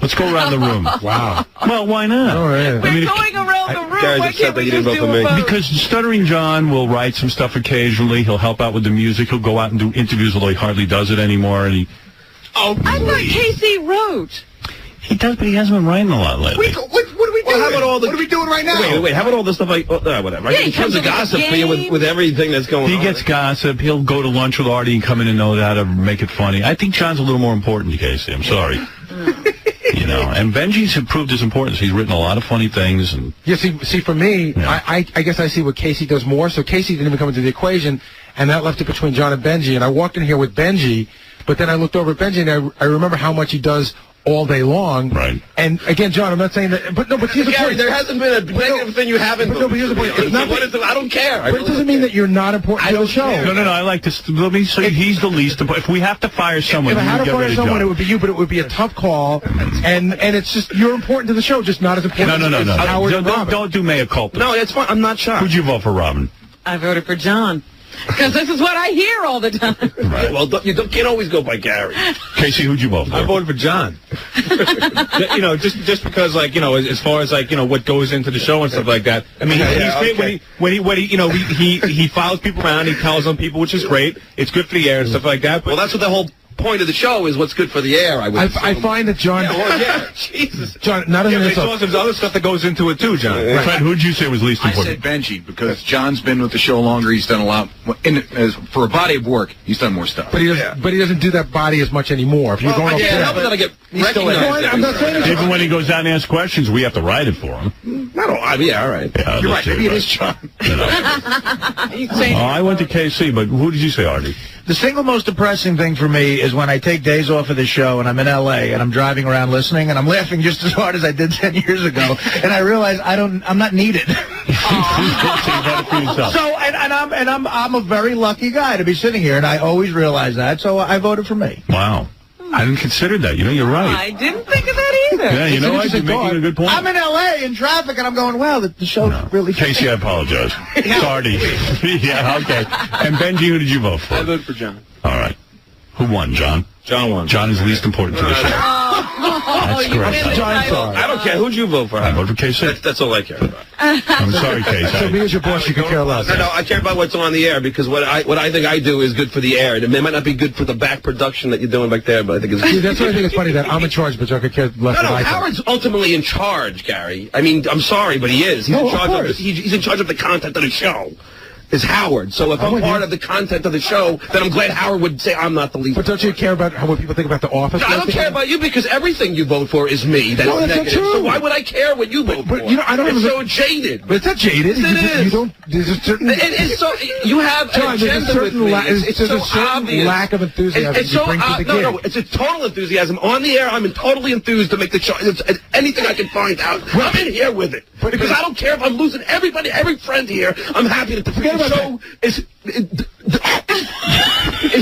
Let's go around the room. Wow. Well, why not? All right. We're going around the room. Guys, Why it's can't sad that we you just didn't do vote for a me. vote? Because Stuttering John will write some stuff occasionally. He'll help out with the music. He'll go out and do interviews, although he hardly does it anymore. And I thought Casey wrote. he does, but he hasn't been writing a lot lately. What are we doing? Well, how about all the, what are we doing right now? Wait, how about all the stuff like, whatever. Yeah, In he terms comes of up with gossip for you games. with everything that's going on. He gets gossip. He'll go to lunch with Artie and come in and know how to make it funny. I think John's a little more important to Casey. I'm sorry. And Benji's improved his importance. He's written a lot of funny things. And Yeah, see, for me, I guess I see what Casey does more. So Casey didn't even come into the equation, and that left it between John and Benji. And I walked in here with Benji, but then I looked over at Benji, and I remember how much he does all day long. Right. And again, John, I'm not saying that, but here's the Gary, point. there hasn't been a negative thing you haven't. But here's the point. It's not I don't care. But it doesn't mean that you're not important to the show. No. I like this. Let me say he's the least. If we have to fire someone, If I had to get fire rid of someone, John. it would be you, but it would be a tough call. And it's just, you're important to the show, just not as important No. as Howard and Robin. Don't do mea culpa. No, it's fine. I'm not shocked. Who'd you vote for, Robin? I voted for John. Because this is what I hear all the time. Right. Well, you can't always go by Gary. Casey, who'd you vote for? I voted for John. just because, as far as what goes into the show and stuff like that. I mean, he's great when he follows people around, he tells on people, which is great. It's good for the air and stuff like that. But Well, that's what the whole point of the show is what's good for the air. I find that John. Jesus. John, not Yeah, only there's also some other stuff that goes into it too, John. Fred, who'd you say was least I important? said Benji because John's been with the show longer. He's done a lot. For a body of work, he's done more stuff. But he doesn't. But he doesn't do that body as much anymore. If you're going up there, that I get recognized. I'm not saying Even when he goes out and asks questions, we have to write it for him. Yeah, all right. Yeah, You're right. Maybe it is John. I went to KC, but who did you say, Artie? The single most depressing thing for me is when I take days off of the show and I'm in L.A. and I'm driving around listening and I'm laughing just as hard as I did 10 years ago, and I realize I'm not needed. So I'm a very lucky guy to be sitting here, and I always realize that. So I voted for me. Wow. I didn't consider that. You know, you're right. I didn't think of that either. Yeah, you know what? You're making a good point. I'm in L.A. in traffic, and I'm going, wow, the show's really... Casey, I apologize. Sorry. Yeah, okay. And Benji, who did you vote for? I voted for John. All right. Who won, John? John won. John is least important to the show. That's correct. I don't care. Who'd you vote for? I voted for Casey. That's all I care about. I'm sorry, Casey. So me as your boss, you could care less. No, I care about what's on the air because what I think I do is good for the air. It might not be good for the back production that you're doing back there, but I think it's. See, that's what I think it's funny that I'm in charge, but Joe could care less than I think. Howard's ultimately in charge, Gary. I mean, I'm sorry, but he is. He's in charge. He's in charge of the content of the show. Is Howard. So if I'm part of the content of the show, then I'm glad Howard would say I'm not the lead. But don't you care about what people think about The Office? No, I don't care about you because everything you vote for is me. That's not true. So why would I care what you vote for? You know, I don't. It's so jaded. But it's not jaded. Yes, it is. You don't. There's a certain. It's so you have John, an agenda with me. It's so obvious. Lack of enthusiasm. It's so you bring to the gig. No, it's a total enthusiasm on the air. I'm totally enthused to make the show. It's anything I can find out. I'm in here with it because I don't care if I'm losing everybody, every friend here. I'm happy that the show is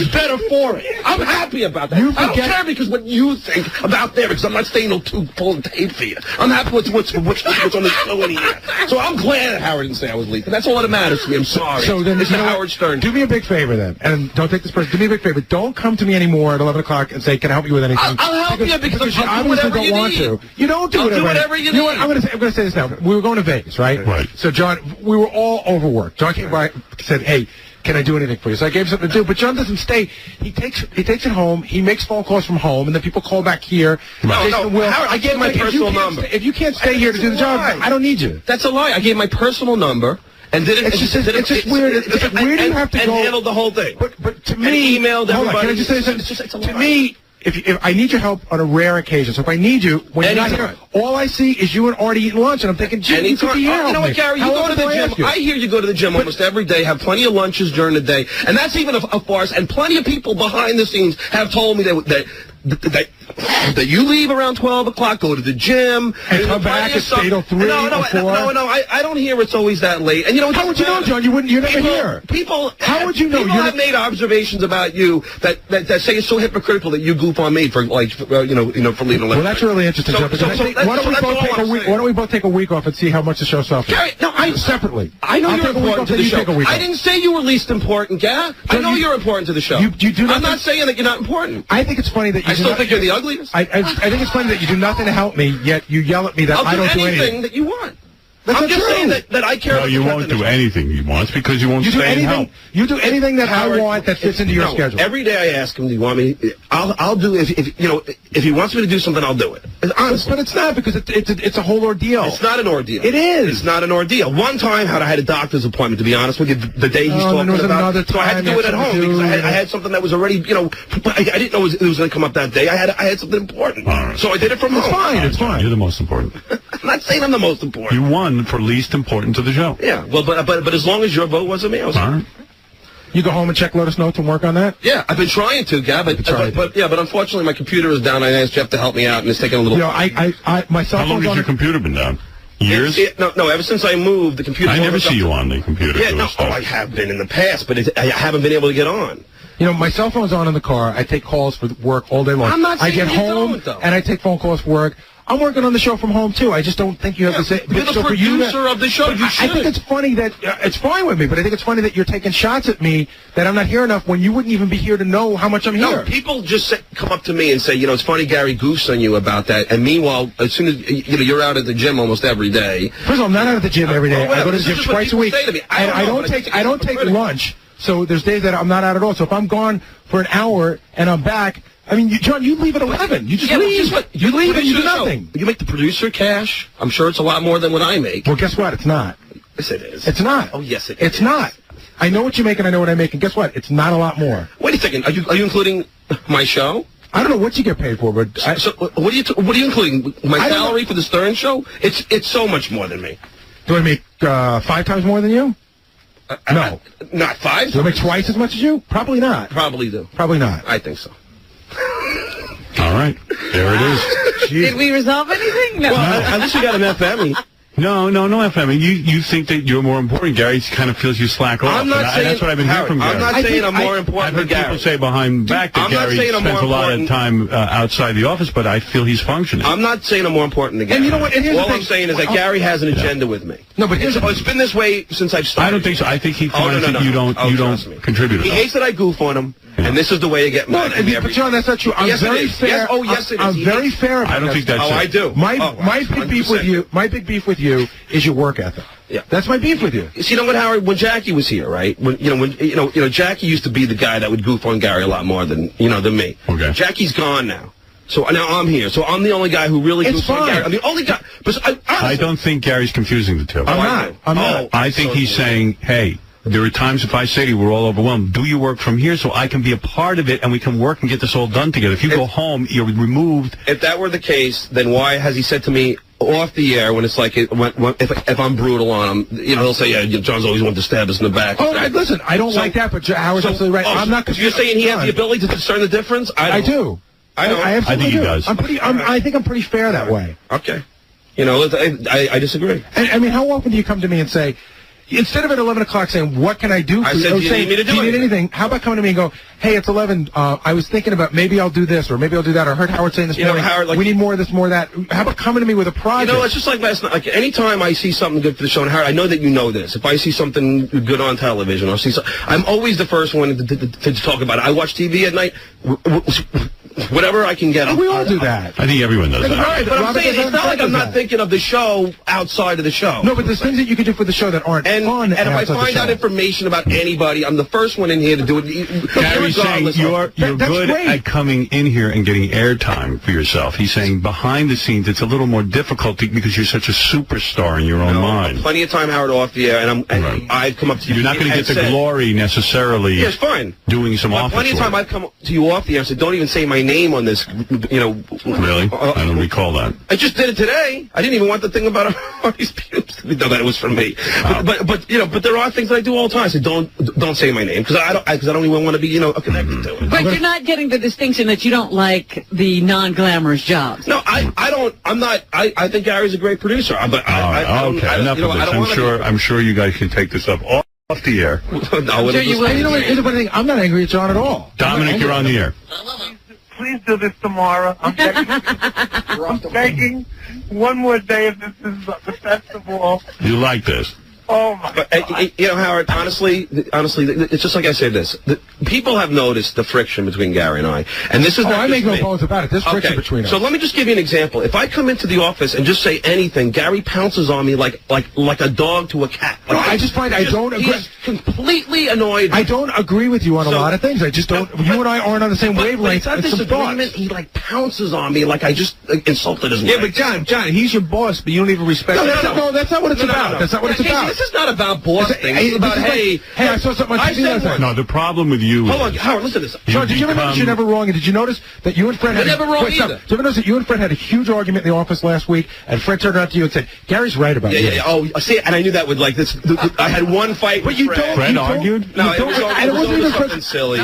better for it. I'm happy about that. I don't care because what you think about there because I'm not staying too full and tape for you. I'm happy with what's on the show in here. So I'm glad that Howard didn't say I was leaving. That's all that matters to me. I'm sorry. So then, it's Howard Stern. Do me a big favor then, and don't take this person. Do me a big favor. Don't come to me anymore at 11 o'clock and say, "Can I help you with anything?" I'll help you because you obviously don't want to. You don't do whatever you need. You know what? I'm going to say this now. We were going to Vegas, right? Right. So John, we were all overworked. John came by, said, "Hey, can I do anything for you?" So I gave him something to do, but John doesn't stay. He takes it home. He makes phone calls from home, and then people call back here. No, Howard, I gave my personal number. If you can't stay here to do the job, I don't need you. That's a lie. I gave my personal number. And did it? It's just weird. Where do you have to go? And handled the whole thing. But to me, emailed everybody. Can I just say something? To me, if I need your help on a rare occasion, so if I need you, when you're not here, all I see is you and Artie eating lunch, and I'm thinking, gee, you could be here. You know what, Gary? You go to the gym. I hear you go to the gym almost every day, have plenty of lunches during the day, and that's even a farce. And plenty of people behind the scenes have told me that you leave around 12 o'clock, go to the gym, and come back at 8 or 3 or 4. No, I don't hear it's always that late. And you know, how would you know, John? You're never here. How would you know? People have made observations about you that say it's so hypocritical that you goof on me for for leaving. Well, that's really interesting. Why don't we both take a week off and see how much the show suffers? Gary, separately. I know you're important to the show. I didn't say you were least important, Gary. I know you're important to the show. I'm not saying that you're not important. I think it's funny that you. I still think you're the ugliest. I think it's funny that you do nothing to help me, yet you yell at me that I don't do anything that you want. I'm just saying that I care. No, you won't do anything he wants because you won't stay and help. You do anything that I want that fits into your schedule. Every day I ask him, "Do you want me?" I'll do if he wants me to do something, I'll do it. Honestly, but it's not because it's a whole ordeal. It's not an ordeal. It is. It's not an ordeal. One time, I had a doctor's appointment. To be honest with you, the day he's talking about, so I had to do it at home because I had something that was already, I didn't know it was going to come up that day. I had something important, so I did it from home. It's fine. You're the most important. I'm not saying I'm the most important. You won for least important to the show. Yeah, well, but as long as your vote wasn't me, I was all right. You go home and check Lotus Notes and work on that? Yeah, I've been trying to, Gab, but unfortunately my computer is down. I asked Jeff to help me out, and it's taking a little. My cell How long has your computer been down? Years? No, ever since I moved, the computer. I never see you on the computer. Yeah, I have been in the past, but I haven't been able to get on. My cell phone's on in the car. I take calls for work all day long. I'm not saying I get home and I take phone calls for work. I'm working on the show from home too. I just don't think you have to say. You're the producer of the show. You should. I think it's funny that it's fine with me, but I think it's funny that you're taking shots at me that I'm not here enough when you wouldn't even be here to know how much I'm here. No, people just come up to me and say, it's funny Gary goofs on you about that. And meanwhile, as soon as you're out at the gym almost every day. First of all, I'm not out at the gym every day. I go to the gym twice a week. I don't take lunch. So there's days that I'm not out at all. So if I'm gone for an hour and I'm back, I mean, John, you leave at 11. You just leave. You leave and you do nothing. You make the producer cash. I'm sure it's a lot more than what I make. Well, guess what? It's not. Yes, it is. It's not. Oh, yes, it is. It's not. I know what you make and I know what I make, and guess what? It's not a lot more. Wait a second. Are you including my show? I don't know what you get paid for, but so what are you including? My salary for the Stern show? It's so much more than me. Do I make 5 times more than you? No. Not 5? Do I make twice as much as you? Probably not. Probably do. Probably not. I think so. All right. There it is. Did we resolve anything? No. Well, at least you got an FM. No FM. You think that you're more important. Gary kind of feels you slack off. I'm not saying, that's what I've been hearing from Gary. I'm not saying I'm more important I've heard than Gary. people say behind back that Gary spends a lot of time outside the office, but I feel he's functioning. I'm not saying I'm more important than Gary. And you know what? All I'm saying is that Gary has an agenda with me. No, but it's been this way since I've started. I don't think so. I think he finds that you don't contribute. He hates that I goof on him, and this is the way to get mad. But John, that's not true. I'm very fair. Yes, it is. I'm very fair about I don't think that's I do. My big beef with you. My big beef with you is your work ethic. Yeah, that's my beef with you. See, you know what, Howard? When Jackie was here, right? When Jackie used to be the guy that would goof on Gary a lot more than me. Okay. Jackie's gone now. So now I'm here. So I'm the only guy who really goofs on Gary. I'm the only guy. But I don't think Gary's confusing the two. I'm not. I think he's saying, hey, there are times if I say to you, we're all overwhelmed, do your work from here so I can be a part of it and we can work and get this all done together. If you go home, you're removed. If that were the case, then why has he said to me off the air when it's like, if I'm brutal on him, he'll say, yeah, John's always wanted to stab us in the back. Oh, listen, I don't like that, but Howard's absolutely right. I'm not. You're saying he has the ability to discern the difference? I do. I think he does. I think I'm pretty fair that way. Okay. I disagree. And I mean, how often do you come to me and say, instead of at 11 o'clock saying, what can I do for you? I said, do you need me to do anything? How about coming to me and go, hey, it's 11, I was thinking about maybe I'll do this, or maybe I'll do that, or I heard Howard saying this morning, Howard, we need more of this, more of that. How about coming to me with a project? It's just like last night. Like, anytime I see something good for the show, and Howard, I know that you know this. If I see something good on television, or I'm always the first one to talk about it. I watch TV at night. Whatever I can get. We all do that. I think everyone does that. Right, but I'm saying it's not like I'm not thinking of the show outside of the show. No, but there's things that you can do for the show that aren't fun. And if I find out information about anybody, I'm the first one in here to do it. Gary's saying you're good at coming in here and getting airtime for yourself. He's saying behind the scenes it's a little more difficult because you're such a superstar in your own mind. Plenty of time, Howard, off the air, and I've come up to you. You're not going to get the glory necessarily. Yes, fine. Doing some office plenty of time I've come to you off the air and said, don't even say my name on this. Really? I don't recall that. I just did it today. I didn't even want the thing about Artie's pubes to know that it was from me. But there are things that I do all the time. I say, don't say my name because I don't even want to be connected to it. But you're not getting the distinction that you don't like the non-glamorous jobs. No, I don't. I'm not. I think Gary's a great producer. But okay, enough of this. I'm sure you guys can take this up off the air. Here's the funny thing. I'm not angry at John at all. Dominic, you're on the air. Please do this tomorrow. I'm begging one more day if this is the festival. You like this? Oh my God. Howard, honestly, it's just like I said this. People have noticed the friction between Gary and I. And this is not I make no bones about it. There's friction between us. So let me just give you an example. If I come into the office and just say anything, Gary pounces on me like a dog to a cat. I just find I don't agree. He's completely annoyed. I don't agree with you on a lot of things. I just don't. You and I aren't on the same wavelength. But it's not disagreement. He pounces on me like I just insulted his wife. Yeah, but John, he's your boss, but you don't even respect him. No, that's not what it's about. That's not what it's about. This is not about boss thing. It's about, hey, I saw something on TV last night. No, the problem with you Hold on, Howard, listen to this. John, did you ever notice you're never wrong? And did you notice that you and Fred had never wrong either. Did you ever notice that you and Fred had a huge argument in the office last week, and Fred turned around to you and said, Gary's right about you. Yeah. Oh, see, and I knew that would like this. I had one fight with Fred. Fred argued? No, it wasn't even something silly.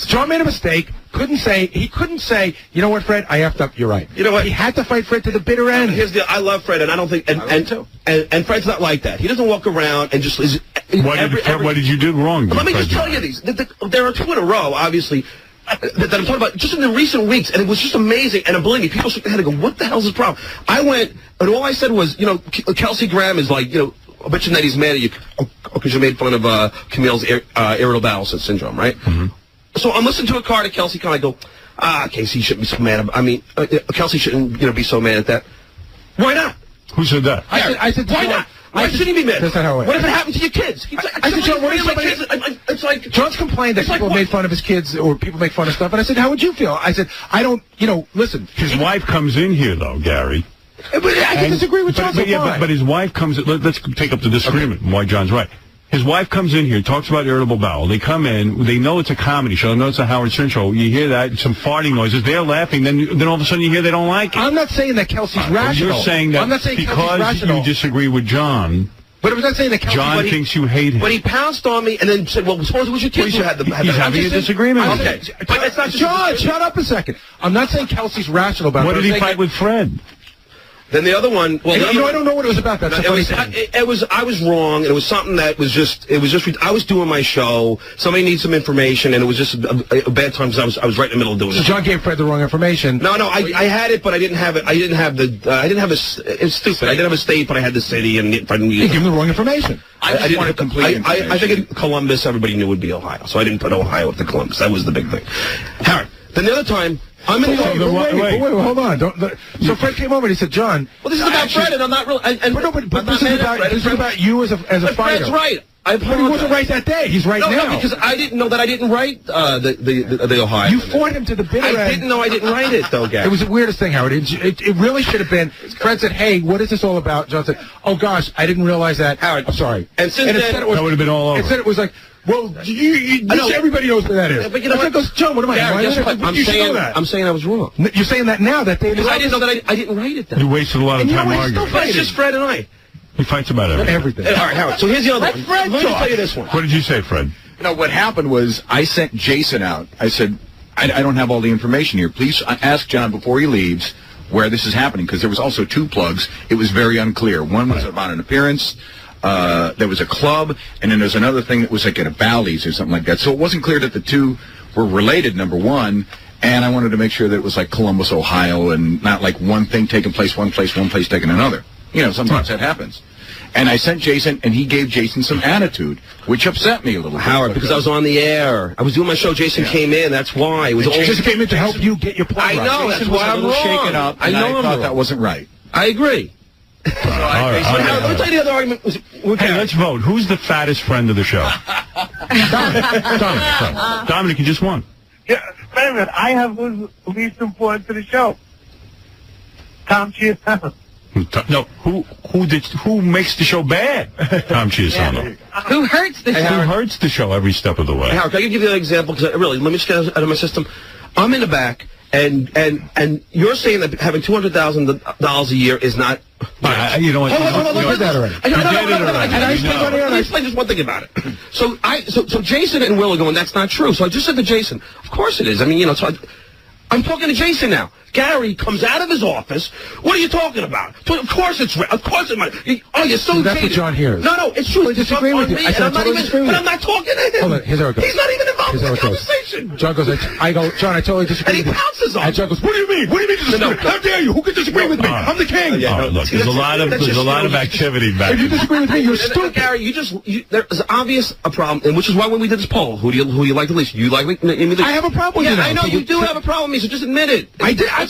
John made a mistake. He couldn't say, you know what, Fred, I effed up, you're right. You know what? He had to fight Fred to the bitter end. I love Fred, and I don't think, and Fred's not like that. He doesn't walk around and just, what did you do wrong? Let me just tell you these. There are two in a row, obviously, that I'm talking about just in the recent weeks, and it was just amazing. And believe me, people shook their head and go, what the hell's his problem? I went, and all I said was, Kelsey Graham is like, bitching that he's mad at you because you made fun of Camille's irritable bowel syndrome, right? Mm-hmm. So I'm listening to a car to Kelsey, kind of go, Casey shouldn't be so mad. Kelsey shouldn't, be so mad at that. Why not? Who said that? I said, why not? Why shouldn't he be mad? That's not how it What if it happened to your kids? I said, John, what if somebody... It's like... John's complained that people made fun of his kids or people make fun of stuff. And I said, how would you feel? I said, I don't, listen. His wife comes in here, though, Gary. But I can disagree with John. But his wife comes... Let's take up the disagreement, why John's right. His wife comes in here, talks about irritable bowel. They come in, they know it's a comedy show, they know it's a Howard Stern show. You hear that, some farting noises, they're laughing, then all of a sudden you hear they don't like it. I'm not saying that Kelsey's rational. You're saying that because you disagree with John... But I'm not saying that John thinks you hate him. But he pounced on me and then said, well, suppose it was your kids who had the... He's having a disagreement. Okay. But it's not just... John, shut up a second. I'm not saying Kelsey's rational about it. What did he fight with Fred? Then the other one... Well, I don't know what it was about. That's I was wrong, and it was something that was just... I was doing my show. Somebody needs some information, and it was just a bad time because I was right in the middle of doing it. So John gave Fred the wrong information. No, I had it, but I didn't have it. It's stupid. I didn't have a state, but I had the city, and you gave him the wrong information. I figured Columbus, everybody knew would be Ohio, so I didn't put Ohio after Columbus. That was the big thing. Howard, then the other time... I'm in the wait, hold on. So Fred came over and he said, John... Well, this is about Fred, and I'm not really... But this is about you as a fighter. Fred's right. But he wasn't right that day. He's right now. No, because I didn't know that I didn't write the Ohio. You fought him to the bitter end. I didn't know I didn't write it, though, Gary. It was the weirdest thing, Howard. It really should have been... Fred said, hey, what is this all about? John said, oh, gosh, I didn't realize that. Howard. I'm sorry. And since then... That would have been all over. Instead it was like... Well, everybody knows what that is. Yeah, but you know what? Goes, John, what am I? I'm saying I was wrong. You're saying that now that they... Because I didn't know that I didn't write it then. You wasted a lot of time arguing. It's just Fred and I. He fights about everything. All right, Howard. So here's the other one. Let me tell you this one. What did you say, Fred? What happened was I sent Jason out. I said, I don't have all the information here. Please ask John before he leaves where this is happening, because there was also 2 plugs. It was very unclear. One was about an appearance. There was a club, and then there's another thing that was like at a Bally's or something like that. So it wasn't clear that the 2 were related, number one, and I wanted to make sure that it was like Columbus, Ohio, and not like one thing taking place one place taking another. Sometimes that happens. And I sent Jason, and he gave Jason some attitude, which upset me a little bit. Howard, because I was on the air. I was doing my show. Jason came in. That's why. Jason came in to help you get your plug right. I know. That's why I'm wrong. Shaken up, and I thought that wasn't right. I agree. Let me tell you the other argument. Hey, let's vote. Who's the fattest friend of the show? Dominic, you just won. Yeah, wait a minute. I have who's least important to the show. Tom Chiasano. No, who makes the show bad? Tom Chiasano. Who hurts the show? Who hurts the show every step of the way? Howard, can I give you an example? Because really, let me just get out of my system. I'm in the back, and you're saying that having $200,000 a year is not... You know what? Hold on, you did that already. Let me explain just one thing about it. So Jason and Will are going, that's not true. So I just said to Jason, of course it is. I mean, so I'm talking to Jason now. Gary comes out of his office. What are you talking about? Of course it's right. Of course it might. Oh, you're so that's what John hears. No, it's true. I disagree with you. I said, but I'm not talking to him. Hold on, here's how it goes. He's not even involved in the conversation. John goes, John, I totally disagree with you. And he pounces on me. And John goes, what do you mean? What do you mean disagree? How dare you? Who can disagree with me? I'm the king. Look, there's a lot of activity back there. If you disagree with me, you're stupid. Gary, there's obvious a problem, and which is why when we did this poll, who do you like the least? You like me? I have a problem with you. I know you do have a problem with me, so just admit it. I did. I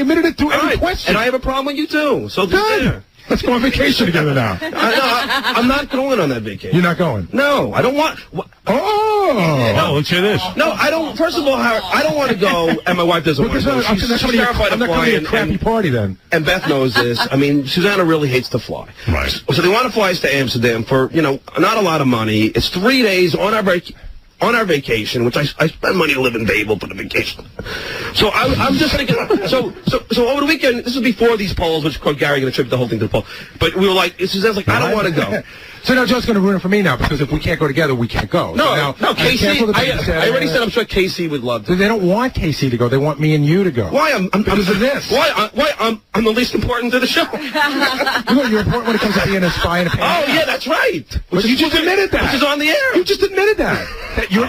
admitted it through every question. And I have a problem with you too. So there. Let's go on vacation together now. I'm not going on that vacation. You're not going? No, I don't want... No, let's hear this. No, I don't... First of all, Howard, I don't want to go, and my wife doesn't want to go. She's terrified of flying. I'm not coming to a crappy party then. And Beth knows this. I mean, Susanna really hates to fly. Right. So they want to fly us to Amsterdam for, not a lot of money. It's 3 days on our vacation, which I spend money to live in Babel for the vacation. So I'm just thinking, so over the weekend, this was before these polls, which Gary going to trip the whole thing to the poll. But we were like, Suzanne's like, I don't want to go. So now Joe's going to ruin it for me now, because if we can't go together, we can't go. No, Casey, I already said I'm sure Casey would love to. They don't want Casey to go. They want me and you to go. Why? Because of this. Why? I'm the least important to the show. You're important when it comes to being a spy and a parent. Oh, yeah, that's right. But you just admitted that. Which is on the air. You just admitted that. You're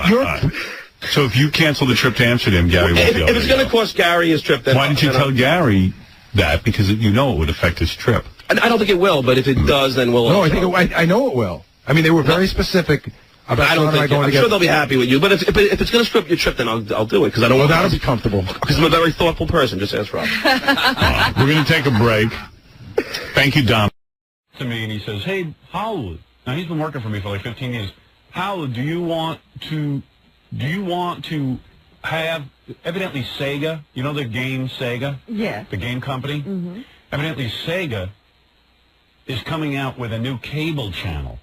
So if you cancel the trip to Amsterdam, Gary won't be able to go. If it's going to cost Gary his trip, then... Why didn't you tell Gary that? Because it would affect his trip. I don't think it will, but if it does, then we'll... No, I know it will. I mean, they were very specific about I don't think I'm sure they'll be happy with you, but if it's going to screw up your trip, then I'll do it, because I don't want... Well, that'll be comfortable. Because I'm a very thoughtful person, just ask Rob. We're going to take a break. Thank you, Dom. to me and he says, "Hey, Howard." Now he's been working for me for like 15 years. Howard, do you want to have evidently Sega? You know the game Sega? Yeah. The game company. Mm-hmm. Evidently Sega is coming out with a new cable channel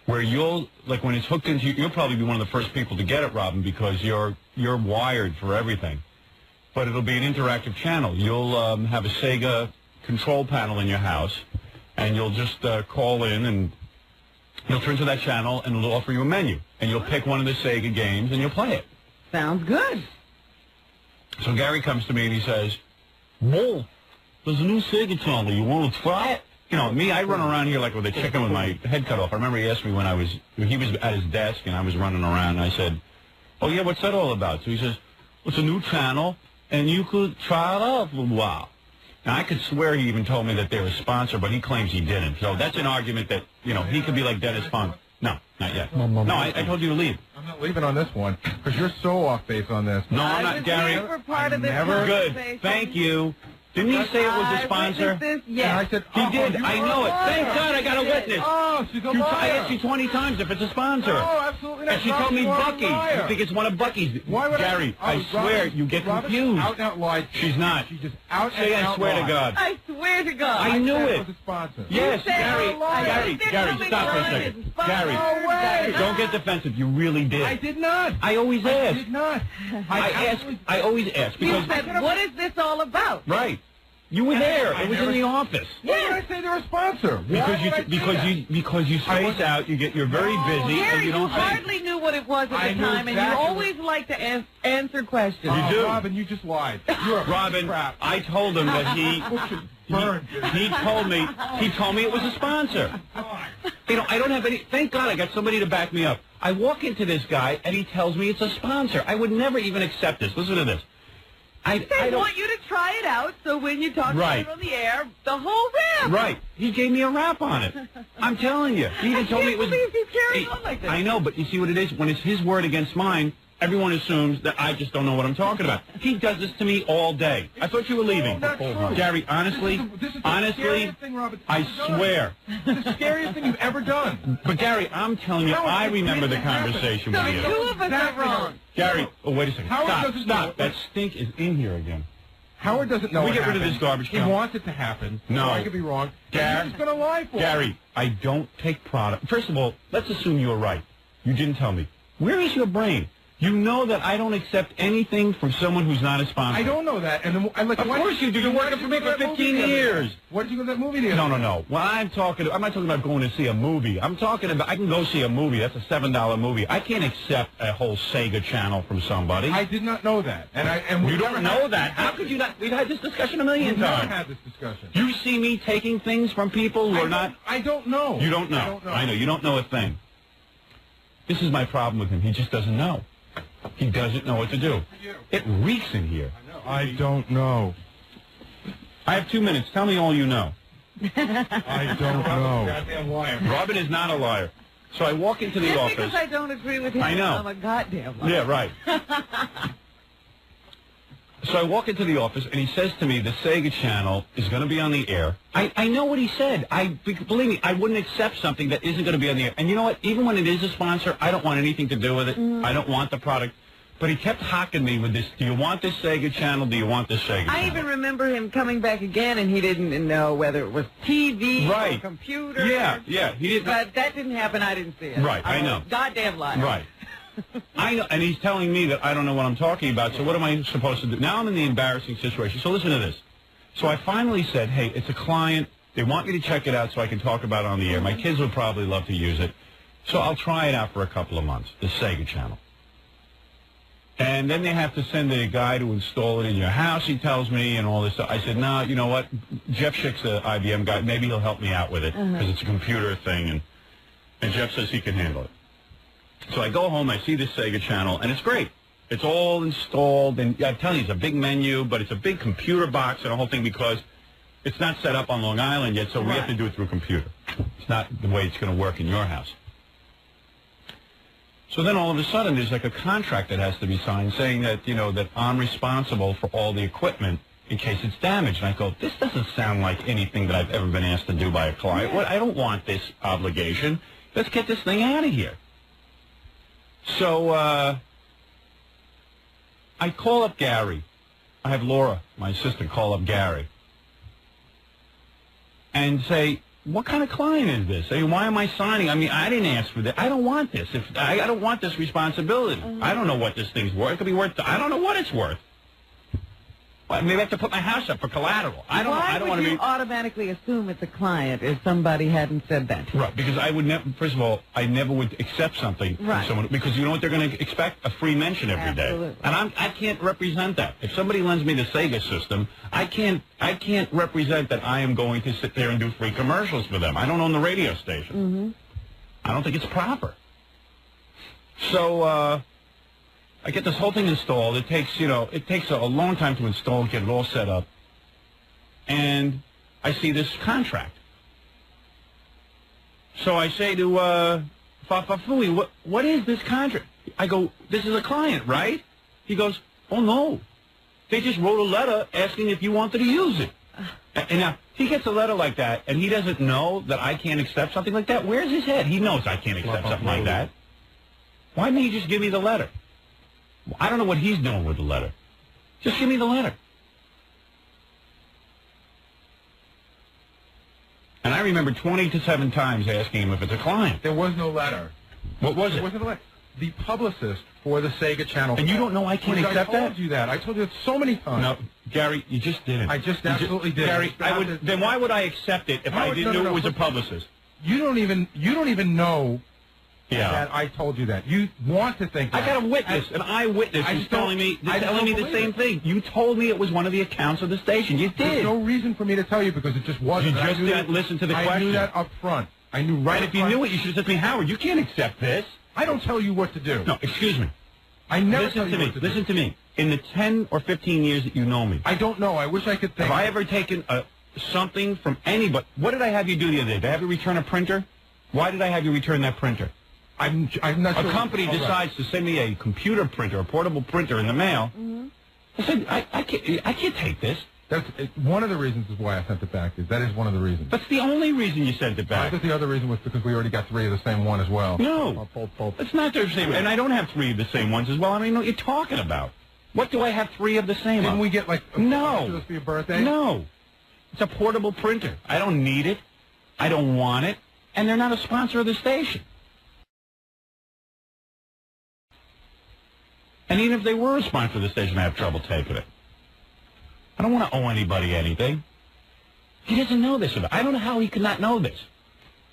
where you'll, like when it's hooked into you, you'll probably be one of the first people to get it, Robin, because you're wired for everything. But it'll be an interactive channel. You'll have a Sega control panel in your house, and you'll just call in, and you'll turn to that channel, and it'll offer you a menu. And you'll pick one of the Sega games, and you'll play it. Sounds good. So Gary comes to me, and he says, "Whoa, there's a new Sega channel. You want to try it?" You know, me, I run around here like with a chicken with my head cut off. I remember he asked me when he was at his desk, and I was running around, and I said, "Oh, yeah, what's that all about?" So he says, "It's a new channel, and you could try it out for a while." Now, I could swear he even told me that they were a sponsor, but he claims he didn't. So that's an argument that, you know, he could be like Dennis Funk. No, not yet. No, I told you to leave. I'm not leaving on this one, because you're so off base on this. No, I'm not, Gary. Good. Thank you. Didn't he say it was a sponsor? Yeah. I said, he did. I know it. Thank God I got a witness. Oh, she's a liar. I asked you 20 times if it's a sponsor. Oh, absolutely not. And she told me Bucky's. You think it's one of Bucky's. Why would Gary, I swear, you get confused. Out and out lied. She's not. She's just out and Say out I swear lied. to God. I swear to God. I knew It it. was a sponsor. Yes, Gary, Gary, stop for a second. Gary, No way. don't get defensive. You really did. I did not. I always I ask. did not. I always ask You because said, what is this all about? right. You were there. It was in the office. Why did I say they're a sponsor? Because you space out. You're very busy, Gary, and you don't. hardly knew what it was at I the knew time, and you exactly always like to answer questions. You do. Robin, you just lied. You're a Robin, crap. I told him that he told me it was a sponsor. You know, I don't have any. Thank God I got somebody to back me up. I walk into this guy and he tells me it's a sponsor. I would never even accept this. Listen to this. They want you to try it out, so when you talk about it on the air, the whole rap. Right. He gave me a rap on it. I'm telling you. He even told me it was. He's carrying on like this. I know, but you see what it is? When it's his word against mine, everyone assumes that I just don't know what I'm talking about. He does this to me all day. I thought you were leaving. Not true. Gary, honestly, This is the scariest thing, Robin. I swear. It's the scariest thing you've ever done. But Gary, I'm telling you, I remember the conversation with you. Two of us are wrong. Gary, oh, wait a second. Stop. That stink is in here again. Howard doesn't know. Can we what get rid of happened. this garbage He can? wants it to happen. No. So I could be wrong. Gary, He's just going to lie for Gary, I don't take product. First of all, let's assume you were right. You didn't tell me. Where is your brain? You know that I don't accept anything from someone who's not a sponsor. I don't know that. And then, of course you do. You're working for me for 15 years. What did you go to that movie the No. other day? Well, I'm not talking about going to see a movie. I'm talking about, I can go see a movie. That's a $7 movie. I can't accept a whole Sega channel from somebody. I did not know that. And you don't know that? How could you not? We've had this discussion a million We've never times. had this discussion. You see me taking things from people who are not... I don't know. You don't know. I know. You don't know a thing. This is my problem with him. He just doesn't know. He doesn't know what to do. It reeks in here. I don't know. I have 2 minutes. Tell me all you know. I don't know. Goddamn liar. Robin is not a liar. So I walk into the Just office. because I don't agree with him, I know. I'm a goddamn liar. Yeah, right. So I walk into the office, and he says to me, the Sega channel is going to be on the air. I know what he said. Believe me, I wouldn't accept something that isn't going to be on the air. And you know what? Even when it is a sponsor, I don't want anything to do with it. I don't want the product. But he kept hocking me with this, do you want this Sega channel? Do you want this Sega channel? I even remember him coming back again, and he didn't know whether it was TV or computer. Yeah, he didn't. But that didn't happen. I didn't see it. Right, I know. Goddamn liar. Right. I know, and he's telling me that I don't know what I'm talking about, so what am I supposed to do? Now I'm in the embarrassing situation. So listen to this. So I finally said, hey, it's a client. They want me to check it out so I can talk about it on the air. My kids would probably love to use it. So I'll try it out for a couple of months, the Sega channel. And then they have to send a guy to install it in your house, he tells me, and all this stuff. I said, no, you know what? Jeff Schick's the IBM guy. Maybe he'll help me out with it, because it's a computer thing, and Jeff says he can handle it. So I go home, I see this Sega channel, and it's great. It's all installed, and I'm telling you, it's a big menu, but it's a big computer box and the whole thing because it's not set up on Long Island yet, so we have to do it through a computer. It's not the way it's going to work in your house. So then all of a sudden, there's like a contract that has to be signed saying that, you know, that I'm responsible for all the equipment in case it's damaged. And I go, this doesn't sound like anything that I've ever been asked to do by a client. What? I don't want this obligation. Let's get this thing out of here. So I call up Gary. I have Laura, my assistant, call up Gary and say, what kind of client is this? I mean, why am I signing? I mean, I didn't ask for this. I don't want this. I don't want this responsibility. I don't know what this thing's worth. It could be worth, I don't know what it's worth. Well, maybe I have to put my house up for collateral. I don't want to be... Why would you automatically assume it's a client if somebody hadn't said that? Right, because I would never, first of all, I never would accept something from someone, because you know what they're going to expect? A free mention every day. And I can't represent that. If somebody lends me the Sega system, I can't represent that I am going to sit there and do free commercials for them. I don't own the radio station. I don't think it's proper. So, I get this whole thing installed. It takes, a long time to install, get it all set up. And I see this contract. So I say to Fafafui, what is this contract? I go, this is a client, right? He goes, oh, no. They just wrote a letter asking if you wanted to use it. And now, he gets a letter like that, and he doesn't know that I can't accept something like that? Where's his head? He knows I can't accept something like that. Why didn't he just give me the letter? I don't know what he's doing with the letter. Just give me the letter. And I remember 27 times asking him if it's a client. There was no letter. What was it? There wasn't a letter. The publicist for the Sega channel. And you don't know I can't accept that? I told you that. I told you that so many times. No, Gary, you just didn't. I just absolutely did. Gary, then why would I accept it if I didn't know it was a publicist? You don't even know that I told you that. You want to think that. I got a witness, an eyewitness who's telling me the same thing. You told me it was one of the accounts of the station. You did. There's no reason for me to tell you because it just wasn't. You just didn't listen to the question. I knew that up front. I knew right. And if you knew it, you should have said to me, Howard, you can't accept this. I don't tell you what to do. No, excuse me. I never tell you what to do. Listen to me. In the 10 or 15 years that you know me. I don't know. I wish I could think. Have I ever taken something from anybody? What did I have you do the other day? Did I have you return a printer? Why did I have you return that printer? I'm not sure. A company decides to send me a computer printer, a portable printer in the mail. I said, I can't take this. That's one of the reasons is why I sent it back. That is one of the reasons. That's the only reason you sent it back. I thought the other reason was because we already got 3 of the same one as well. No, it's not the same. And I don't have 3 of the same ones as well. I mean, what are you talking about? What do I have 3 of the same? Didn't we get like no for your birthday? No, it's a portable printer. I don't need it. I don't want it. And they're not a sponsor of the station. And even if they were a sponsor of the station, I have trouble taking it. I don't want to owe anybody anything. He doesn't know this. I don't know how he could not know this.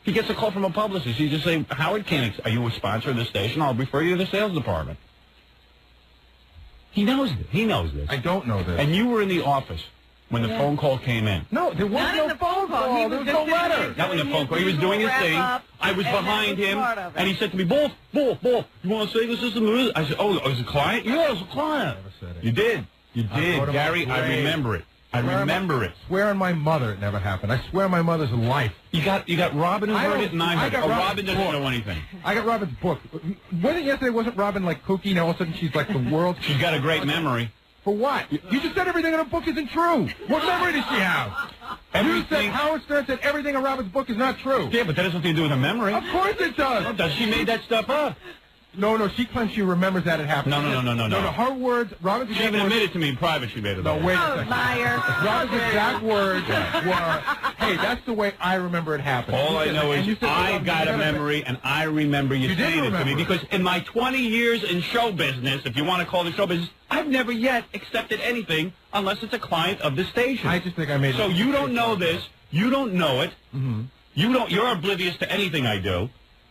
He gets a call from a publicist. He just say, Howard can't, are you a sponsor of the station? I'll refer you to the sales department. He knows this. He knows this. I don't know this. And you were in the office when the phone call came in. No, there was no phone call. There was no letter. Not when the phone call. He was doing his thing. I was behind him, and he said to me, Wolf, you want to say this system? I said, oh, is it a client? Yeah, it's a client. I never said it. You did. You did, Gary. I remember it. I remember it. I swear on my mother it never happened. I swear on my mother's life. You got Robin who heard it, and I heard it. Robin doesn't know anything. I got Robin's book. Wasn't yesterday, wasn't Robin like kooky, and all of a sudden she's like the world? She's got a great memory. For what? You just said everything in her book isn't true. What memory does she have? You said Howard Stern said everything in Robin's book is not true. Yeah, but that has nothing to do with her memory. Of course it does. Does she made that stuff up? No, she claims she remembers that it happened. No. Her words, Robin's she even admitted to me in private she made it up. No, wait a second. Liar. Robin's exact words were, hey, that's the way I remember it happened. All I know is I got a memory, and I remember you saying it to me. Because in my 20 years in show business, if you want to call it show business, I've never yet accepted anything unless it's a client of the station. I just think I made it. So you don't know this. You don't know it. You're oblivious to anything I do.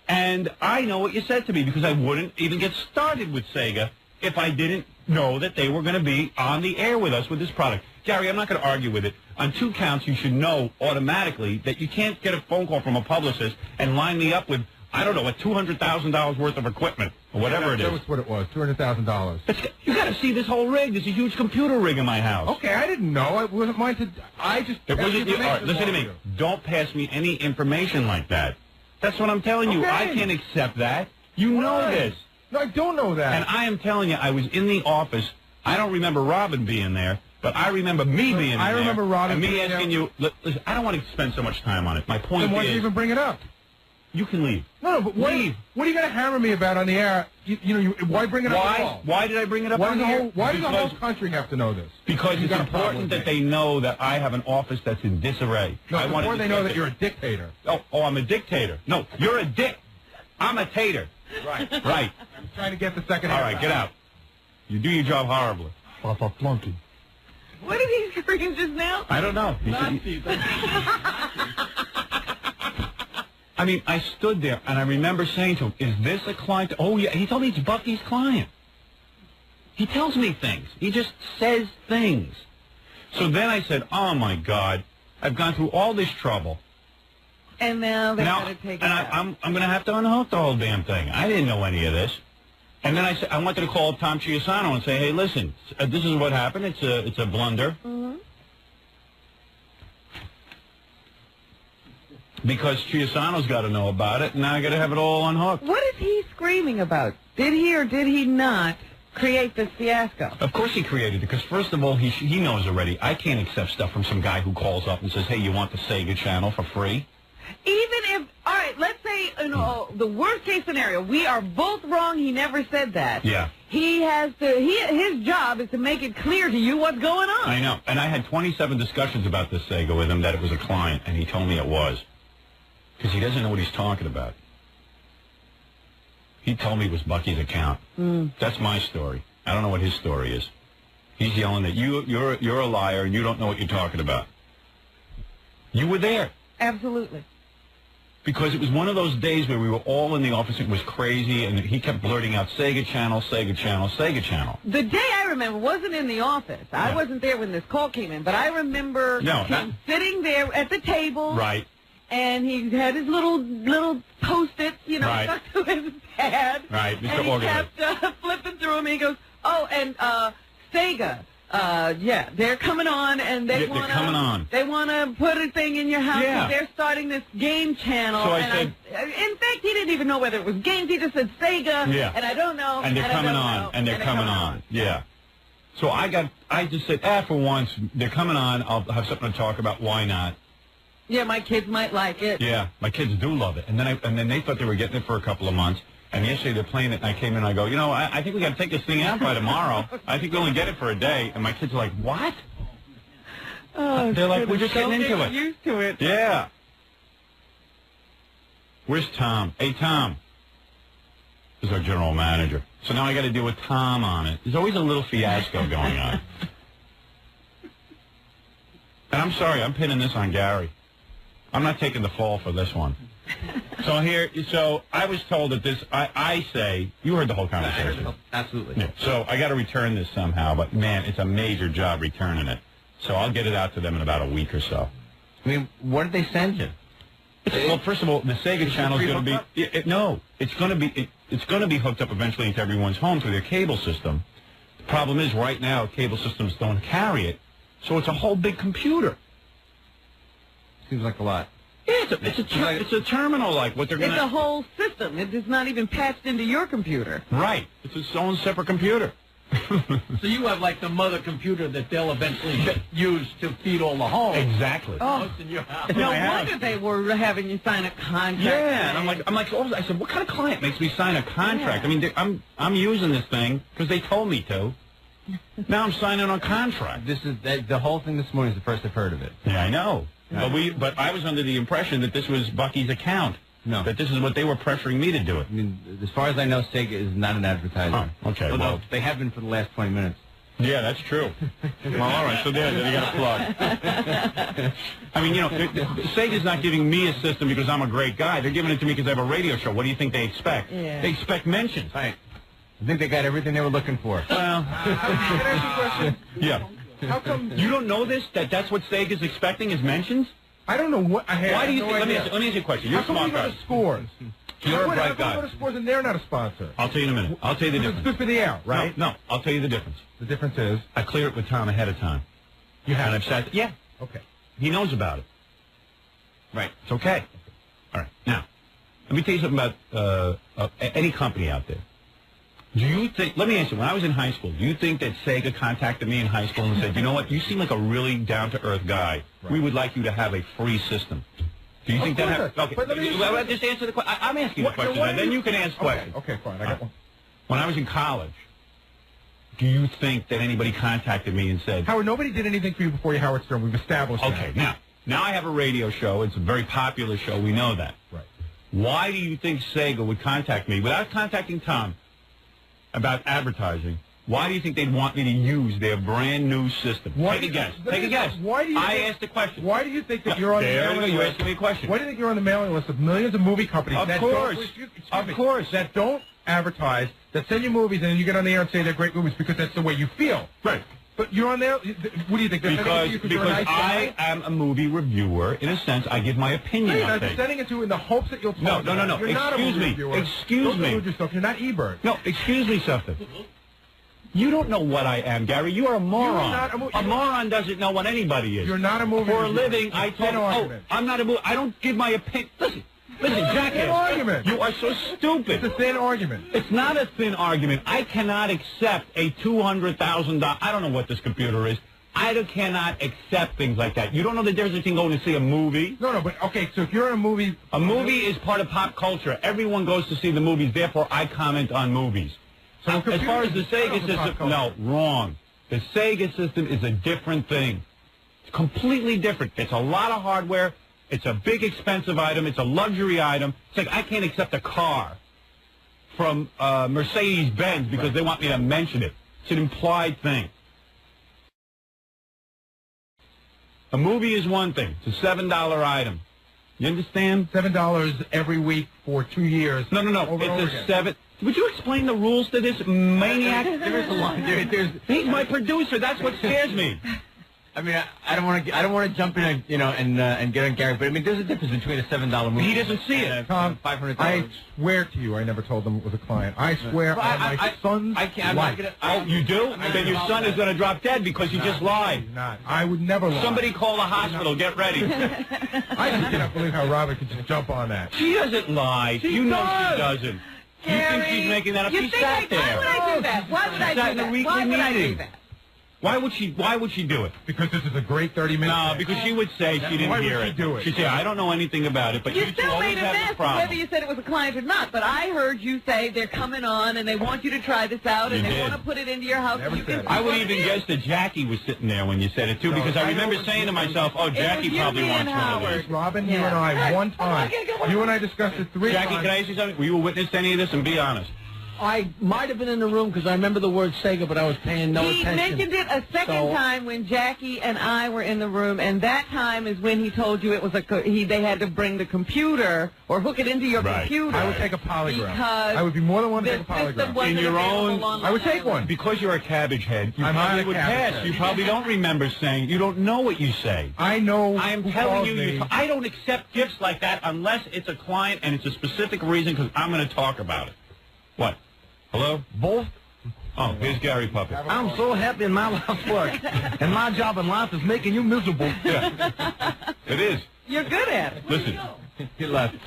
And I know what you said to me because I wouldn't even get started with Sega if I didn't know that they were going to be on the air with us with this product. Gary, I'm not going to argue with it. On 2 counts, you should know automatically that you can't get a phone call from a publicist and line me up with, I don't know, $200,000 worth of equipment or whatever it is. That was what it was, $200,000. You got to see this whole rig. There's a huge computer rig in my house. Okay, I didn't know. It wasn't mine to. I just. It wasn't you. All right, listen to me. Don't pass me any information like that. That's what I'm telling you. I can't accept that. You know this. No, I don't know that. And I am telling you, I was in the office. I don't remember Robin being there. But I remember me being in I remember there, Robin and me being asking you, listen, I don't want to spend so much time on it. My point Then why did is, you even bring it up? you can leave. No, but what are you going to hammer me about on the air? Why bring it up at all? Why did I bring it up on the air? Why does the whole country have to know this? Because it's important that they know that I have an office that's in disarray. No, before they know that you're a dictator. Oh, I'm a dictator. No, you're a dick. I'm a tater. Right. Right. I'm trying to get the second. All right, get out. You do your job horribly. Papa Flunky. What did he scream just now? I don't know. I mean, I stood there, and I remember saying to him, is this a client? Oh, yeah. He told me it's Bucky's client. He tells me things. He just says things. So then I said, oh, my God, I've gone through all this trouble. And now they're going to take it out. I'm going to have to unhook the whole damn thing. I didn't know any of this. And then I said, I wanted to call Tom Chiusano and say, hey, listen, this is what happened. It's a blunder. Mm-hmm. Because Chiusano's got to know about it, and now I got to have it all unhooked. What is he screaming about? Did he or did he not create this fiasco? Of course he created it, because first of all, he knows already. I can't accept stuff from some guy who calls up and says, hey, you want the Sega channel for free? Even if, all right, let's say, the worst case scenario, we are both wrong, he never said that. Yeah. He has to, his job is to make it clear to you what's going on. I know, and I had 27 discussions about this Sega with him, that it was a client, and he told me it was. Because he doesn't know what he's talking about. He told me it was Bucky's account. That's my story. I don't know what his story is. He's yelling that you're a liar and you don't know what you're talking about. You were there. Absolutely. Because it was one of those days where we were all in the office. It was crazy, and he kept blurting out Sega Channel, Sega Channel, Sega Channel. The day I remember wasn't in the office. Yeah. I wasn't there when this call came in, but I remember him sitting there at the table. Right. And he had his little Post-its, stuck to his pad. Right. And he kept flipping through them, and he goes, oh, and Sega. Yeah, they're coming on, and they want to put a thing in your house. Yeah. They're starting this game channel. So I said, in fact, he didn't even know whether it was games. He just said Sega. Yeah. And I don't know. And they're coming on. And they're coming on. Yeah. So I just said, for once, they're coming on. I'll have something to talk about. Why not? Yeah, my kids might like it. Yeah, my kids do love it. And then they thought they were getting it for a couple of months. And yesterday they're playing it, and I came in and I go, I think we got to take this thing out by tomorrow. I think we only get it for a day. And my kids are like, what? Oh, they're like, we're just getting into it. Used to it. Yeah. Where's Tom? Hey, Tom. This is our general manager. So now I got to deal with Tom on it. There's always a little fiasco going on. And I'm sorry, I'm pinning this on Gary. I'm not taking the fall for this one. So I was told that this, I say, you heard the whole conversation. Absolutely. Yeah. So I got to return this somehow, but man, it's a major job returning it. So I'll get it out to them in about a week or so. I mean, what did they send you? Well, first of all, the Sega channel is going to be, it's going to be hooked up eventually into everyone's home through their cable system. The problem is right now, cable systems don't carry it, so it's a whole big computer. Seems like a lot. Yeah, it's a terminal like what they're going to... It's a whole system. It is not even patched into your computer. Right. It's its own separate computer. So you have like the mother computer that they'll eventually use to feed all the homes. Exactly. Oh, in your house. No wonder they were having you sign a contract. Yeah, and I'm like, I said, what kind of client makes me sign a contract? Yeah. I mean, I'm using this thing because they told me to. Now I'm signing a contract. This is the whole thing this morning is the first I've heard of it. Yeah, I know. But I was under the impression that this was Bucky's account. No. That this is what they were pressuring me to do it. I mean, as far as I know, Sega is not an advertiser. Oh, okay. Well, no, they have been for the last 20 minutes. Yeah, that's true. Well, all right. So there, they got a plug. I mean, Sega's not giving me a system because I'm a great guy. They're giving it to me because I have a radio show. What do you think they expect? Yeah. They expect mentions. Right. I think they got everything they were looking for. Well, can I ask you a question? Yeah. How come you don't know this? That's what Sega's expecting is mentions? I don't know what. Why do you think? Let me ask you a question. You're a smart guy. How come you go to Scores? You're a bright guy. How come you go to Scores and they're not a sponsor? I'll tell you in a minute. I'll tell you the difference. It's good for the air, right? No, I'll tell you the difference. The difference is? I clear it with Tom ahead of time. You have? And I've sat. Yeah. Okay. He knows about it. Right. It's okay. All right. Now, let me tell you something about any company out there. Do you think, let me ask you, when I was in high school, do you think that Sega contacted me in high school and said, you know what, you seem like a really down-to-earth guy. Right. We would like you to have a free system. Do you think that happened? Okay, but just answer the question. I'm asking the question, and then you can ask questions. Okay, fine, I got one. When I was in college, do you think that anybody contacted me and said... Howard, nobody did anything for you before you, Howard Stern. We've established that. Okay, now I have a radio show. It's a very popular show. We know that. Right. Why do you think Sega would contact me without contacting Tom about advertising? Why do you think they'd want me to use their brand new system? Take a guess. Take a guess. I asked the question. Why do you think that you're on the mailing list? You're asking me a question. Why do you think you're on the mailing list of millions of movie companies? Of course. That don't advertise, that send you movies, and then you get on the air and say they're great movies because that's the way you feel. Right. But you're on there. What do you think? Because I am a movie reviewer. In a sense, I give my opinion on things. They're sending it to you in the hopes that you'll talk. No. You're not a movie reviewer. Excuse me. Don't yourself. You're not Ebert. No, excuse me something. You don't know what I am, Gary. You are a moron. A moron doesn't know what anybody is. You're not a movie For a living, I tell you, I'm not a movie. I don't give my opinion. Listen, jackass. Thin argument. You are so stupid. It's a thin argument. It's not a thin argument. I cannot accept a $200,000. I don't know what this computer is. I cannot accept things like that. You don't know the difference between going to see a movie. No, but okay. So if you're in a movie, is part of pop culture. Everyone goes to see the movies. Therefore, I comment on movies. So as far as the Sega system, no, wrong. The Sega system is a different thing. It's completely different. It's a lot of hardware. It's a big, expensive item. It's a luxury item. It's like I can't accept a car from Mercedes-Benz because they want me to mention it. It's an implied thing. A movie is one thing. It's a $7 item. You understand? $7 every week for 2 years. No. It's a $7. Would you explain the rules to this maniac? There's a lot. He's my producer. That's what scares me. I mean, I don't want to jump in, and get on Gary. But I mean, there's a difference between a $7 movie. He doesn't see it. Tom, $500. I swear to you, I never told them it was a client. I swear on my son's life. Oh, you do? Then your son is going to drop dead because you just lied. He's not. I would never lie. Somebody call a hospital. Get ready. I just cannot believe how Robin could just jump on that. She doesn't lie. You know she doesn't. Gary, you think she's making that up? She sat there. Why would I do that? Why would I do that? She sat in a weekly meeting. Why would she do it? Because this is a great 30-minute. No, because she would say she didn't hear it. Do it. She'd say, I don't know anything about it, but you two always have this problem. Whether you said it was a client or not, but I heard you say they're coming on and they want you to try this out and they want to put it into your house. I would even guess that Jackie was sitting there when you said it too, because I remember saying to myself, oh, Jackie probably wants one of these. Robin, you and I, one time. You and I discussed it 3 times. Jackie, can I ask you something? Were you a witness to any of this? And be honest. I might have been in the room because I remember the word Sega, but I was paying no attention. He mentioned it a second time when Jackie and I were in the room, and that time is when he told you it was they had to bring the computer or hook it into your computer. I would take a polygraph. I would be more than one to take a polygraph. In your own, I would take one. Because you're a cabbage head, you probably would pass. You probably don't remember saying. You don't know what you say. I know. I am telling you, I don't accept gifts like that unless it's a client and it's a specific reason because I'm going to talk about it. What? Hello? Both. Oh, here's Gary Puppet. I'm so happy in my life's work. And my job in life is making you miserable. Yeah. It is. You're good at it. Listen. He left.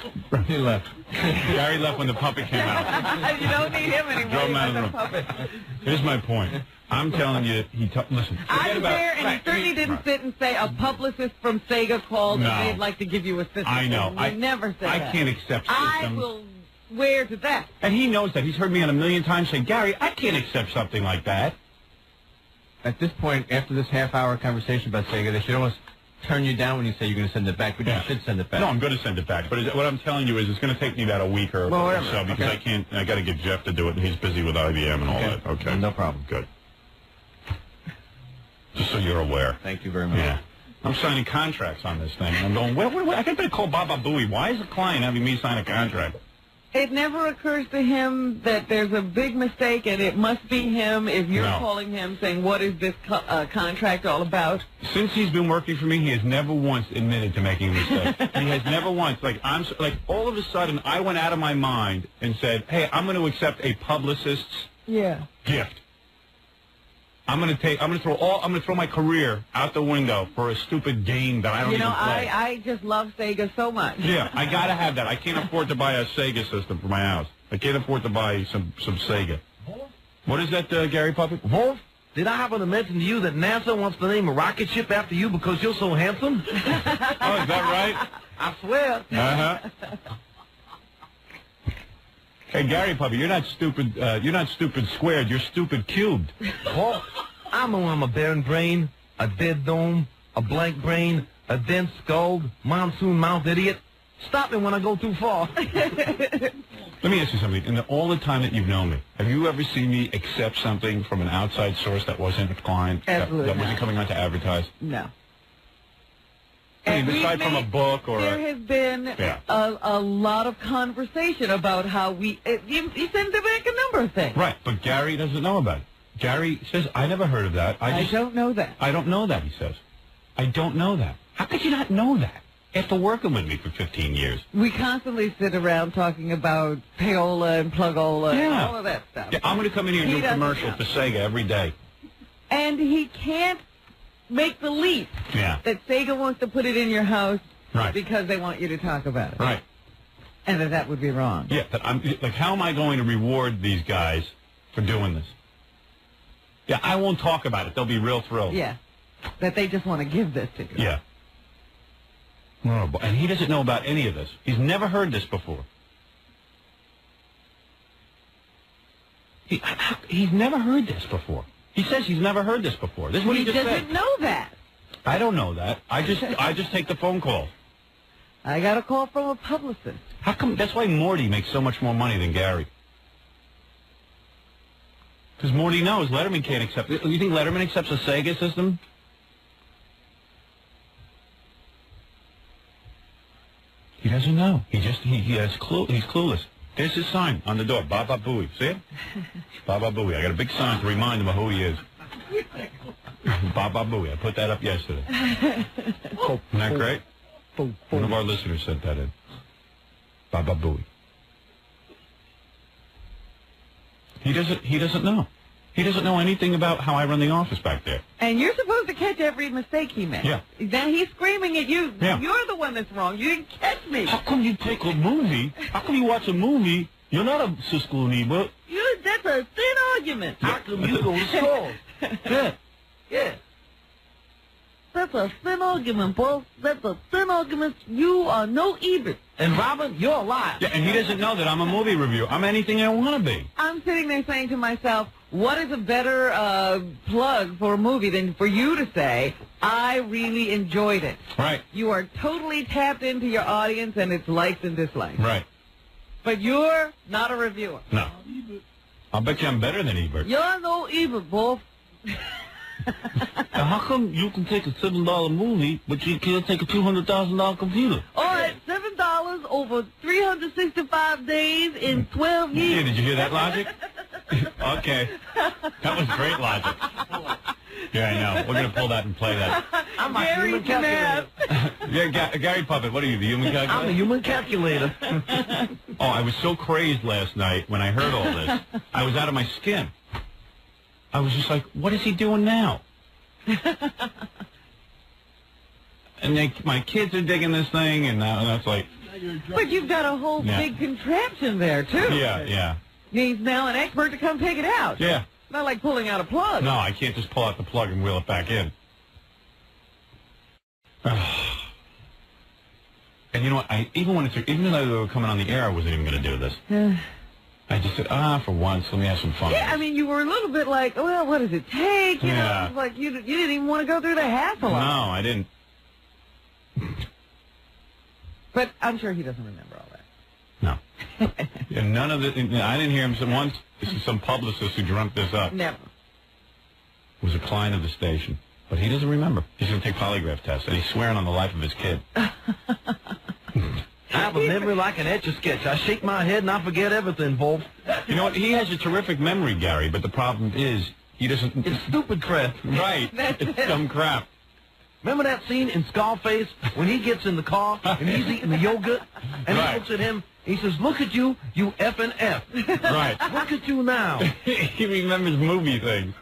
He left. Gary left when the puppet came out. You don't need him anymore. Drove him out of the room. Here's my point. I'm telling you, listen. I was there, and he certainly didn't sit and say a publicist from Sega called and they'd like to give you assistance. I know. I never said that. I can't accept systems. I will swear to that. And he knows that. He's heard me on a million times say, Gary, I can't accept something like that. At this point, after this half-hour conversation about Sega, they should almost turn you down when you say you're going to send it back, but you should send it back. No, I'm going to send it back. But what I'm telling you is it's going to take me about a week or so because I got to get Jeff to do it, and he's busy with IBM and all that. Okay. No problem. Good. Just so you're aware. Thank you very much. Yeah. I'm signing contracts on this thing, and I'm going, wait, I better call Baba Booey. Why is the client having me sign a contract? It never occurs to him that there's a big mistake, and it must be him if you're calling him saying, what is this contract all about? Since he's been working for me, he has never once admitted to making a mistake. He has never once. All of a sudden, I went out of my mind and said, hey, I'm going to accept a publicist's gift. I'm going to throw my career out the window for a stupid game that I don't even play. I just love Sega so much. Yeah, I got to have that. I can't afford to buy a Sega system for my house. I can't afford to buy some Sega. What is that, Gary Puppet? Wolf, did I happen to mention to you that NASA wants to name a rocket ship after you because you're so handsome? Oh, is that right? I swear. Uh-huh. Hey, Gary Puppet, you're not stupid. You're not stupid squared. You're stupid cubed. Wolf, I know I'm a barren brain, a dead dome, a blank brain, a dense skull, monsoon mouth idiot. Stop me when I go too far. Let me ask you something. In all the time that you've known me, have you ever seen me accept something from an outside source that wasn't a client? Absolutely that wasn't not. coming on to advertise? No. I mean, aside from a book or there has been a lot of conversation about how you send back a number of things. Right, but Gary doesn't know about it. Gary says, I never heard of that. I don't know that. I don't know that, he says. I don't know that. How could you not know that after working with me for 15 years? We constantly sit around talking about payola and plugola and all of that stuff. Yeah, I'm going to come in here and do a commercial for Sega every day. And he can't make the leap that Sega wants to put it in your house because they want you to talk about it. Right. And that would be wrong. Yeah, but how am I going to reward these guys for doing this? Yeah, I won't talk about it. They'll be real thrilled. Yeah. That they just want to give this to you. Yeah. And he doesn't know about any of this. He's never heard this before. He's never heard this before. He says he's never heard this before. This is what he just said. He doesn't know that. I don't know that. I just take the phone calls. I got a call from a publicist. How come? That's why Morty makes so much more money than Gary. Because Morty knows Letterman can't accept it. You think Letterman accepts a Sega system? He doesn't know. He has he's clueless. There's his sign on the door, Baba Booey. See it? Baba Booey. I got a big sign to remind him of who he is. Baba Booey. I put that up yesterday. Isn't that great? One of our listeners sent that in. Baba Booey. He doesn't know. He doesn't know anything about how I run the office back there. And you're supposed to catch every mistake he makes. Yeah. Then he's screaming at you. Yeah. You're the one that's wrong. You didn't catch me. How come you take a movie? How come you watch a movie? You're not a Cisco Neighbor. That's a thin argument. How come you go to school? Yeah. Yeah. That's a thin argument, boss. That's a thin argument. You are no Ebert. And Robin, you're a liar. Yeah, and he doesn't know that I'm a movie reviewer. I'm anything I want to be. I'm sitting there saying to myself, what is a better plug for a movie than for you to say, I really enjoyed it. Right. You are totally tapped into your audience and its likes and dislikes. Right. But you're not a reviewer. No. I'll bet you I'm better than Ebert. You're no Ebert, boss. Now, how come you can take a $7 movie, but you can't take a $200,000 computer? All right, $7 over 365 days in 12 years. Yeah, did you hear that logic? Okay. That was great logic. Yeah, I know. We're going to pull that and play that. I'm a human calculator. Yeah, Gary Puppet, what are you, the human calculator? I'm the human calculator. Oh, I was so crazed last night when I heard all this. I was out of my skin. I was just like, what is he doing now? And my kids are digging this thing, and that's like... But you've got a whole big contraption there, too. Yeah. Needs now an expert to come take it out. Yeah. Not like pulling out a plug. No, I can't just pull out the plug and wheel it back in. And you know what? Even though they were coming on the air, I wasn't even going to do this. I just said, for once, let me have some fun. Yeah, I mean, you were a little bit like, well, what does it take? You know, it's like you didn't even want to go through the hassle. No, I didn't. But I'm sure he doesn't remember all that. No. And none of it, I didn't hear him once. This is some publicist who dreamt this up. Never. Was a client of the station. But he doesn't remember. He's going to take polygraph tests, and he's swearing on the life of his kid. I have a memory like an Etch-a-Sketch. I shake my head and I forget everything, Wolf. You know what? He has a terrific memory, Gary, but the problem is he doesn't... It's stupid crap. Right. It's dumb crap. Remember that scene in Scarface when he gets in the car and he's eating the yogurt and he looks at him He says, look at you, you F and F. Right. Look at you now. He remembers movie things.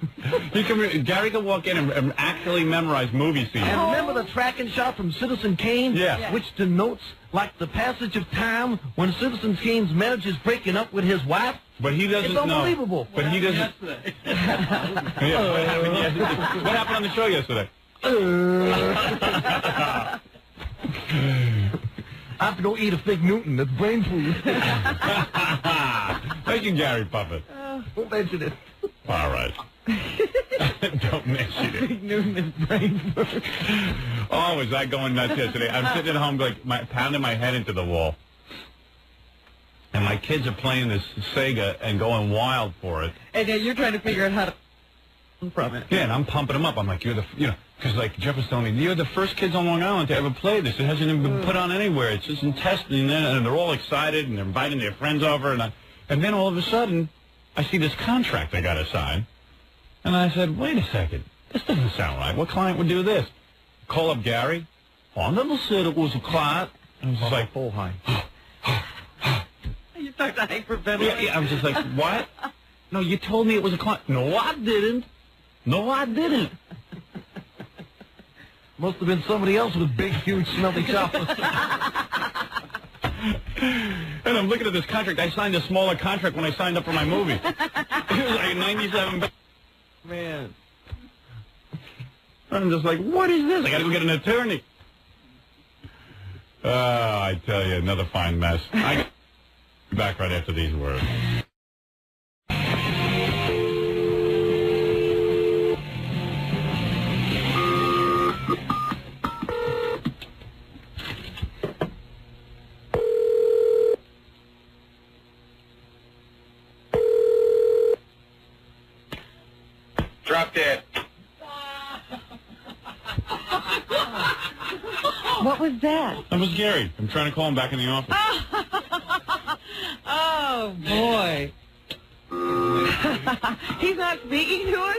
Gary can walk in and actually memorize movie scenes. And remember the tracking shot from Citizen Kane? Yeah. Which denotes like the passage of time when Citizen Kane's manager's breaking up with his wife? But he doesn't know. It's unbelievable. But he doesn't. Yeah, what happened yesterday? What happened on the show yesterday? I have to go eat a Fig Newton. That's brain food. Thank you, Gary Puppet. Don't mention it. All right. Don't mention it. Fig Newton is brain food. Oh, was I going nuts yesterday? I'm sitting at home like pounding my head into the wall. And my kids are playing this Sega and going wild for it. And then you're trying to figure out how to from it. Yeah, and I'm pumping them up. I'm like, because like Jeff was telling me, you're the first kids on Long Island to ever play this. It hasn't even been put on anywhere. It's just in testing, and they're all excited, and they're inviting their friends over, and then all of a sudden, I see this contract I got to sign, and I said, wait a second, this doesn't sound right. What client would do this? Call up Gary. Oh, I never said it was a client. I was just like, full high. You start to hyperventilate. Yeah, I was just like, what? No, you told me it was a client. No, I didn't. No, I didn't. Must have been somebody else with a big, huge, smelly chopper. And I'm looking at this contract. I signed a smaller contract when I signed up for my movie. It was like 97. Man. I'm just like, what is this? I got to go get an attorney. I tell you, another fine mess. I'll be back right after these words. Drop dead. What was that? That was Gary. I'm trying to call him back in the office. Oh, boy. He's not speaking to us?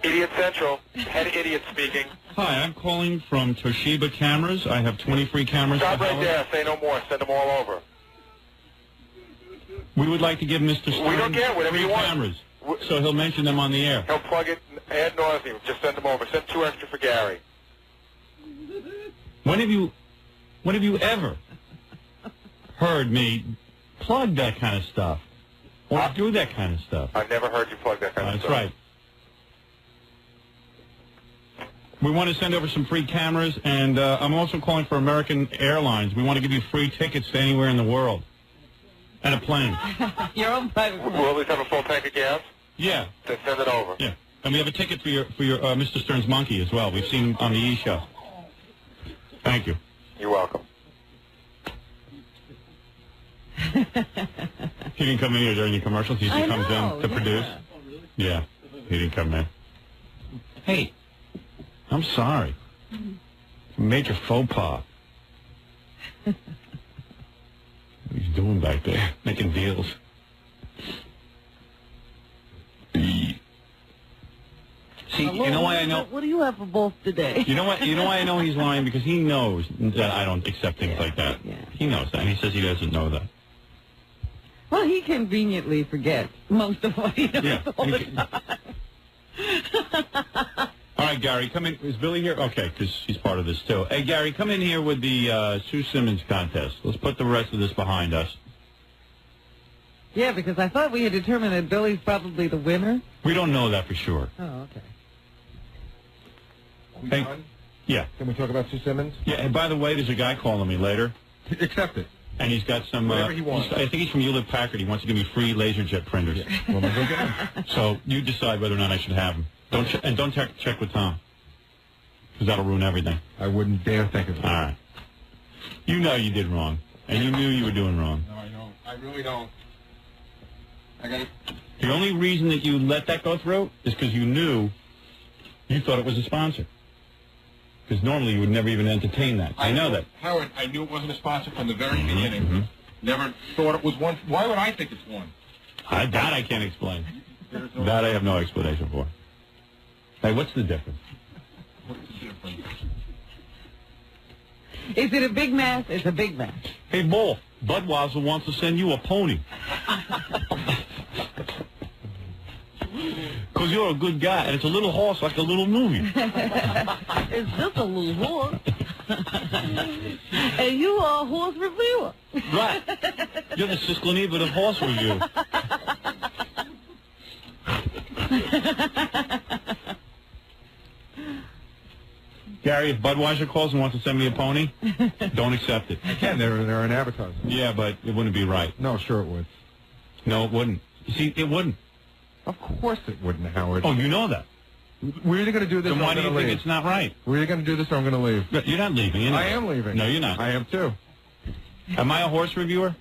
Idiot Central. Head idiot speaking. Hi, I'm calling from Toshiba Cameras. I have 20 free cameras. Stop right there. Say no more. Send them all over. We would like to give Mr. Stern We don't care. Whatever you want. cameras, so he'll mention them on the air. He'll plug it ad nauseum. Just send them over. Send 2 extra for Gary. When have you ever heard me plug that kind of stuff or do that kind of stuff? I've never heard you plug that kind of That's stuff. right. We want to send over some free cameras, and I'm also calling for American Airlines. We want to give you free tickets to anywhere in the world. And a plane. Your own private plane. Will we have a full tank of gas? Yeah. Then send it over. Yeah. And we have a ticket for your Mr. Stern's monkey as well. We've seen him on the E! Show. Thank you. You're welcome. He didn't come in here during the commercials. He just comes in to produce. Yeah. He didn't come in. Hey, I'm sorry. Major faux pas. What he's doing back there, making deals. See, you know why I know? What do you have for both today? You know what? You know why I know he's lying? Because he knows that I don't accept things like that. Yeah. He knows that. And he says he doesn't know that. Well, he conveniently forgets most of what he knows all the time. All right, Gary, come in. Is Billy here? Okay, because she's part of this, too. Hey, Gary, come in here with the Sue Simmons contest. Let's put the rest of this behind us. Yeah, because I thought we had determined that Billy's probably the winner. We don't know that for sure. Oh, okay. Hey, yeah. Can we talk about Sue Simmons? Yeah, and by the way, there's a guy calling me later. Accept it. And he's got some... Whatever he wants. I think he's from Hewlett Packard. He wants to give me free LaserJet printers. Yeah. Well, then go get him. So you decide whether or not I should have them. Don't check with Tom. Because that'll ruin everything. I wouldn't dare think of it. All right. You know you did wrong. And you knew you were doing wrong. No, I don't. I really don't. I got it. The only reason that you let that go through is because you knew you thought it was a sponsor. Because normally you would never even entertain that. I know that. Howard, I knew it wasn't a sponsor from the very beginning. Never thought it was one. Why would I think it's one? That I can't explain. That I have no explanation for. Hey, what's the difference? What's the difference? Is it a big mess? It's a big mess. Hey, Bull, Budweiser wants to send you a pony. Because you're a good guy, and it's a little horse like a little movie. It's just a little horse. And you are a horse reviewer. Right. You're the Siskel and Ebert of horse review. Gary, if Budweiser calls and wants to send me a pony, don't accept it. I can. They're an advertisement. Yeah, but it wouldn't be right. No, sure it would. No, it wouldn't. You see, it wouldn't. Of course it wouldn't, Howard. Oh, you know that. We're either going to do this then or why I'm do you going to leave. think it's not right? We're either going to do this or I'm going to leave. But you're not leaving. Anyway. I am leaving. No, you're not. I am too. Am I a horse reviewer?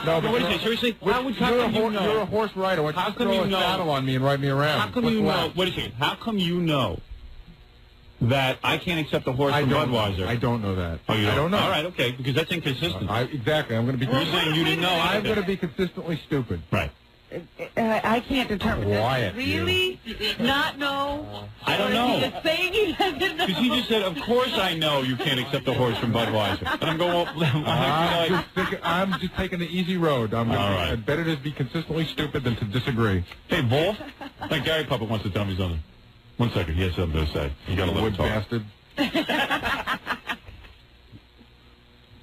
No, but what is it? Seriously? How you're a horse rider. Why don't you throw a saddle on me and ride me around? How come you know? Wait a second. How come you know that I can't accept a horse from Budweiser? I don't know that. Oh, you don't? I don't know. All right, okay, because that's inconsistent. Exactly. I'm going to be. You're saying you didn't know. I'm going to be consistently stupid. Right. I can't determine Quiet, that. Really? Not know? I don't know. He's saying he doesn't know. Because he just said, of course I know you can't accept a horse from Budweiser. And I'm going, well, I'm just taking the easy road. All right. I'd better just be consistently stupid than to disagree. Hey, Bull, like Gary Puppet wants to tell me something. 1 second, he has something to say. You got to let him talk. Bastard.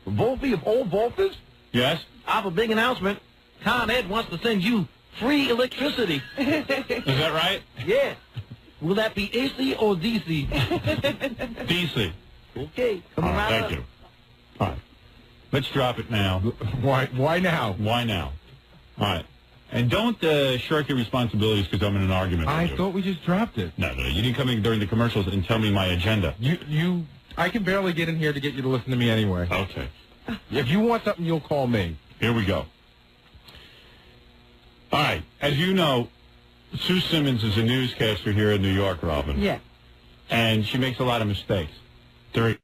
Volpe of Old Volpes? Yes? I have a big announcement. Con Ed wants to send you free electricity. Is that right? Yeah. Will that be AC or DC? DC. Okay. All right, thank you. All right. Let's drop it now. Why now? Why now? All right. And don't shirk your responsibilities because I'm in an argument with you. I thought we just dropped it. No. You didn't come in during the commercials and tell me my agenda. I can barely get in here to get you to listen to me anyway. Okay. If you want something, you'll call me. Here we go. All right. As you know, Sue Simmons is a newscaster here in New York, Robin. Yeah. And she makes a lot of mistakes during